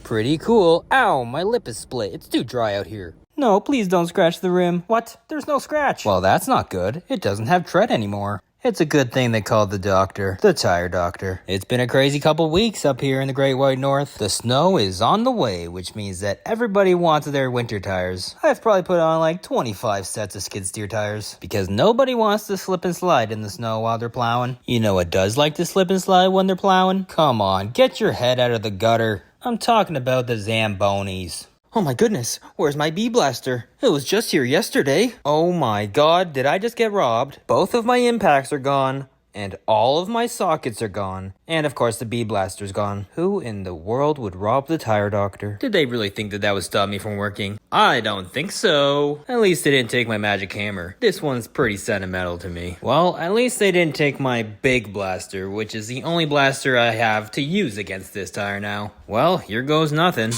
Pretty cool. Ow, my lip is split. It's too dry out here. No, please don't scratch the rim. What? There's no scratch. Well, that's not good. It doesn't have tread anymore. It's a good thing they called the doctor the Tire Doctor. It's been a crazy couple weeks up here in the Great White North. The snow is on the way, which means that everybody wants their winter tires. I've probably put on like 25 sets of skid steer tires because nobody wants to slip and slide in the snow while they're plowing. You know what does like to slip and slide when they're plowing? Come on, get your head out of the gutter. I'm talking about the Zambonis. Oh my goodness, where's my bee blaster? It was just here yesterday. Oh my god, did I just get robbed? Both of my impacts are gone, and all of my sockets are gone. And of course the bee blaster's gone. Who in the world would rob the Tire Doctor? Did they really think that that would stop me from working? I don't think so. At least they didn't take my magic hammer. This one's pretty sentimental to me. Well, at least they didn't take my big blaster, which is the only blaster I have to use against this tire now. Well, here goes nothing.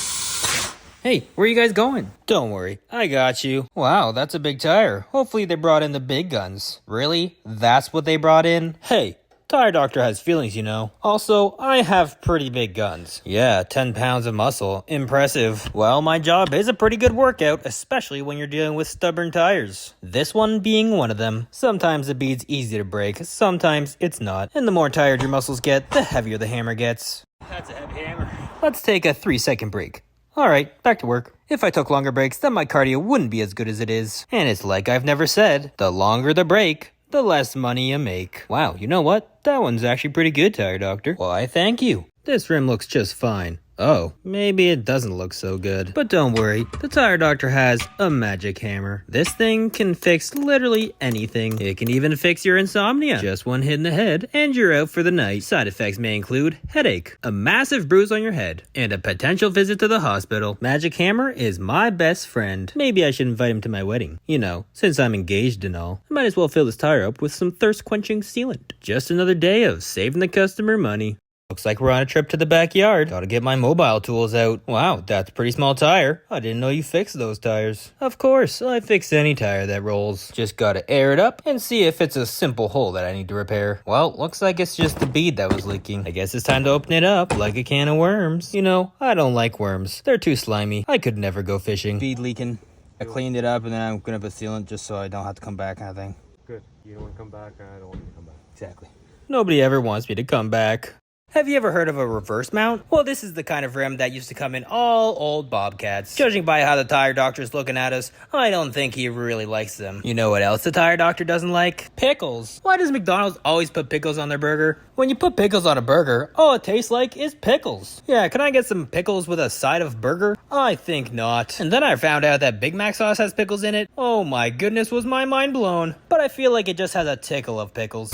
Hey, where are you guys going? Don't worry, I got you. Wow, that's a big tire. Hopefully they brought in the big guns. Really? That's what they brought in? Hey, Tire Doctor has feelings, you know. Also, I have pretty big guns. Yeah, 10 pounds of muscle. Impressive. Well, my job is a pretty good workout, especially when you're dealing with stubborn tires. This one being one of them. Sometimes the bead's easy to break, sometimes it's not. And the more tired your muscles get, the heavier the hammer gets. That's a heavy hammer. Let's take a 3-second break. Alright, back to work. If I took longer breaks, then my cardio wouldn't be as good as it is. And it's like I've never said, the longer the break, the less money you make. Wow, you know what? That one's actually pretty good, Tire Doctor. Why, thank you. This rim looks just fine. Oh, maybe it doesn't look so good. But don't worry, the Tire Doctor has a magic hammer. This thing can fix literally anything. It can even fix your insomnia. Just one hit in the head, and you're out for the night. Side effects may include headache, a massive bruise on your head, and a potential visit to the hospital. Magic hammer is my best friend. Maybe I should invite him to my wedding. You know, since I'm engaged and all. I might as well fill this tire up with some thirst-quenching sealant. Just another day of saving the customer money. Looks like we're on a trip to the backyard. Gotta get my mobile tools out. Wow, that's a pretty small tire. I didn't know you fixed those tires. Of course, I fix any tire that rolls. Just gotta air it up and see if it's a simple hole that I need to repair. Well, looks like it's just the bead that was leaking. I guess it's time to open it up like a can of worms. You know, I don't like worms. They're too slimy. I could never go fishing. Bead leaking. I cleaned it up and then I'm gonna put sealant just so I don't have to come back kind of thing. Good. You don't want to come back, I don't want you to come back. Exactly. Nobody ever wants me to come back. Have you ever heard of a reverse mount? Well, this is the kind of rim that used to come in all old Bobcats. Judging by how the tire doctor's looking at us, I don't think he really likes them. You know what else the tire doctor doesn't like? Pickles. Why does McDonald's always put pickles on their burger? When you put pickles on a burger, all it tastes like is pickles. Yeah, can I get some pickles with a side of burger? I think not. And then I found out that Big Mac sauce has pickles in it. Oh my goodness, was my mind blown. But I feel like it just has a tickle of pickles.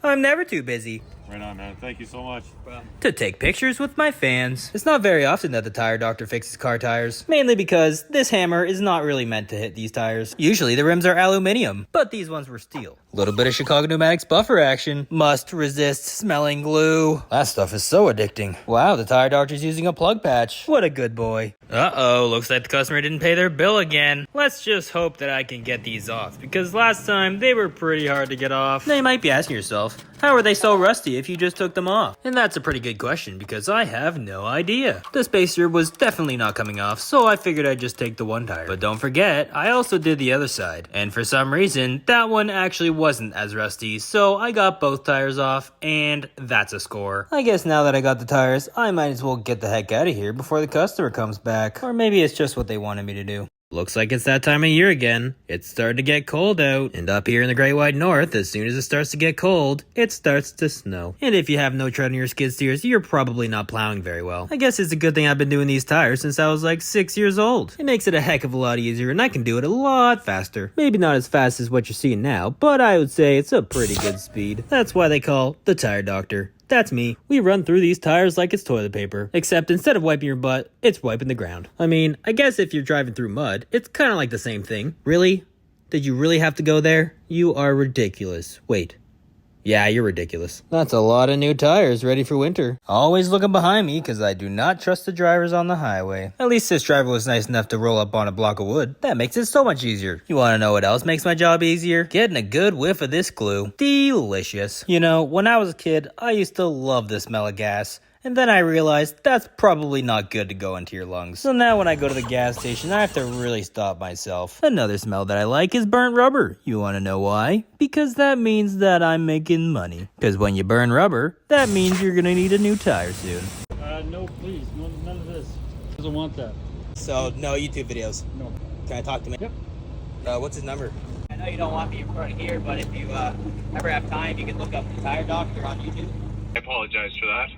I'm never too busy. Right on, man. Thank you so much. To take pictures with my fans. It's not very often that the tire doctor fixes car tires, mainly because this hammer is not really meant to hit these tires. Usually the rims are aluminum, but these ones were steel. Little bit of Chicago Pneumatics buffer action. Must resist smelling glue. That stuff is so addicting. Wow, the tire doctor's using a plug patch. What a good boy. Uh-oh, looks like the customer didn't pay their bill again. Let's just hope that I can get these off, because last time they were pretty hard to get off. Now you might be asking yourself, how are they so rusty if you just took them off? And that's a pretty good question, because I have no idea. The spacer was definitely not coming off, so I figured I'd just take the one tire. But don't forget, I also did the other side. And for some reason, that one actually wasn't as rusty, so I got both tires off, and that's a score. I guess now that I got the tires, I might as well get the heck out of here before the customer comes back. Or maybe it's just what they wanted me to do. Looks like it's that time of year again. It's starting to get cold out. And up here in the Great White North, as soon as it starts to get cold, it starts to snow. And if you have no tread on your skid steers, you're probably not plowing very well. I guess it's a good thing I've been doing these tires since I was like 6 years old. It makes it a heck of a lot easier, and I can do it a lot faster. Maybe not as fast as what you're seeing now, but I would say it's a pretty good speed. That's why they call the tire doctor. That's me. We run through these tires like it's toilet paper. Except instead of wiping your butt, it's wiping the ground. I mean, I guess if you're driving through mud, it's kind of like the same thing. Really? Did you really have to go there? You are ridiculous. Wait. Yeah, you're ridiculous. That's a lot of new tires ready for winter. Always looking behind me because I do not trust the drivers on the highway. At least this driver was nice enough to roll up on a block of wood. That makes it so much easier. You want to know what else makes my job easier? Getting a good whiff of this glue. Delicious. You know, when I was a kid, I used to love the smell of gas. And then I realized that's probably not good to go into your lungs. So now when I go to the gas station, I have to really stop myself. Another smell that I like is burnt rubber. You want to know why? Because that means that I'm making money. Because when you burn rubber, that means you're going to need a new tire soon. No, please. No, none of this. Doesn't want that. So, no YouTube videos? No. Can I talk to him? Yep. What's his number? I know you don't want me recording here, but if you ever have time, you can look up the tire doctor on YouTube. I apologize for that.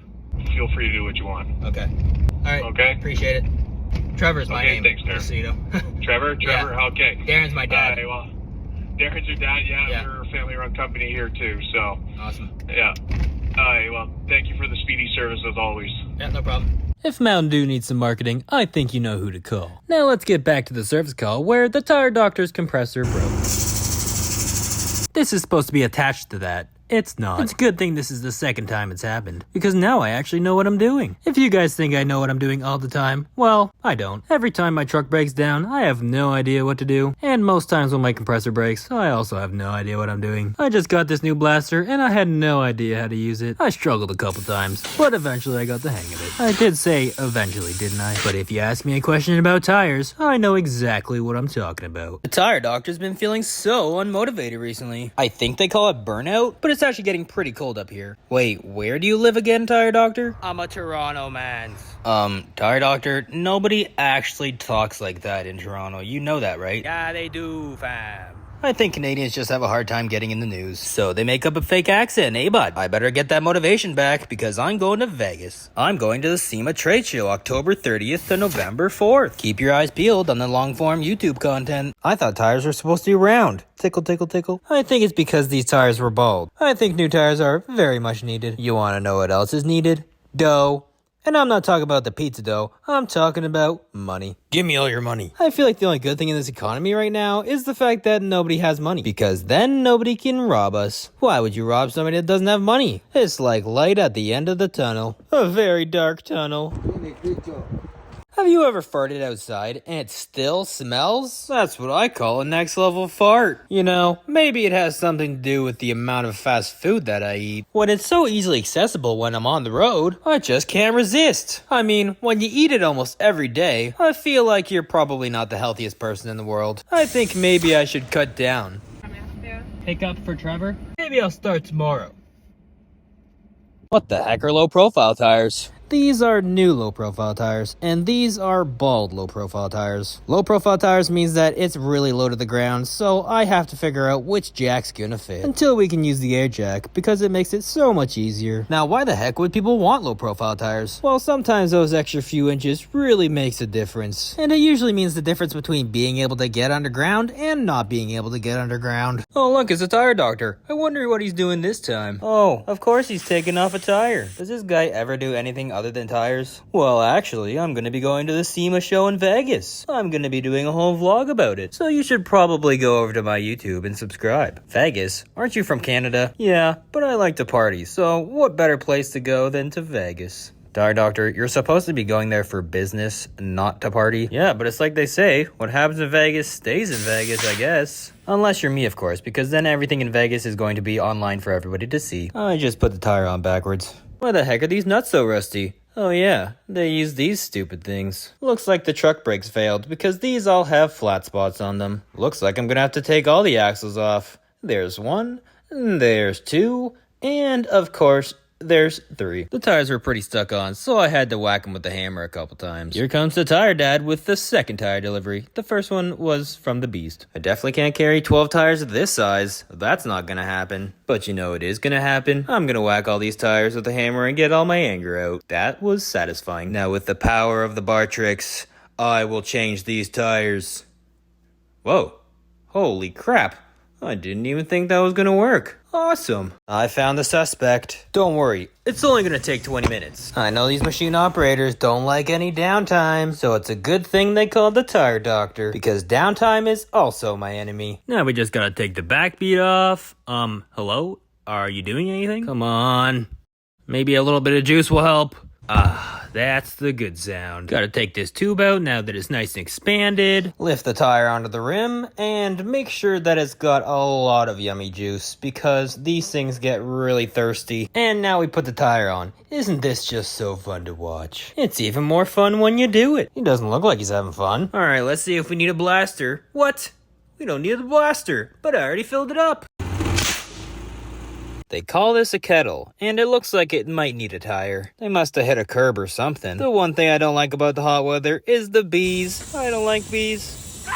Feel free to do what you want. Okay. All right. Okay. Appreciate it. Trevor's my name. Thanks, Darren. Just so you know. Trevor? Yeah. Okay. Darren's my dad. Well, Darren's your dad? Yeah, we're a family-run company here, too, so. Awesome. Yeah. Well, thank you for the speedy service, as always. Yeah, no problem. If Mountain Dew needs some marketing, I think you know who to call. Now let's get back to the service call where the tire doctor's compressor broke. This is supposed to be attached to that. It's not. It's a good thing this is the second time it's happened, because now I actually know what I'm doing. If you guys think I know what I'm doing all the time, well, I don't. Every time my truck breaks down, I have no idea what to do, and most times when my compressor breaks, I also have no idea what I'm doing. I just got this new blaster, and I had no idea how to use it. I struggled a couple times, but eventually I got the hang of it. I did say eventually, didn't I? But if you ask me a question about tires, I know exactly what I'm talking about. The tire doctor's been feeling so unmotivated recently. I think they call it burnout, but it's actually getting pretty cold up here. Wait, where do you live again, tire doctor? I'm a Toronto man. Tire doctor, nobody actually talks like that in Toronto. You know that, right? Yeah, they do, fam. I think Canadians just have a hard time getting in the news. So they make up a fake accent, eh, bud? I better get that motivation back because I'm going to Vegas. I'm going to the SEMA trade show October 30th to November 4th. Keep your eyes peeled on the long-form YouTube content. I thought tires were supposed to be round. Tickle, tickle, tickle. I think it's because these tires were bald. I think new tires are very much needed. You want to know what else is needed? Dough. And I'm not talking about the pizza dough, I'm talking about money. Give me all your money. I feel like the only good thing in this economy right now is the fact that nobody has money. Because then nobody can rob us. Why would you rob somebody that doesn't have money? It's like light at the end of the tunnel. A very dark tunnel. Have you ever farted outside and it still smells? That's what I call a next level fart. You know, maybe it has something to do with the amount of fast food that I eat. When it's so easily accessible when I'm on the road, I just can't resist. I mean, when you eat it almost every day, I feel like you're probably not the healthiest person in the world. I think maybe I should cut down. pickup for Trevor? Maybe I'll start tomorrow. What the heck are low-profile tires? These are new low-profile tires, and these are bald low-profile tires. Low-profile tires means that it's really low to the ground, so I have to figure out which jack's gonna fit until we can use the air jack, because it makes it so much easier. Now, why the heck would people want low-profile tires? Well, sometimes those extra few inches really makes a difference, and it usually means the difference between being able to get underground and not being able to get underground. Oh, look, it's a tire doctor. I wonder what he's doing this time. Oh, of course he's taking off a tire. Does this guy ever do anything other than tires? Well, actually, I'm gonna be going to the SEMA show in Vegas. I'm gonna be doing a whole vlog about it, so you should probably go over to my YouTube and subscribe. Vegas? Aren't you from Canada? Yeah, but I like to party, so what better place to go than to Vegas? Tire doctor, you're supposed to be going there for business, not to party. Yeah, but it's like they say, what happens in Vegas stays in Vegas, I guess. Unless you're me, of course, because then everything in Vegas is going to be online for everybody to see. I just put the tire on backwards. Why the heck are these nuts so rusty? Oh yeah, they use these stupid things. Looks like the truck brakes failed because these all have flat spots on them. Looks like I'm gonna have to take all the axles off. There's one, there's two, and of course, there's three. The tires were pretty stuck on, so I had to whack them with the hammer a couple times. Here comes the tire dad with the second tire delivery. The first one was from the beast. I definitely can't carry 12 tires of this size. That's not gonna happen. But you know it is gonna happen. I'm gonna whack all these tires with the hammer and get all my anger out. That was satisfying. Now with the power of the bar tricks, I will change these tires. Whoa. Holy crap. I didn't even think that was gonna work. Awesome. I found the suspect. Don't worry, it's only gonna take 20 minutes. I know these machine operators don't like any downtime, so it's a good thing they called the tire doctor, because downtime is also my enemy. Now we just gotta take the back bead off. Hello? Are you doing anything? Come on. Maybe a little bit of juice will help. Ah, that's the good sound. Gotta take this tube out now that it's nice and expanded. Lift the tire onto the rim and make sure that it's got a lot of yummy juice because these things get really thirsty. And now we put the tire on. Isn't this just so fun to watch? It's even more fun when you do it. He doesn't look like he's having fun. Alright, let's see if we need a blaster. What? We don't need a blaster, but I already filled it up. They call this a kettle, and it looks like it might need a tire. They must have hit a curb or something. The one thing I don't like about the hot weather is the bees. I don't like bees.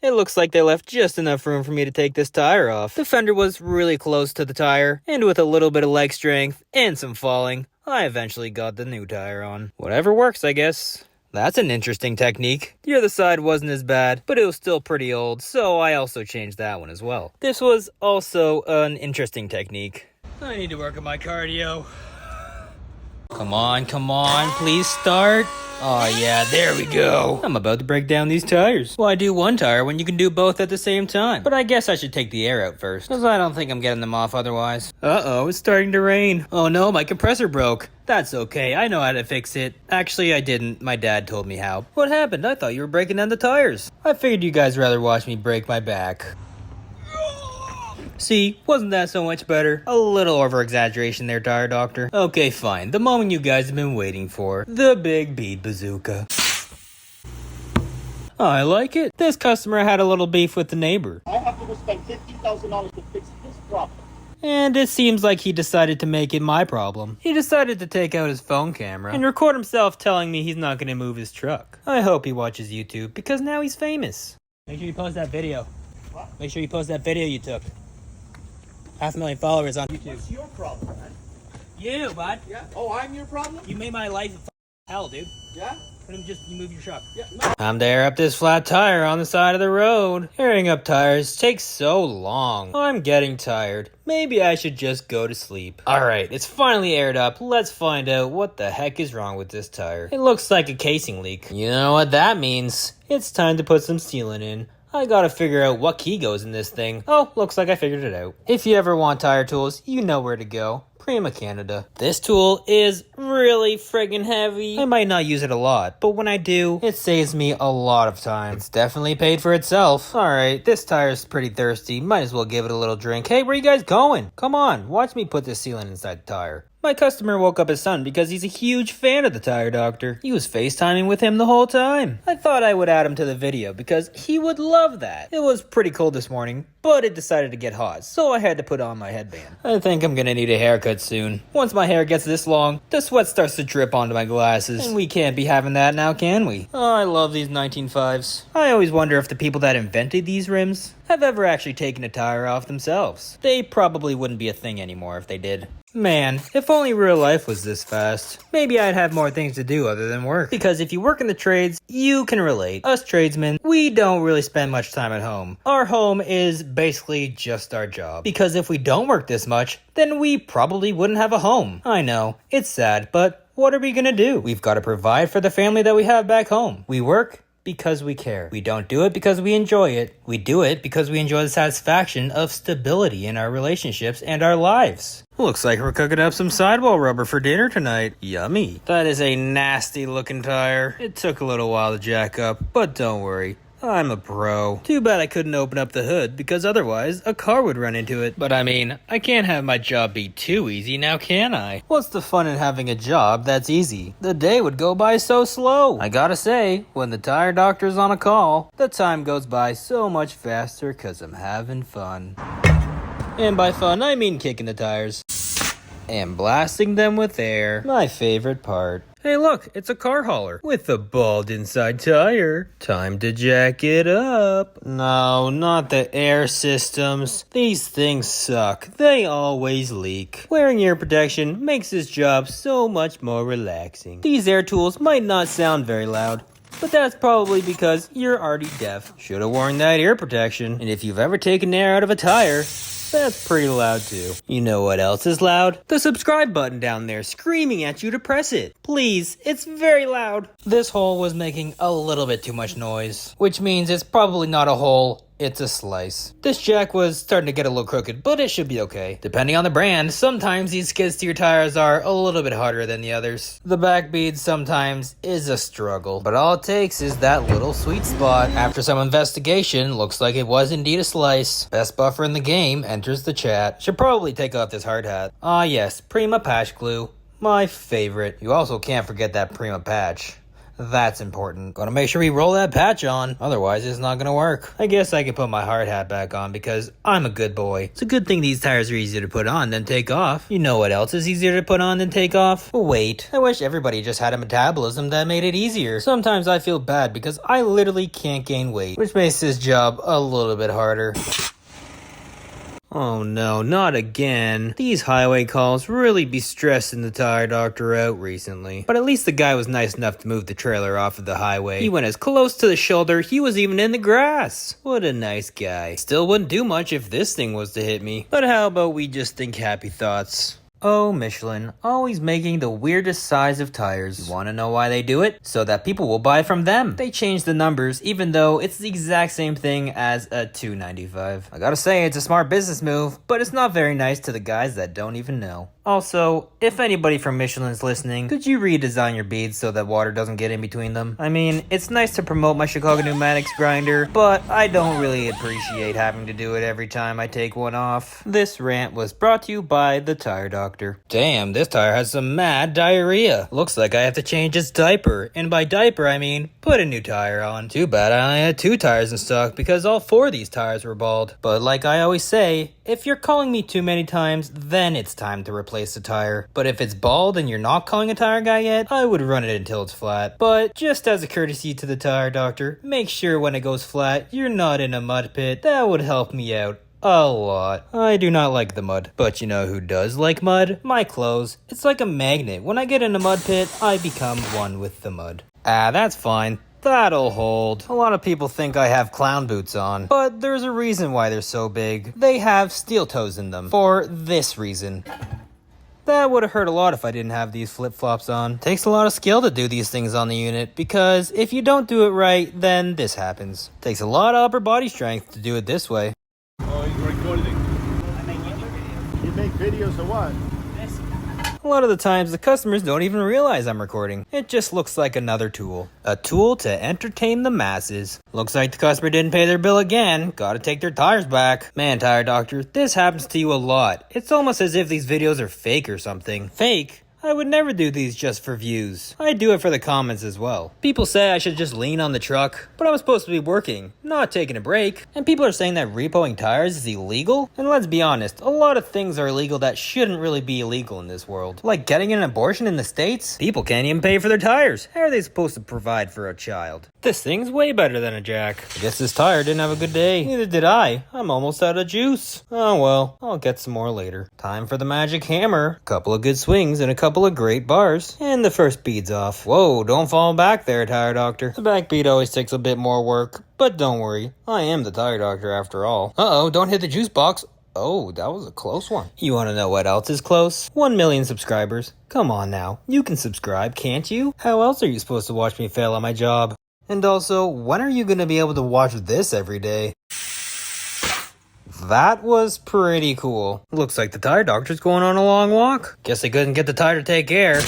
It looks like they left just enough room for me to take this tire off. The fender was really close to the tire, and with a little bit of leg strength and some falling, I eventually got the new tire on. Whatever works, I guess. That's an interesting technique. The other side wasn't as bad, but it was still pretty old, so I also changed that one as well. This was also an interesting technique. I need to work on my cardio. Come on, please start. Oh yeah, there we go. I'm about to break down these tires. Why do one tire when you can do both at the same time? But I guess I should take the air out first, because I don't think I'm getting them off otherwise. Uh-oh, it's starting to rain. Oh no, my compressor broke. That's okay, I know how to fix it. Actually, I didn't. My dad told me how. What happened? I thought you were breaking down the tires. I figured you guys rather watch me break my back. See, wasn't that so much better? A little over-exaggeration there, tire doctor. Okay, fine. The moment you guys have been waiting for. The big bead bazooka. I like it. This customer had a little beef with the neighbor. I have to go spend $50,000 to fix this problem. And it seems like he decided to make it my problem. He decided to take out his phone camera and record himself telling me he's not going to move his truck. I hope he watches YouTube, because now he's famous. Make sure you post that video. What? Make sure you post that video you took. 500,000 followers on YouTube. What's your problem, man? You, bud. Yeah. Oh, I'm your problem? You made my life hell, dude. Yeah? You move your truck. Yeah. No. I'm to air up this flat tire on the side of the road. Airing up tires takes so long. I'm getting tired. Maybe I should just go to sleep. Alright, it's finally aired up. Let's find out what the heck is wrong with this tire. It looks like a casing leak. You know what that means. It's time to put some sealant in. I gotta figure out what key goes in this thing. Oh, looks like I figured it out. If you ever want tire tools, you know where to go. Prima Canada. This tool is really friggin' heavy. I might not use it a lot, but when I do, it saves me a lot of time. It's definitely paid for itself. Alright, this tire's pretty thirsty. Might as well give it a little drink. Hey, where you guys going? Come on, watch me put this sealant inside the tire. My customer woke up his son because he's a huge fan of the tire doctor. He was FaceTiming with him the whole time. I thought I would add him to the video because he would love that. It was pretty cold this morning, but it decided to get hot, so I had to put on my headband. I think I'm gonna need a haircut soon. Once my hair gets this long, the sweat starts to drip onto my glasses, and we can't be having that now, can we? Oh, I love these 19.5s. I always wonder if the people that invented these rims have ever actually taken a tire off themselves. They probably wouldn't be a thing anymore if they did. Man, if only real life was this fast. Maybe I'd have more things to do other than work. Because if you work in the trades, you can relate. Us tradesmen, we don't really spend much time at home. Our home is basically just our job. Because if we don't work this much, then we probably wouldn't have a home. I know, it's sad, but what are we gonna do? We've got to provide for the family that we have back home. We work because we care. We don't do it because we enjoy it. We do it because we enjoy the satisfaction of stability in our relationships and our lives. Looks like we're cooking up some sidewall rubber for dinner tonight. Yummy. That is a nasty looking tire. It took a little while to jack up, but don't worry. I'm a pro. Too bad I couldn't open up the hood because otherwise a car would run into it. But I mean, I can't have my job be too easy now, can I? What's the fun in having a job that's easy? The day would go by so slow. I gotta say, when the tire doctor's on a call, the time goes by so much faster cause I'm having fun. And by fun, I mean kicking the tires. And blasting them with air. My favorite part. Hey look, it's a car hauler with a bald inside tire. Time to jack it up. No, not the air systems. These things suck. They always leak. Wearing ear protection makes this job so much more relaxing. These air tools might not sound very loud, but that's probably because you're already deaf. Should've worn that ear protection. And if you've ever taken air out of a tire, that's pretty loud too. You know what else is loud? The subscribe button down there screaming at you to press it. Please, it's very loud. This hole was making a little bit too much noise, which means it's probably not a hole. It's a slice. This jack was starting to get a little crooked, but it should be okay. Depending on the brand, sometimes these skid steer tires are a little bit harder than the others. The back bead sometimes is a struggle, but all it takes is that little sweet spot. After some investigation, looks like it was indeed a slice. Best buffer in the game enters the chat. Should probably take off this hard hat. Ah yes, Prima patch glue. My favorite. You also can't forget that Prima patch. That's important. Gotta make sure we roll that patch on, otherwise it's not gonna work. I guess I could put my hard hat back on because I'm a good boy. It's a good thing these tires are easier to put on than take off. You know what else is easier to put on than take off? Weight. I wish everybody just had a metabolism that made it easier. Sometimes I feel bad because I literally can't gain weight, which makes this job a little bit harder. Oh no, not again. These highway calls really be stressing the tire doctor out recently. But at least the guy was nice enough to move the trailer off of the highway. He went as close to the shoulder, he was even in the grass. What a nice guy. Still wouldn't do much if this thing was to hit me. But how about we just think happy thoughts? Oh, Michelin, always making the weirdest size of tires. You want to know why they do it? So that people will buy from them. They change the numbers even though it's the exact same thing as a 295. I gotta say, it's a smart business move, but it's not very nice to the guys that don't even know. Also, if anybody from Michelin's listening, could you redesign your beads so that water doesn't get in between them? I mean, it's nice to promote my Chicago Pneumatics grinder, but I don't really appreciate having to do it every time I take one off. This rant was brought to you by the tire doctor. Damn, this tire has some mad diarrhea. Looks like I have to change its diaper, and by diaper I mean put a new tire on. Too bad I only had 2 tires in stock because all 4 of these tires were bald. But like I always say, if you're calling me too many times, then it's time to replace the tire. But if it's bald and you're not calling a tire guy yet, I would run it until it's flat. But just as a courtesy to the tire doctor, make sure when it goes flat, you're not in a mud pit. That would help me out a lot. I do not like the mud. But you know who does like mud? My clothes. It's like a magnet. When I get in a mud pit, I become one with the mud. Ah, that's fine. That'll hold. A lot of people think I have clown boots on, but there's a reason why they're so big. They have steel toes in them. For this reason. That would have hurt a lot if I didn't have these flip-flops on. Takes a lot of skill to do these things on the unit, because if you don't do it right, then this happens. Takes a lot of upper body strength to do it this way. Oh, you're recording. I make YouTube videos. You make videos of what? This. A lot of the times, the customers don't even realize I'm recording. It just looks like another tool. A tool to entertain the masses. Looks like the customer didn't pay their bill again. Gotta take their tires back. Man, tire doctor, this happens to you a lot. It's almost as if these videos are fake or something. Fake? I would never do these just for views. I do it for the comments as well. People say I should just lean on the truck, but I'm supposed to be working, not taking a break. And people are saying that repoing tires is illegal? And let's be honest, a lot of things are illegal that shouldn't really be illegal in this world. Like getting an abortion in the States? People can't even pay for their tires. How are they supposed to provide for a child? This thing's way better than a jack. I guess this tire didn't have a good day. Neither did I. I'm almost out of juice. Oh well, I'll get some more later. Time for the magic hammer. Couple of good swings and a couple of great bars. And the first bead's off. Whoa, don't fall back there, tire doctor. The back bead always takes a bit more work. But don't worry, I am the tire doctor after all. Uh-oh, don't hit the juice box. Oh, that was a close one. You want to know what else is close? 1 million subscribers. Come on now. You can subscribe, can't you? How else are you supposed to watch me fail at my job? And also, when are you going to be able to watch this every day? That was pretty cool. Looks like the tire doctor's going on a long walk. Guess I couldn't get the tire to take air.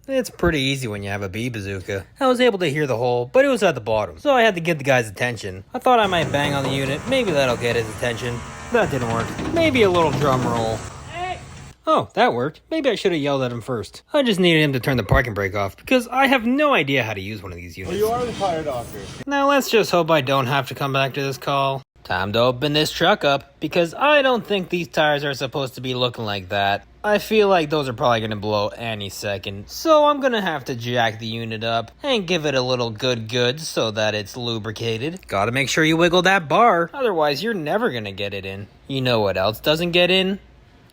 It's pretty easy when you have a bee bazooka. I was able to hear the hole, but it was at the bottom, so I had to get the guy's attention. I thought I might bang on the unit, maybe that'll get his attention. That didn't work. Maybe a little drum roll. Oh, that worked. Maybe I should have yelled at him first. I just needed him to turn the parking brake off, because I have no idea how to use one of these units. Well, you are the tire doctor. Now let's just hope I don't have to come back to this call. Time to open this truck up, because I don't think these tires are supposed to be looking like that. I feel like those are probably going to blow any second. So I'm going to have to jack the unit up and give it a little good so that it's lubricated. Gotta make sure you wiggle that bar, otherwise you're never going to get it in. You know what else doesn't get in?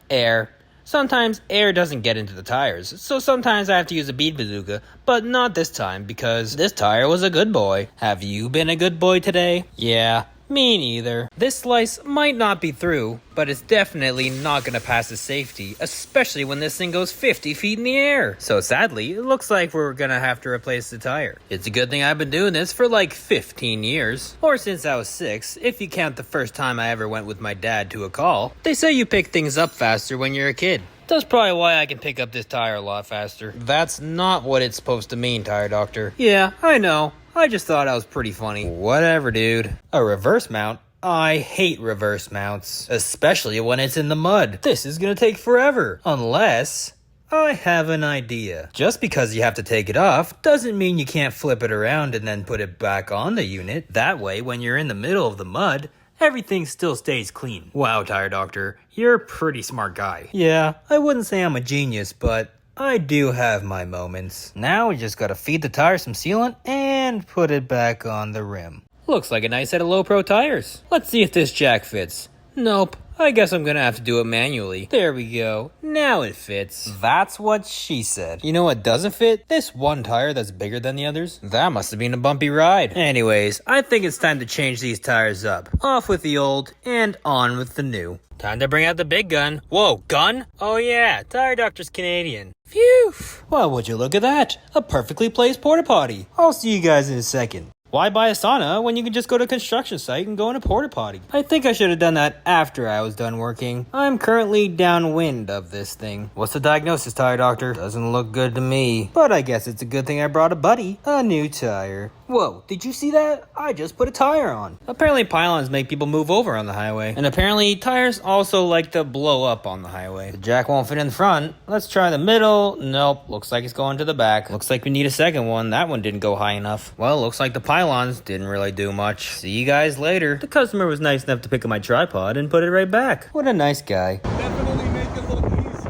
Air. Sometimes air doesn't get into the tires, so sometimes I have to use a bead bazooka, but not this time because this tire was a good boy. Have you been a good boy today? Yeah. Me neither. This slice might not be through, but it's definitely not going to pass the safety, especially when this thing goes 50 feet in the air. So sadly, it looks like we're going to have to replace the tire. It's a good thing I've been doing this for like 15 years. Or since I was 6, if you count the first time I ever went with my dad to a call. They say you pick things up faster when you're a kid. That's probably why I can pick up this tire a lot faster. That's not what it's supposed to mean, tire doctor. Yeah, I know. I just thought I was pretty funny. Whatever, dude. A reverse mount? I hate reverse mounts, especially when it's in the mud. This is gonna take forever. Unless I have an idea. Just because you have to take it off doesn't mean you can't flip it around and then put it back on the unit. That way, when you're in the middle of the mud, everything still stays clean. Wow, tire doctor, you're a pretty smart guy. Yeah, I wouldn't say I'm a genius, but I do have my moments. Now we just gotta feed the tire some sealant and put it back on the rim. Looks like a nice set of low pro tires. Let's see if this jack fits. Nope. I guess I'm gonna have to do it manually. There we go. Now it fits. That's what she said. You know what doesn't fit? This one tire that's bigger than the others. That must have been a bumpy ride. Anyways, I think it's time to change these tires up. Off with the old and on with the new. Time to bring out the big gun. Whoa, gun? Oh yeah, tire doctor's Canadian. Phew. Well, would you look at that? A perfectly placed porta potty. I'll see you guys in a second. Why buy a sauna when you can just go to a construction site and go in a porta potty? I think I should have done that after I was done working. I'm currently downwind of this thing. What's the diagnosis, tire doctor? Doesn't look good to me. But I guess it's a good thing I brought a buddy. A new tire. Whoa, did you see that? I just put a tire on. Apparently pylons make people move over on the highway. And apparently tires also like to blow up on the highway. The jack won't fit in the front. Let's try the middle. Nope, looks like it's going to the back. Looks like we need a second one. That one didn't go high enough. Well, looks like the pylons didn't really do much. See you guys later. The customer was nice enough to pick up my tripod and put it right back. What a nice guy. Definitely make it look easy.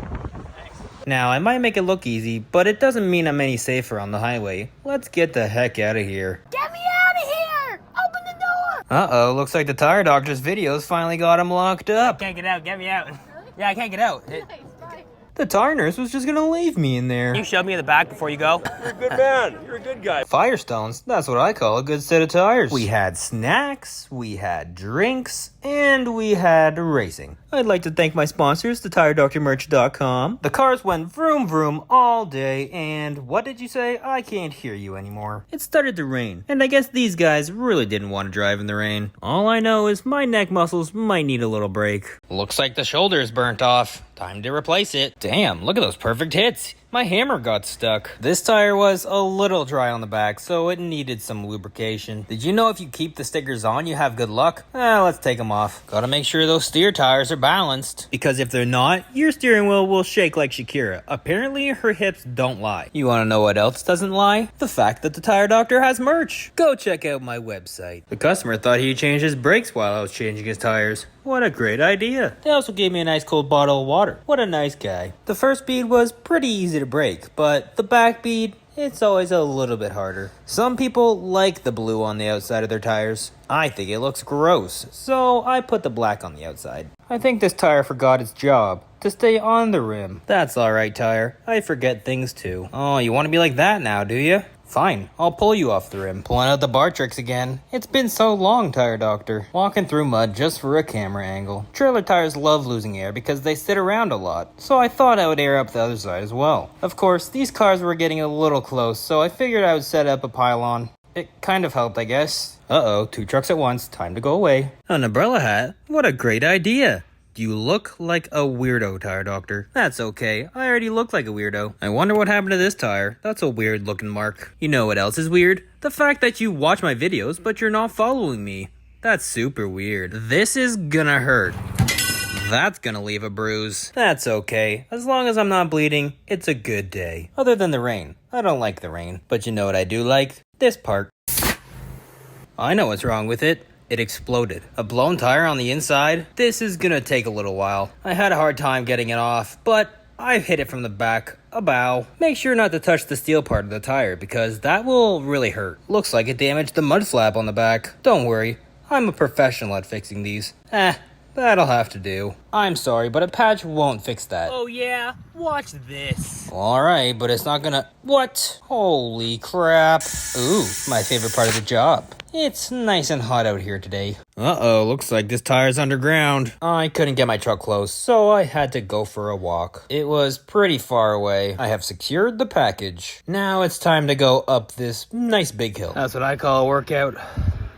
Now, I might make it look easy, but it doesn't mean I'm any safer on the highway. Let's get the heck out of here. Get me out of here! Open the door! Uh-oh, looks like the tire doctor's videos finally got him locked up. Can't get out. Get me out. Yeah, I can't get out. The tire nurse was just gonna leave me in there. You shove me in the back before you go. You're a good man. You're a good guy. Firestones, that's what I call a good set of tires. We had snacks, we had drinks, and we had racing. I'd like to thank my sponsors, thetiredoctormerch.com. The cars went vroom vroom all day, and what did you say? I can't hear you anymore. It started to rain, and I guess these guys really didn't want to drive in the rain. All I know is my neck muscles might need a little break. Looks like the shoulder is burnt off. Time to replace it. Damn, look at those perfect hits. My hammer got stuck. This tire was a little dry on the back, so it needed some lubrication. Did you know if you keep the stickers on, you have good luck? Let's take them off. Gotta make sure those steer tires are balanced, because if they're not, your steering wheel will shake like Shakira. Apparently, her hips don't lie. You wanna know what else doesn't lie? The fact that the Tire Doctor has merch. Go check out my website. The customer thought he changed his brakes while I was changing his tires. What a great idea. They also gave me a nice cold bottle of water. What a nice guy. The first bead was pretty easy to break, but the back bead, it's always a little bit harder. Some people like the blue on the outside of their tires. I think it looks gross, so I put the black on the outside. I think this tire forgot its job, to stay on the rim. That's alright, tire. I forget things too. Oh, you want to be like that now, do you? Fine, I'll pull you off the rim. Pulling out the bar tricks again. It's been so long, Tire Doctor. Walking through mud just for a camera angle. Trailer tires love losing air because they sit around a lot, so I thought I would air up the other side as well. Of course, these cars were getting a little close, so I figured I would set up a pylon. It kind of helped, I guess. Uh-oh, 2 trucks at once. Time to go away. An umbrella hat? What a great idea. You look like a weirdo, Tire Doctor. That's okay. I already look like a weirdo. I wonder what happened to this tire. That's a weird looking mark. You know what else is weird? The fact that you watch my videos, but you're not following me. That's super weird. This is gonna hurt. That's gonna leave a bruise. That's okay. As long as I'm not bleeding, it's a good day. Other than the rain. I don't like the rain. But you know what I do like? This part. I know what's wrong with it. It exploded. A blown tire on the inside? This is gonna take a little while. I had a hard time getting it off, but I've hit it from the back, a bow. Make sure not to touch the steel part of the tire because that will really hurt. Looks like it damaged the mud flap on the back. Don't worry, I'm a professional at fixing these. That'll have to do. I'm sorry, but a patch won't fix that. Oh yeah? Watch this. Alright, but it's not gonna... What? Holy crap. Ooh, my favorite part of the job. It's nice and hot out here today. Uh-oh, looks like this tire's underground. I couldn't get my truck close, so I had to go for a walk. It was pretty far away. I have secured the package. Now it's time to go up this nice big hill. That's what I call a workout.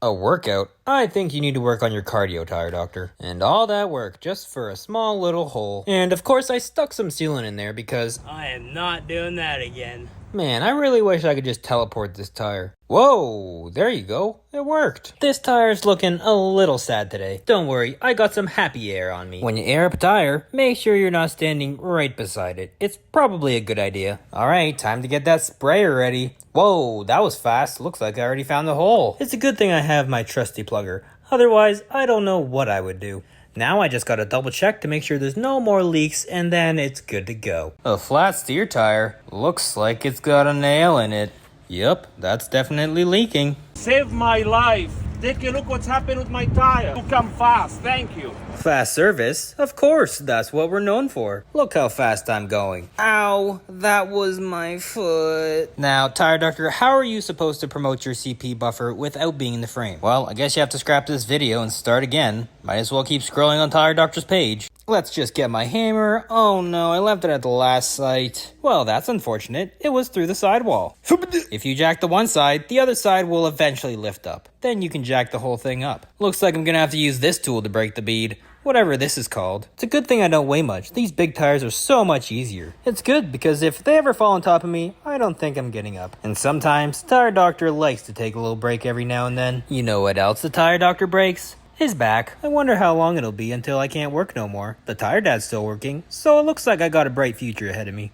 A workout? I think you need to work on your cardio, Tire Doctor. And all that work just for a small little hole. And of course I stuck some sealant in there because... I am not doing that again. Man, I really wish I could just teleport this tire. Whoa, there you go. It worked. This tire's looking a little sad today. Don't worry, I got some happy air on me. When you air up a tire, make sure you're not standing right beside it. It's probably a good idea. Alright, time to get that sprayer ready. Whoa, that was fast. Looks like I already found the hole. It's a good thing I have my trusty plugger. Otherwise, I don't know what I would do. Now I just gotta double check to make sure there's no more leaks and then it's good to go. A flat steer tire. Looks like it's got a nail in it. Yep, that's definitely leaking. Save my life. Take a look what's happened with my tire. You come fast, thank you. Fast service? Of course, that's what we're known for. Look how fast I'm going. Ow, that was my foot. Now, Tire Doctor, how are you supposed to promote your CP buffer without being in the frame? Well, I guess you have to scrap this video and start again. Might as well keep scrolling on Tire Doctor's page. Let's just get my hammer. Oh no, I left it at the last site. Well, that's unfortunate. It was through the sidewall. If you jack the one side, the other side will eventually lift up. Then you can jack the whole thing up. Looks like I'm gonna have to use this tool to break the bead. Whatever this is called. It's a good thing I don't weigh much. These big tires are so much easier. It's good because if they ever fall on top of me, I don't think I'm getting up. And sometimes, Tire Doctor likes to take a little break every now and then. You know what else the Tire Doctor breaks? His back. I wonder how long it'll be until I can't work no more. The tire dad's still working, so it looks like I got a bright future ahead of me.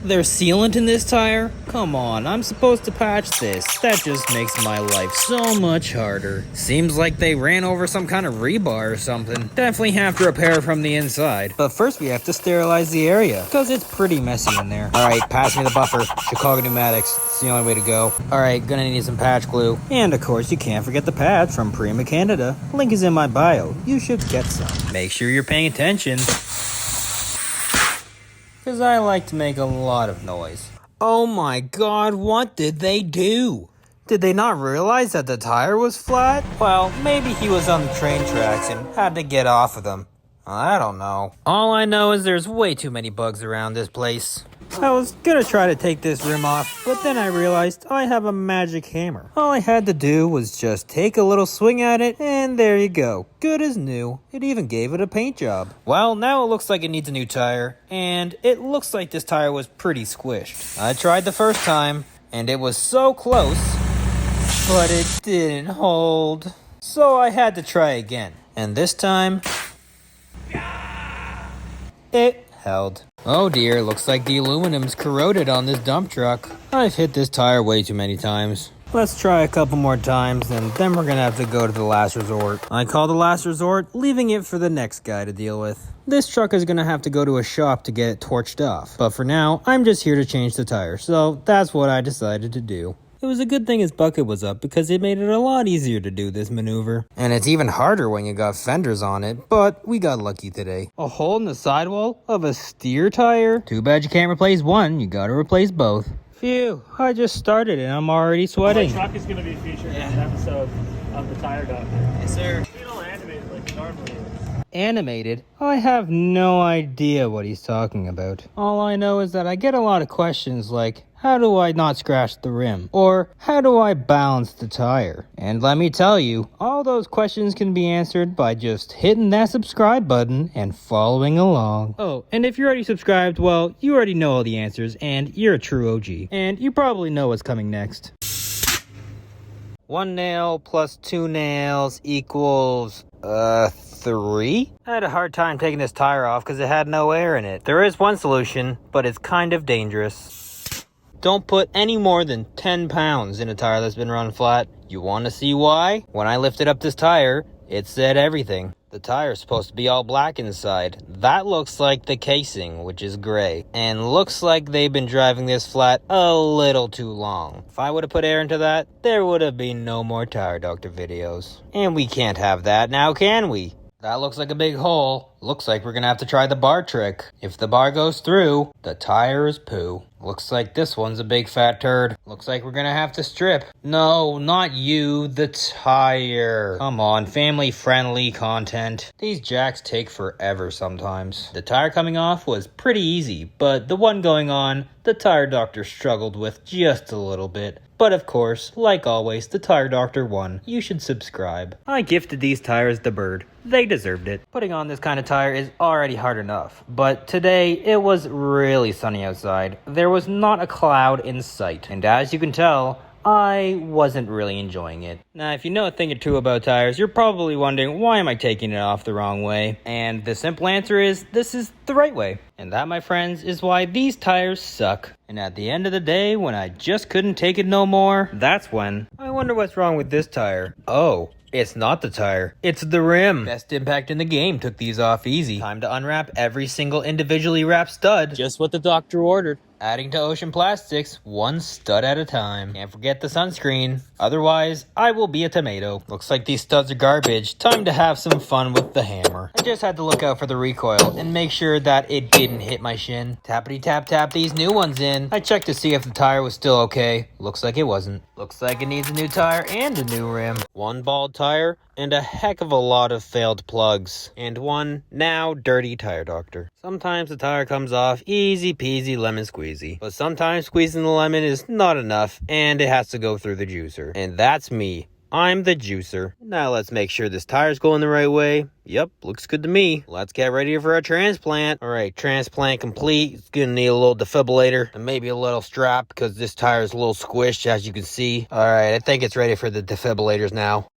There's sealant in this tire? Come on, I'm supposed to patch this. That just makes my life so much harder. Seems like they ran over some kind of rebar or something. Definitely have to repair from the inside. But first we have to sterilize the area, because it's pretty messy in there. Alright, pass me the buffer. Chicago Pneumatics. It's the only way to go. Alright, gonna need some patch glue. And of course you can't forget the pads from Prima Canada. Link is in my bio. You should get some. Make sure you're paying attention, because I like to make a lot of noise. Oh my god, what did they do? Did they not realize that the tire was flat? Well, maybe he was on the train tracks and had to get off of them. I don't know. All I know is there's way too many bugs around this place. I was gonna try to take this rim off, but then I realized I have a magic hammer. All I had to do was just take a little swing at it, and there you go. Good as new. It even gave it a paint job. Well, now it looks like it needs a new tire, and it looks like this tire was pretty squished. I tried the first time, and it was so close, but it didn't hold. So I had to try again, and this time, it held. Oh dear, looks like the aluminum's corroded on this dump truck. I've hit this tire way too many times. Let's try a couple more times, and then we're gonna have to go to the last resort. I call the last resort, leaving it for the next guy to deal with. This truck is gonna have to go to a shop to get it torched off. But for now, I'm just here to change the tire, so that's what I decided to do. It was a good thing his bucket was up because it made it a lot easier to do this maneuver. And it's even harder when you got fenders on it, but we got lucky today. A hole in the sidewall of a steer tire? Too bad you can't replace one, you gotta replace both. Phew, I just started and I'm already sweating. My truck is going to be featured in an episode of The Tire Doctor. Yes, sir. You know, animated like it normally is. Animated? I have no idea what he's talking about. All I know is that I get a lot of questions like, how do I not scratch the rim? Or, how do I balance the tire? And let me tell you, all those questions can be answered by just hitting that subscribe button and following along. Oh, and if you're already subscribed, well, you already know all the answers, and you're a true OG. And you probably know what's coming next. 1 nail plus 2 nails equals, 3? I had a hard time taking this tire off because it had no air in it. There is one solution, but it's kind of dangerous. Don't put any more than 10 pounds in a tire that's been run flat. You want to see why? When I lifted up this tire, it said everything. The tire is supposed to be all black inside. That looks like the casing, which is gray. And looks like they've been driving this flat a little too long. If I would have put air into that, there would have been no more Tire Doctor videos. And we can't have that now, can we? That looks like a big hole. Looks like we're gonna have to try the bar trick. If the bar goes through, the tire is poo. Looks like this one's a big fat turd. Looks like we're gonna have to strip. No, not you, the tire. Come on, family-friendly content. These jacks take forever sometimes. The tire coming off was pretty easy, but the one going on, the Tire Doctor struggled with just a little bit. But of course, like always, the Tire Doctor won. You should subscribe. I gifted these tires to Bird. They deserved it. Putting on this kind of tire is already hard enough, but today it was really sunny outside. There was not a cloud in sight, and as you can tell, I wasn't really enjoying it. Now, if you know a thing or two about tires, you're probably wondering, why am I taking it off the wrong way? And the simple answer is, this is the right way. And that, my friends, is why these tires suck. And at the end of the day, when I just couldn't take it no more, that's when I wonder what's wrong with this tire. Oh, it's not the tire, it's the rim. Best Impact in the game took these off easy. Time to unwrap every single individually wrapped stud. Just what the doctor ordered. Adding to Ocean Plastics, one stud at a time. Can't forget the sunscreen, otherwise I will be a tomato. Looks like these studs are garbage. Time to have some fun with the hammer. I just had to look out for the recoil and make sure that it didn't hit my shin. Tappity tap tap these new ones in. I checked to see if the tire was still okay. Looks like it wasn't. Looks like it needs a new tire and a new rim. One bald tire and a heck of a lot of failed plugs. And one now dirty Tire Doctor. Sometimes the tire comes off easy peasy lemon squeezy. But sometimes squeezing the lemon is not enough and it has to go through the juicer. And that's me. I'm the juicer. Now let's make sure this tire's going the right way. Yep, looks good to me. Let's get ready for a transplant. Alright, transplant complete. It's gonna need a little defibrillator and maybe a little strap because this tire is a little squished, as you can see. Alright, I think it's ready for the defibrillators now.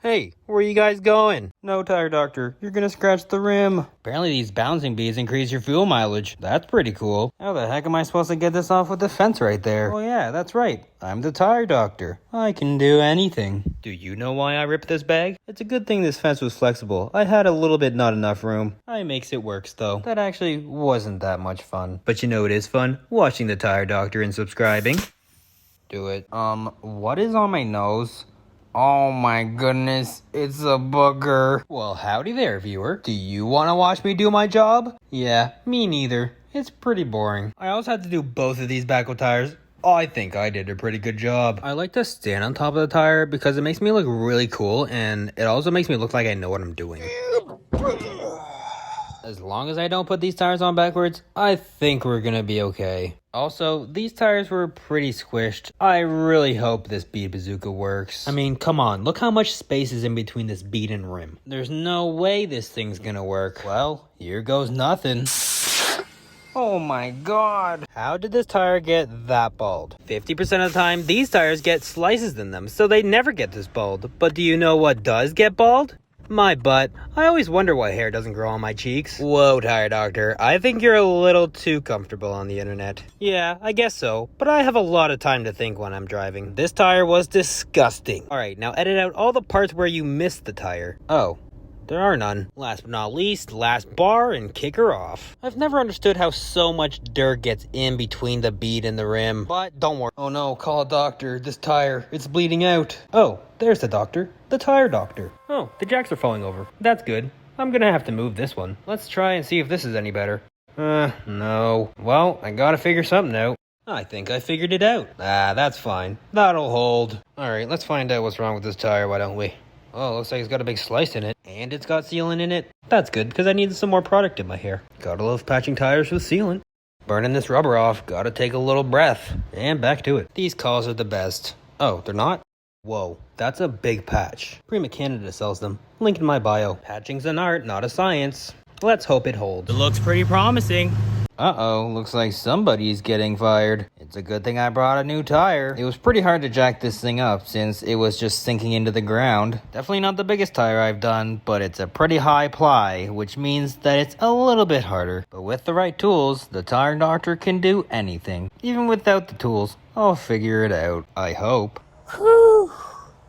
Hey, where are you guys going? No, Tire Doctor, you're gonna scratch the rim. Apparently these bouncing bees increase your fuel mileage. That's pretty cool. How the heck am I supposed to get this off with the fence right there? Oh yeah, that's right. I'm the Tire Doctor. I can do anything. Do you know why I ripped this bag? It's a good thing this fence was flexible. I had a little bit not enough room. I makes it works though. That actually wasn't that much fun. But you know it is fun? Watching the Tire Doctor and subscribing. Do it. What is on my nose? Oh my goodness, it's a booger. Well, howdy there, viewer. Do you want to watch me do my job? Yeah, me neither. It's pretty boring. I also had to do both of these backhoe tires I think I did a pretty good job. I like to stand on top of the tire because it makes me look really cool, and it also makes me look like I know what I'm doing. As long as I don't put these tires on backwards, I think we're gonna be okay. Also, these tires were pretty squished. I really hope this bead bazooka works. I mean, come on, look how much space is in between this bead and rim. There's no way this thing's gonna work. Well, here goes nothing. Oh my god. How did this tire get that bald? 50% of the time, these tires get slices in them, so they never get this bald. But do you know what does get bald? My butt. I always wonder why hair doesn't grow on my cheeks. Whoa, tire doctor. I think you're a little too comfortable on the internet. Yeah, I guess so. But I have a lot of time to think when I'm driving. This tire was disgusting. Alright, now edit out all the parts where you missed the tire. Oh. There are none. Last but not least, last bar and kick her off. I've never understood how so much dirt gets in between the bead and the rim. But don't worry. Oh no, call a doctor. This tire, it's bleeding out. Oh, there's the doctor. The tire doctor. Oh, the jacks are falling over. That's good. I'm gonna have to move this one. Let's try and see if this is any better. No. Well, I gotta figure something out. I think I figured it out. That's fine. That'll hold. Alright, let's find out what's wrong with this tire, why don't we? Oh, looks like it's got a big slice in it. And it's got sealant in it. That's good, because I needed some more product in my hair. Gotta love patching tires with sealant. Burning this rubber off, gotta take a little breath. And back to it. These calls are the best. Oh, they're not? Whoa, that's a big patch. Prima Canada sells them. Link in my bio. Patching's an art, not a science. Let's hope it holds. It looks pretty promising. Uh-oh, looks like somebody's getting fired. It's a good thing I brought a new tire. It was pretty hard to jack this thing up since it was just sinking into the ground. Definitely not the biggest tire I've done, but it's a pretty high ply, which means that it's a little bit harder. But with the right tools, the tire doctor can do anything. Even without the tools, I'll figure it out. I hope. Whew.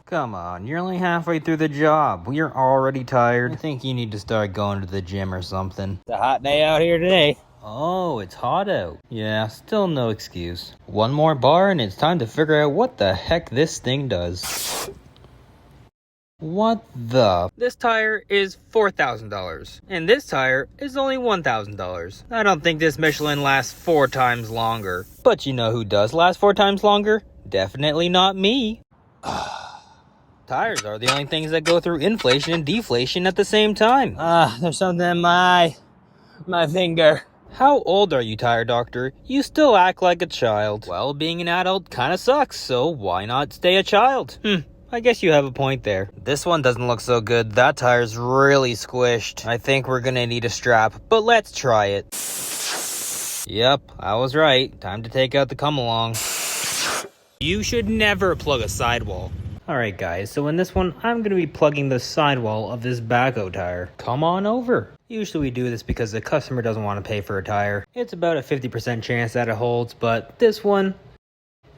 Come on, you're only halfway through the job. You're already tired. I think you need to start going to the gym or something. It's a hot day out here today. Oh, it's hot out. Yeah, still no excuse. One more bar and it's time to figure out what the heck this thing does. What the? This tire is $4,000. And this tire is only $1,000. I don't think this Michelin lasts 4 times longer. But you know who does last 4 times longer? Definitely not me. Tires are the only things that go through inflation and deflation at the same time. There's something in my finger. How old are you, tire doctor? You still act like a child. Well, being an adult kinda sucks, so why not stay a child? I guess you have a point there. This one doesn't look so good. That tire's really squished. I think we're gonna need a strap, but let's try it. Yep, I was right. Time to take out the come-along. You should never plug a sidewall. Alright guys, so in this one, I'm going to be plugging the sidewall of this backhoe tire. Come on over. Usually we do this because the customer doesn't want to pay for a tire. It's about a 50% chance that it holds, but this one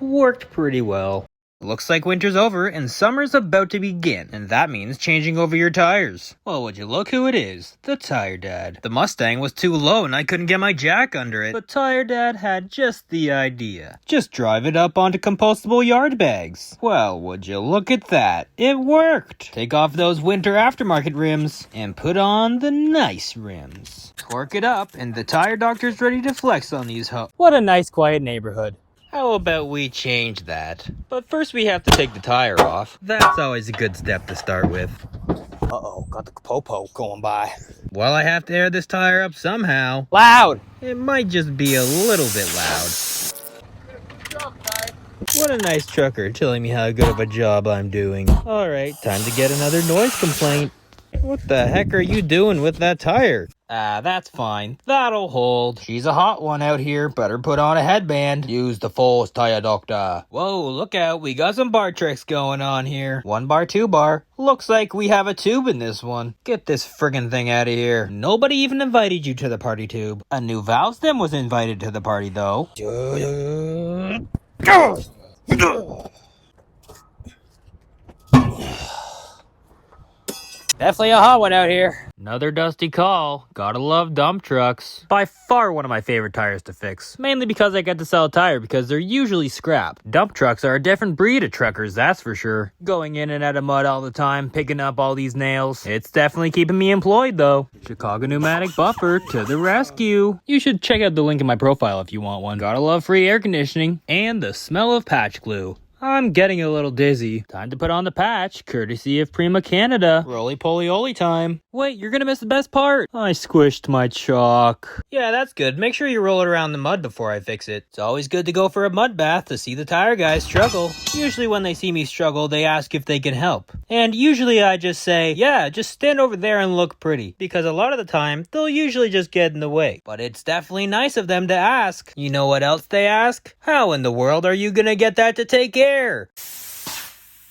worked pretty well. Looks like winter's over and summer's about to begin, and that means changing over your tires. Well, would you look who it is? The Tire Dad. The Mustang was too low and I couldn't get my jack under it, but Tire Dad had just the idea. Just drive it up onto compostable yard bags. Well, would you look at that? It worked! Take off those winter aftermarket rims and put on the nice rims. Torque it up and the tire doctor's ready to flex on these What a nice quiet neighborhood. How about we change that? But first we have to take the tire off. That's always a good step to start with. Uh-oh, got the popo going by. Well, I have to air this tire up somehow. Loud! It might just be a little bit loud. What a nice trucker telling me how good of a job I'm doing. Alright, time to get another noise complaint. What the heck are you doing with that tire? That's fine. That'll hold. She's a hot one out here. Better put on a headband. Use the force, tire doctor. Whoa, look out. We got some bar tricks going on here. 1 bar, 2 bar. Looks like we have a tube in this one. Get this friggin' thing out of here. Nobody even invited you to the party tube. A new valve stem was invited to the party, though. Definitely a hot one out here. Another dusty call. Gotta love dump trucks. By far one of my favorite tires to fix. Mainly because I get to sell a tire because they're usually scrap. Dump trucks are a different breed of truckers, that's for sure. Going in and out of mud all the time, picking up all these nails. It's definitely keeping me employed though. Chicago Pneumatic Buffer to the rescue. You should check out the link in my profile if you want one. Gotta love free air conditioning and the smell of patch glue. I'm getting a little dizzy. Time to put on the patch, courtesy of Prima Canada. Roly-poly-oly time. Wait, you're gonna miss the best part. I squished my chalk. Yeah, that's good. Make sure you roll it around the mud before I fix it. It's always good to go for a mud bath to see the tire guys struggle. Usually when they see me struggle, they ask if they can help. And usually I just say, yeah, just stand over there and look pretty. Because a lot of the time, they'll usually just get in the way. But it's definitely nice of them to ask. You know what else they ask? How in the world are you gonna get that to take care?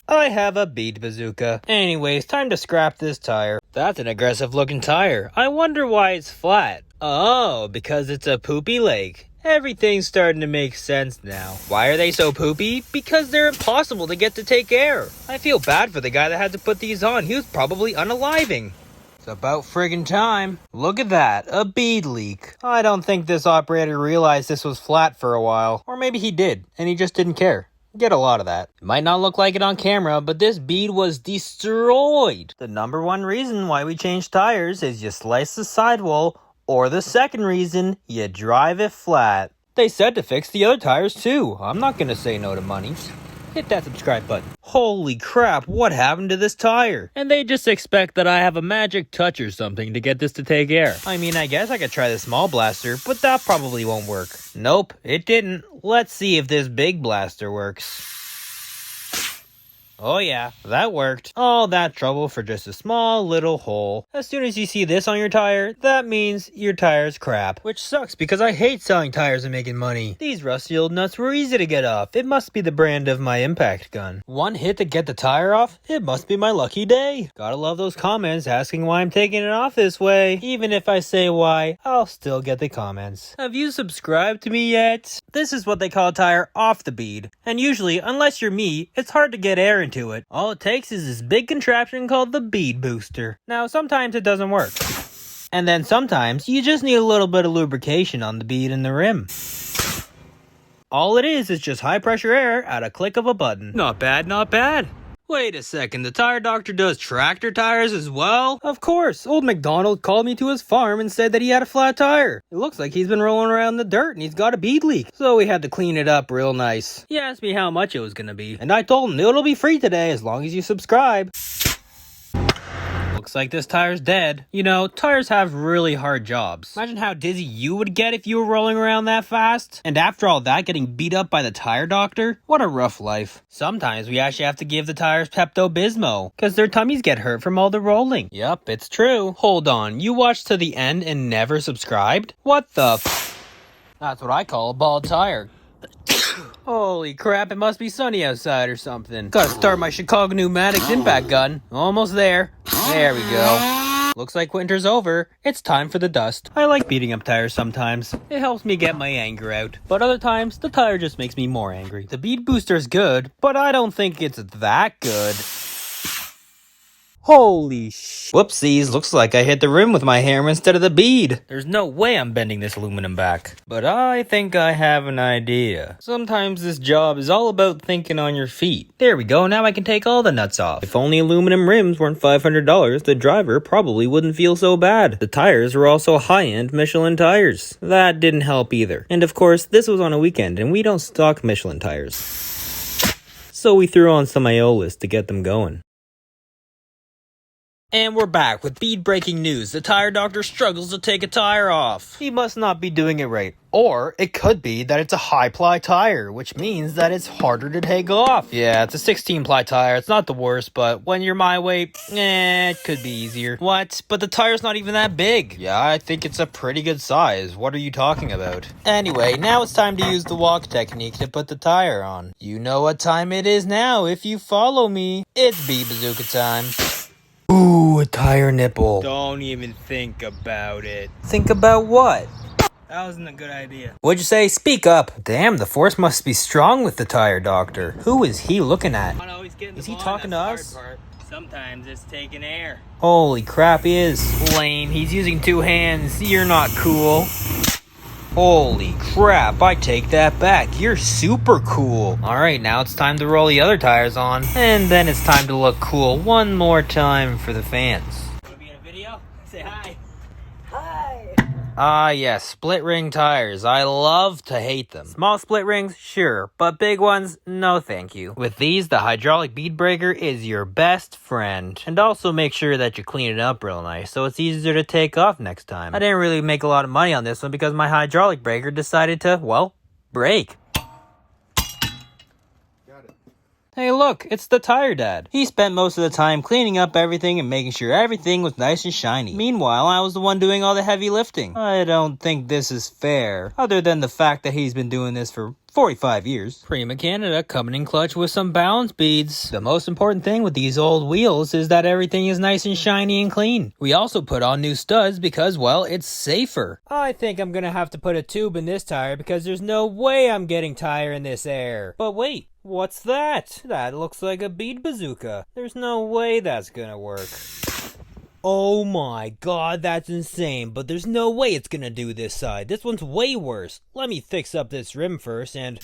I have a bead bazooka. Anyways, time to scrap this tire. That's an aggressive looking tire. I wonder why it's flat. Oh, because it's a poopy lake. Everything's starting to make sense now. Why are they so poopy? Because they're impossible to get to take air. I feel bad for the guy that had to put these on. He was probably unaliving. It's about friggin' time. Look at that, a bead leak. I don't think this operator realized this was flat for a while. Or maybe he did, and he just didn't care. Get a lot of that. It might not look like it on camera, but this bead was destroyed. The number one reason why we change tires is you slice the sidewall, or the second reason, you drive it flat. They said to fix the other tires too. I'm not gonna say no to money. Hit that subscribe button. Holy crap, what happened to this tire? And they just expect that I have a magic touch or something to get this to take air. I mean, I guess I could try the small blaster, but that probably won't work. Nope, it didn't. Let's see if this big blaster works. Oh yeah, that worked. All that trouble for just a small little hole. As soon as you see this on your tire, that means your tire's crap. Which sucks because I hate selling tires and making money. These rusty old nuts were easy to get off. It must be the brand of my impact gun. One hit to get the tire off? It must be my lucky day. Gotta love those comments asking why I'm taking it off this way. Even if I say why, I'll still get the comments. Have you subscribed to me yet? This is what they call a tire off the bead. And usually, unless you're me, it's hard to get air into it. All it takes is this big contraption called the bead booster. Now, sometimes it doesn't work. And then sometimes you just need a little bit of lubrication on the bead and the rim. All it is just high pressure air at a click of a button. Not bad, not bad. Wait a second, the tire doctor does tractor tires as well? Of course, old MacDonald called me to his farm and said that he had a flat tire. It looks like he's been rolling around in the dirt and he's got a bead leak. So we had to clean it up real nice. He asked me how much it was gonna be, and I told him it'll be free today as long as you subscribe. Looks like this tire's dead. You know, tires have really hard jobs. Imagine how dizzy you would get if you were rolling around that fast. And after all that, getting beat up by the tire doctor? What a rough life. Sometimes we actually have to give the tires Pepto-Bismol, because their tummies get hurt from all the rolling. Yup, it's true. Hold on, you watched to the end and never subscribed? What the That's what I call a bald tire. Holy crap, it must be sunny outside or something. Gotta start my Chicago Pneumatics impact gun. Almost there. There we go. Looks like winter's over. It's time for the dust. I like beating up tires sometimes. It helps me get my anger out. But other times, the tire just makes me more angry. The bead booster's good, but I don't think it's that good. Holy sh... Whoopsies, looks like I hit the rim with my hammer instead of the bead. There's no way I'm bending this aluminum back. But I think I have an idea. Sometimes this job is all about thinking on your feet. There we go, now I can take all the nuts off. If only aluminum rims weren't $500, the driver probably wouldn't feel so bad. The tires were also high-end Michelin tires. That didn't help either. And of course, this was on a weekend and we don't stock Michelin tires. So we threw on some Iolas to get them going. And we're back with bead-breaking news. The tire doctor struggles to take a tire off. He must not be doing it right. Or it could be that it's a high-ply tire, which means that it's harder to take off. Yeah, it's a 16-ply tire. It's not the worst, but when you're my weight, it could be easier. What? But the tire's not even that big. Yeah, I think it's a pretty good size. What are you talking about? Anyway, now it's time to use the walk technique to put the tire on. You know what time it is now if you follow me. It's Bead Bazooka time. Ooh, a tire nipple. Don't even think about it. Think about what? That wasn't a good idea. What'd you say? Speak up. Damn, the force must be strong with the tire doctor. Who is he looking at? Is he talking to us? Sometimes it's taking air. Holy crap, he is lame. He's using 2 hands. You're not cool. Holy crap, I take that back. You're super cool. Alright, now it's time to roll the other tires on. And then it's time to look cool one more time for the fans. Wanna be in a video? Say hi. Ah, yes, split ring tires. I love to hate them. Small split rings, sure, but big ones, no thank you. With these, the hydraulic bead breaker is your best friend. And also make sure that you clean it up real nice so it's easier to take off next time. I didn't really make a lot of money on this one because my hydraulic breaker decided to, well, break. Hey look, it's the tire dad. He spent most of the time cleaning up everything and making sure everything was nice and shiny. Meanwhile, I was the one doing all the heavy lifting. I don't think this is fair, other than the fact that he's been doing this for 45 years. Prima Canada coming in clutch with some balance beads. The most important thing with these old wheels is that everything is nice and shiny and clean. We also put on new studs because, well, it's safer. I think I'm gonna have to put a tube in this tire because there's no way I'm getting tire in this air. But wait. What's that? That looks like a bead bazooka. There's no way that's gonna work. Oh my god, that's insane, but there's no way it's gonna do this side. This one's way worse. Let me fix up this rim first and...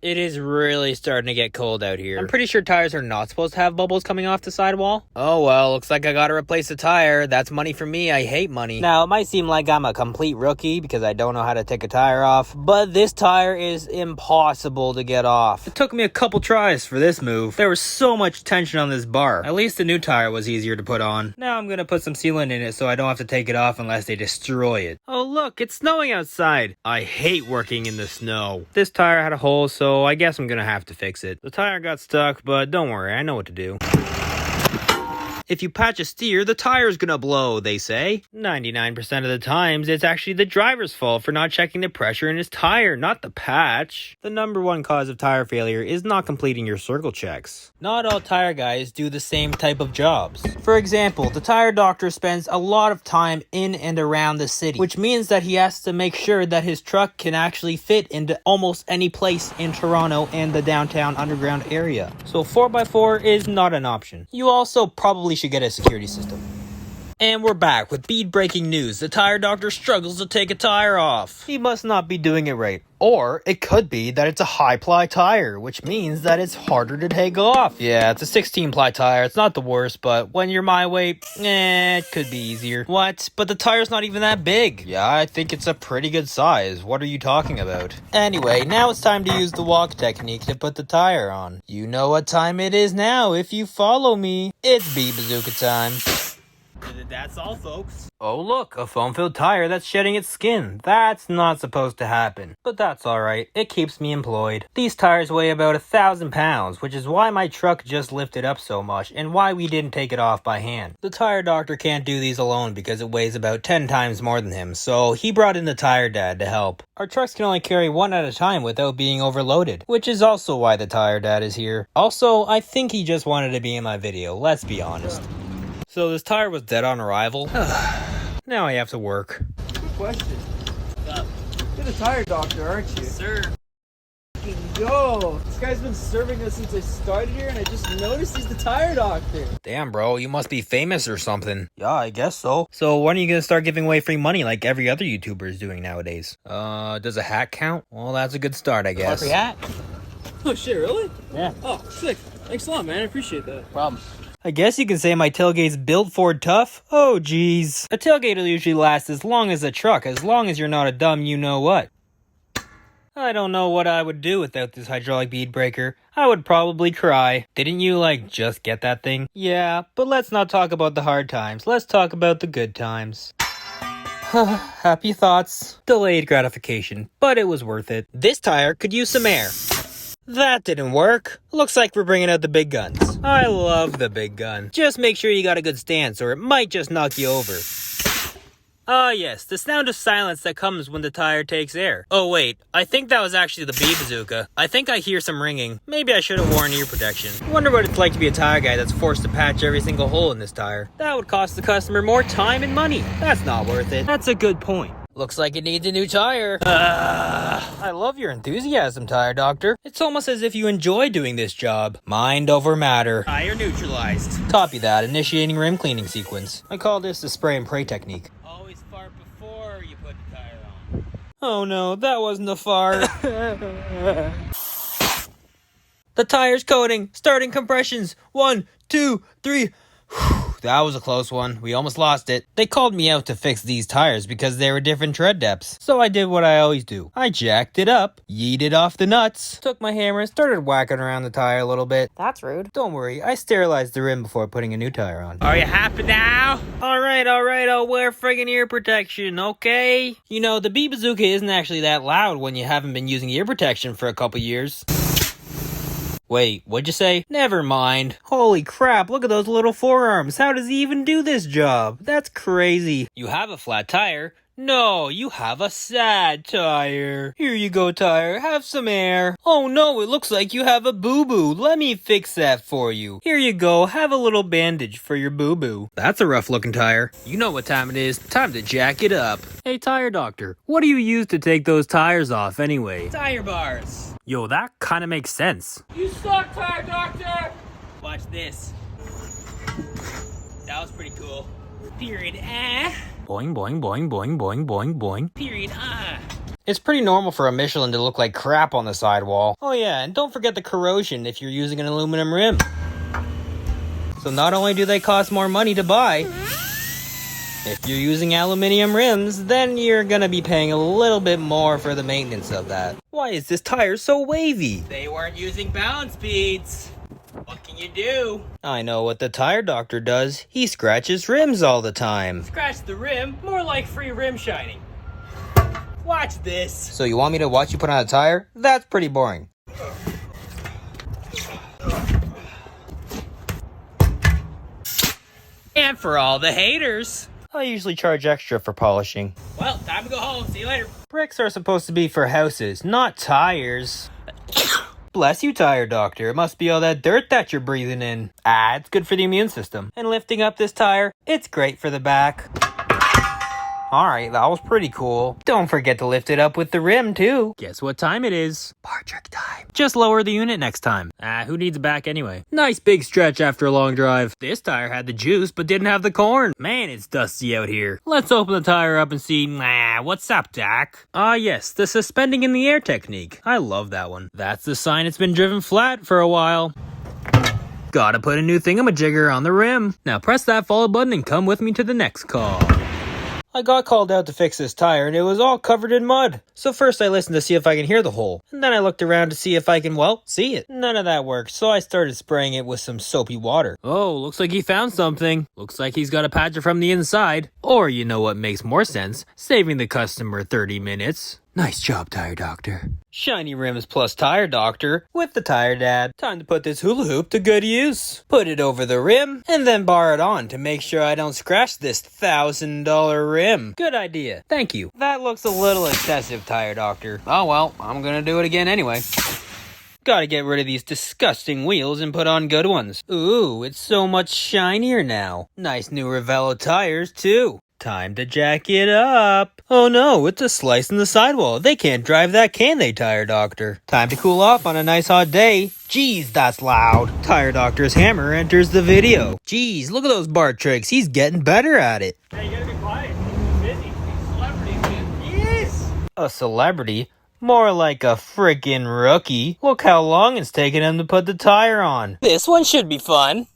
It is really starting to get cold out here. I'm pretty sure tires are not supposed to have bubbles coming off the sidewall. Oh well, looks like I gotta replace a tire. That's money for me. I hate money. Now, it might seem like I'm a complete rookie because I don't know how to take a tire off, but this tire is impossible to get off. It took me a couple tries for this move. There was so much tension on this bar. At least the new tire was easier to put on. Now I'm gonna put some sealant in it so I don't have to take it off unless they destroy it. Oh look, it's snowing outside. I hate working in the snow. This tire had a hole, so I guess I'm gonna have to fix it. The tire got stuck, but don't worry, I know what to do. If you patch a steer, the tire's gonna blow, they say. 99% of the times, it's actually the driver's fault for not checking the pressure in his tire, not the patch. The number one cause of tire failure is not completing your circle checks. Not all tire guys do the same type of jobs. For example, the tire doctor spends a lot of time in and around the city, which means that he has to make sure that his truck can actually fit into almost any place in Toronto and the downtown underground area. So 4x4 is not an option. You also probably should get a security system. And we're back with bead breaking news. The tire doctor struggles to take a tire off. He must not be doing it right. Or it could be that it's a high ply tire, which means that it's harder to take off. Yeah, it's a 16 ply tire. It's not the worst, but when you're my weight, it could be easier. What? But the tire's not even that big. Yeah, I think it's a pretty good size. What are you talking about? Anyway, now it's time to use the walk technique to put the tire on. You know what time it is now if you follow me. It's Bead Bazooka time. That's all, folks. Oh look, a foam-filled tire that's shedding its skin. That's not supposed to happen. But that's alright, it keeps me employed. These tires weigh about 1,000 pounds, which is why my truck just lifted up so much, and why we didn't take it off by hand. The tire doctor can't do these alone because it weighs about 10 times more than him, so he brought in the tire dad to help. Our trucks can only carry one at a time without being overloaded, which is also why the tire dad is here. Also, I think he just wanted to be in my video, let's be honest. So this tire was dead on arrival. Now I have to work. Good question. You're the tire doctor, aren't you? Sir. Yo, this guy's been serving us since I started here, and I just noticed he's the tire doctor. Damn, bro, you must be famous or something. Yeah, I guess so. So when are you gonna start giving away free money like every other YouTuber is doing nowadays? Does a hat count? Well, that's a good start, I guess. Free hat? Oh shit, really? Yeah. Oh, sick. Thanks a lot, man. I appreciate that. Problem. I guess you can say my tailgate's built Ford tough. Oh, geez. A tailgate will usually last as long as a truck, as long as you're not a dumb you-know-what. I don't know what I would do without this hydraulic bead breaker. I would probably cry. Didn't you, just get that thing? Yeah, but let's not talk about the hard times. Let's talk about the good times. Happy thoughts. Delayed gratification, but it was worth it. This tire could use some air. That didn't work. Looks like we're bringing out the big guns. I love the big gun. Just make sure you got a good stance or it might just knock you over. Ah yes, the sound of silence that comes when the tire takes air. Oh wait, I think that was actually the bead bazooka. I think I hear some ringing. Maybe I should have worn ear protection. Wonder what it's like to be a tire guy that's forced to patch every single hole in this tire. That would cost the customer more time and money. That's not worth it. That's a good point. Looks like it needs a new tire. I love your enthusiasm, tire doctor. It's almost as if you enjoy doing this job. Mind over matter. Tire neutralized. Copy that. Initiating rim cleaning sequence. I call this the spray and pray technique. Always fart before you put the tire on. Oh no, that wasn't a fart. The tire's coating. Starting compressions. 1, 2, 3. That was a close one. We almost lost it. They called me out to fix these tires because they were different tread depths. So I did what I always do. I jacked it up, yeeted off the nuts, took my hammer and started whacking around the tire a little bit. That's rude. Don't worry, I sterilized the rim before putting a new tire on. Are you happy now? Alright, I'll wear friggin' ear protection, okay? You know, the bee bazooka isn't actually that loud when you haven't been using ear protection for a couple years. Wait, what'd you say? Never mind. Holy crap, look at those little forearms. How does he even do this job? That's crazy. You have a flat tire? No, you have a sad tire. Here you go, tire. Have some air. Oh no, it looks like you have a boo-boo. Let me fix that for you. Here you go. Have a little bandage for your boo-boo. That's a rough-looking tire. You know what time it is. Time to jack it up. Hey, tire doctor, what do you use to take those tires off anyway? Tire bars. Yo, that kind of makes sense. You suck, tire doctor! Watch this. That was pretty cool. Period. Boing, boing, boing, boing, boing, boing, boing. Period. It's pretty normal for a Michelin to look like crap on the sidewall. Oh yeah, and don't forget the corrosion if you're using an aluminum rim. So not only do they cost more money to buy, if you're using aluminium rims, then you're gonna be paying a little bit more for the maintenance of that. Why is this tire so wavy? They weren't using balance beads. What can you do? I know what the tire doctor does. He scratches rims all the time. Scratch the rim, more like free rim shining. Watch this. So you want me to watch you put on a tire? That's pretty boring. And for all the haters. I usually charge extra for polishing. Well, time to go home. See you later. Bricks are supposed to be for houses, not tires. Bless you, tire doctor. It must be all that dirt that you're breathing in. It's good for the immune system. And lifting up this tire, it's great for the back. Alright, that was pretty cool. Don't forget to lift it up with the rim, too. Guess what time it is? Bar trick time. Just lower the unit next time. Who needs a back anyway? Nice big stretch after a long drive. This tire had the juice, but didn't have the corn. Man, it's dusty out here. Let's open the tire up and see, what's up, Doc? Yes, the suspending in the air technique. I love that one. That's the sign it's been driven flat for a while. Gotta put a new thingamajigger on the rim. Now press that follow button and come with me to the next call. I got called out to fix this tire and it was all covered in mud. So first I listened to see if I can hear the hole. And then I looked around to see if I can, see it. None of that worked, so I started spraying it with some soapy water. Oh, looks like he found something. Looks like he's got a patcher from the inside. Or you know what makes more sense? Saving the customer 30 minutes. Nice job, tire doctor. Shiny rims plus tire doctor with the tire dad. Time to put this hula hoop to good use. Put it over the rim and then bar it on to make sure I don't scratch this $1,000 rim. Good idea. Thank you. That looks a little excessive, tire doctor. Oh well, I'm gonna do it again anyway. Gotta get rid of these disgusting wheels and put on good ones. Ooh, it's so much shinier now. Nice new Ravello tires too. Time to jack it up. Oh no, it's a slice in the sidewall. They can't drive that, can they, tire doctor? Time to cool off on a nice hot day. Jeez, that's loud. Tire doctor's hammer enters the video. Jeez, look at those bar tricks. He's getting better at it. Hey, you gotta be quiet. He's busy. He's a celebrity, man. He is. A celebrity? More like a freaking rookie. Look how long it's taken him to put the tire on. This one should be fun.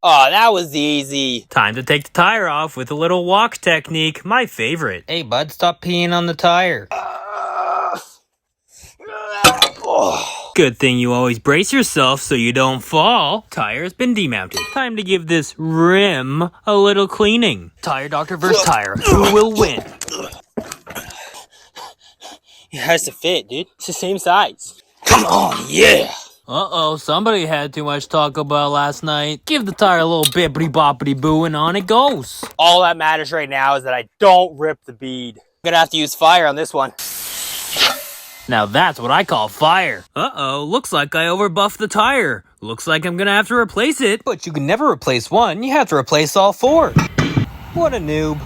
Oh, that was easy. Time to take the tire off with a little walk technique, my favorite. Hey bud, stop peeing on the tire. Good thing you always brace yourself so you don't fall. Tire's been demounted. Time to give this rim a little cleaning. Tire doctor versus tire. Who will win? It has to fit, dude. It's the same size. Come on, yeah. Uh-oh, somebody had too much Taco Bell last night. Give the tire a little bippity-boppity-boo and on it goes. All that matters right now is that I don't rip the bead. I'm gonna have to use fire on this one. Now that's what I call fire. Uh-oh, looks like I overbuffed the tire. Looks like I'm gonna have to replace it. But you can never replace one, you have to replace all four. What a noob.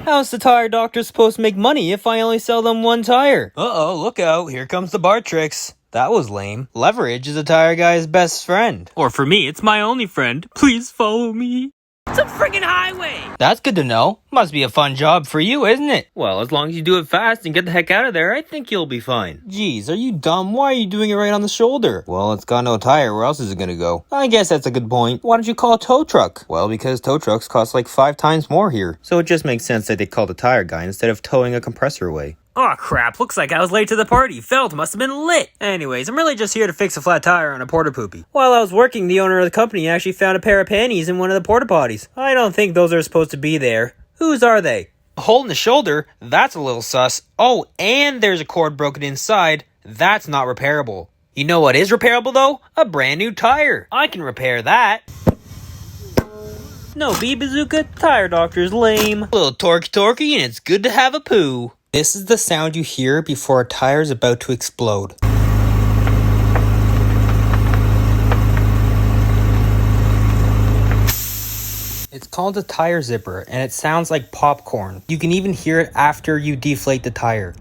How's the tire doctor supposed to make money if I only sell them one tire? Uh-oh, look out. Here comes the bar tricks. That was lame. Leverage is a tire guy's best friend. Or for me, it's my only friend. Please follow me. It's a friggin' highway! That's good to know. Must be a fun job for you, isn't it? Well, as long as you do it fast and get the heck out of there, I think you'll be fine. Jeez, are you dumb? Why are you doing it right on the shoulder? Well, it's got no tire. Where else is it gonna go? I guess that's a good point. Why don't you call a tow truck? Well, because tow trucks cost like 5 times more here. So it just makes sense that they called a tire guy instead of towing a compressor away. Aw, crap. Looks like I was late to the party. Felt must have been lit. Anyways, I'm really just here to fix a flat tire on a porta poopy. While I was working, the owner of the company actually found a pair of panties in one of the porta potties. I don't think those are supposed to be there. Whose are they? A hole in the shoulder? That's a little sus. Oh, and there's a cord broken inside. That's not repairable. You know what is repairable though? A brand new tire. I can repair that. No, B-Bazooka, tire doctor's lame. A little torky and it's good to have a poo. This is the sound you hear before a tire is about to explode. It's called a tire zipper, and it sounds like popcorn. You can even hear it after you deflate the tire.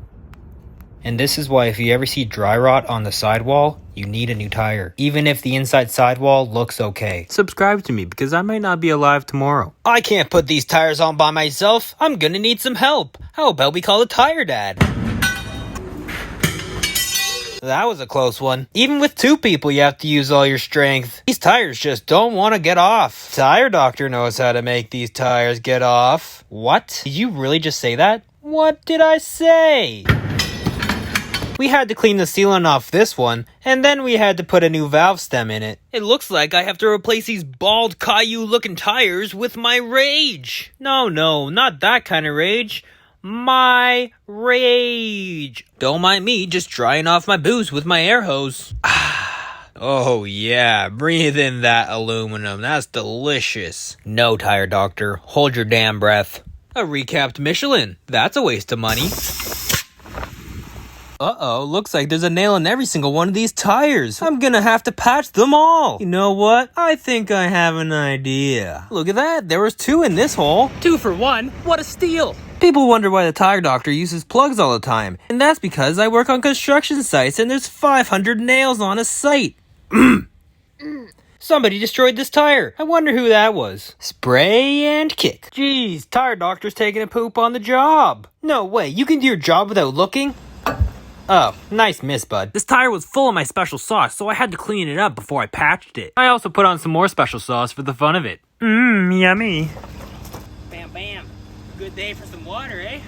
And this is why if you ever see dry rot on the sidewall, you need a new tire. Even if the inside sidewall looks okay. Subscribe to me because I might not be alive tomorrow. I can't put these tires on by myself. I'm gonna need some help. How about we call a tire dad? That was a close one. Even with 2 people, you have to use all your strength. These tires just don't want to get off. Tire doctor knows how to make these tires get off. What? Did you really just say that? What did I say? We had to clean the sealant off this one, and then we had to put a new valve stem in it. It looks like I have to replace these bald Caillou-looking tires with my rage. No, not that kind of rage. My rage. Don't mind me just drying off my booze with my air hose. Oh yeah, breathe in that aluminum. That's delicious. No, tire doctor, hold your damn breath. A recapped Michelin. That's a waste of money. Uh-oh, looks like there's a nail in every single one of these tires. I'm gonna have to patch them all. You know what? I think I have an idea. Look at that, there was 2 in this hole. 2 for 1? What a steal! People wonder why the tire doctor uses plugs all the time. And that's because I work on construction sites and there's 500 nails on a site. Somebody destroyed this tire. I wonder who that was. Spray and kick. Jeez, tire doctor's taking a poop on the job. No way, you can do your job without looking? Oh, nice miss, bud. This tire was full of my special sauce, so I had to clean it up before I patched it. I also put on some more special sauce for the fun of it. Yummy. Bam, bam. Good day for some water, eh?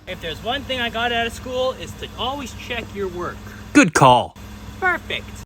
If there's one thing I got out of school, is to always check your work. Good call. Perfect.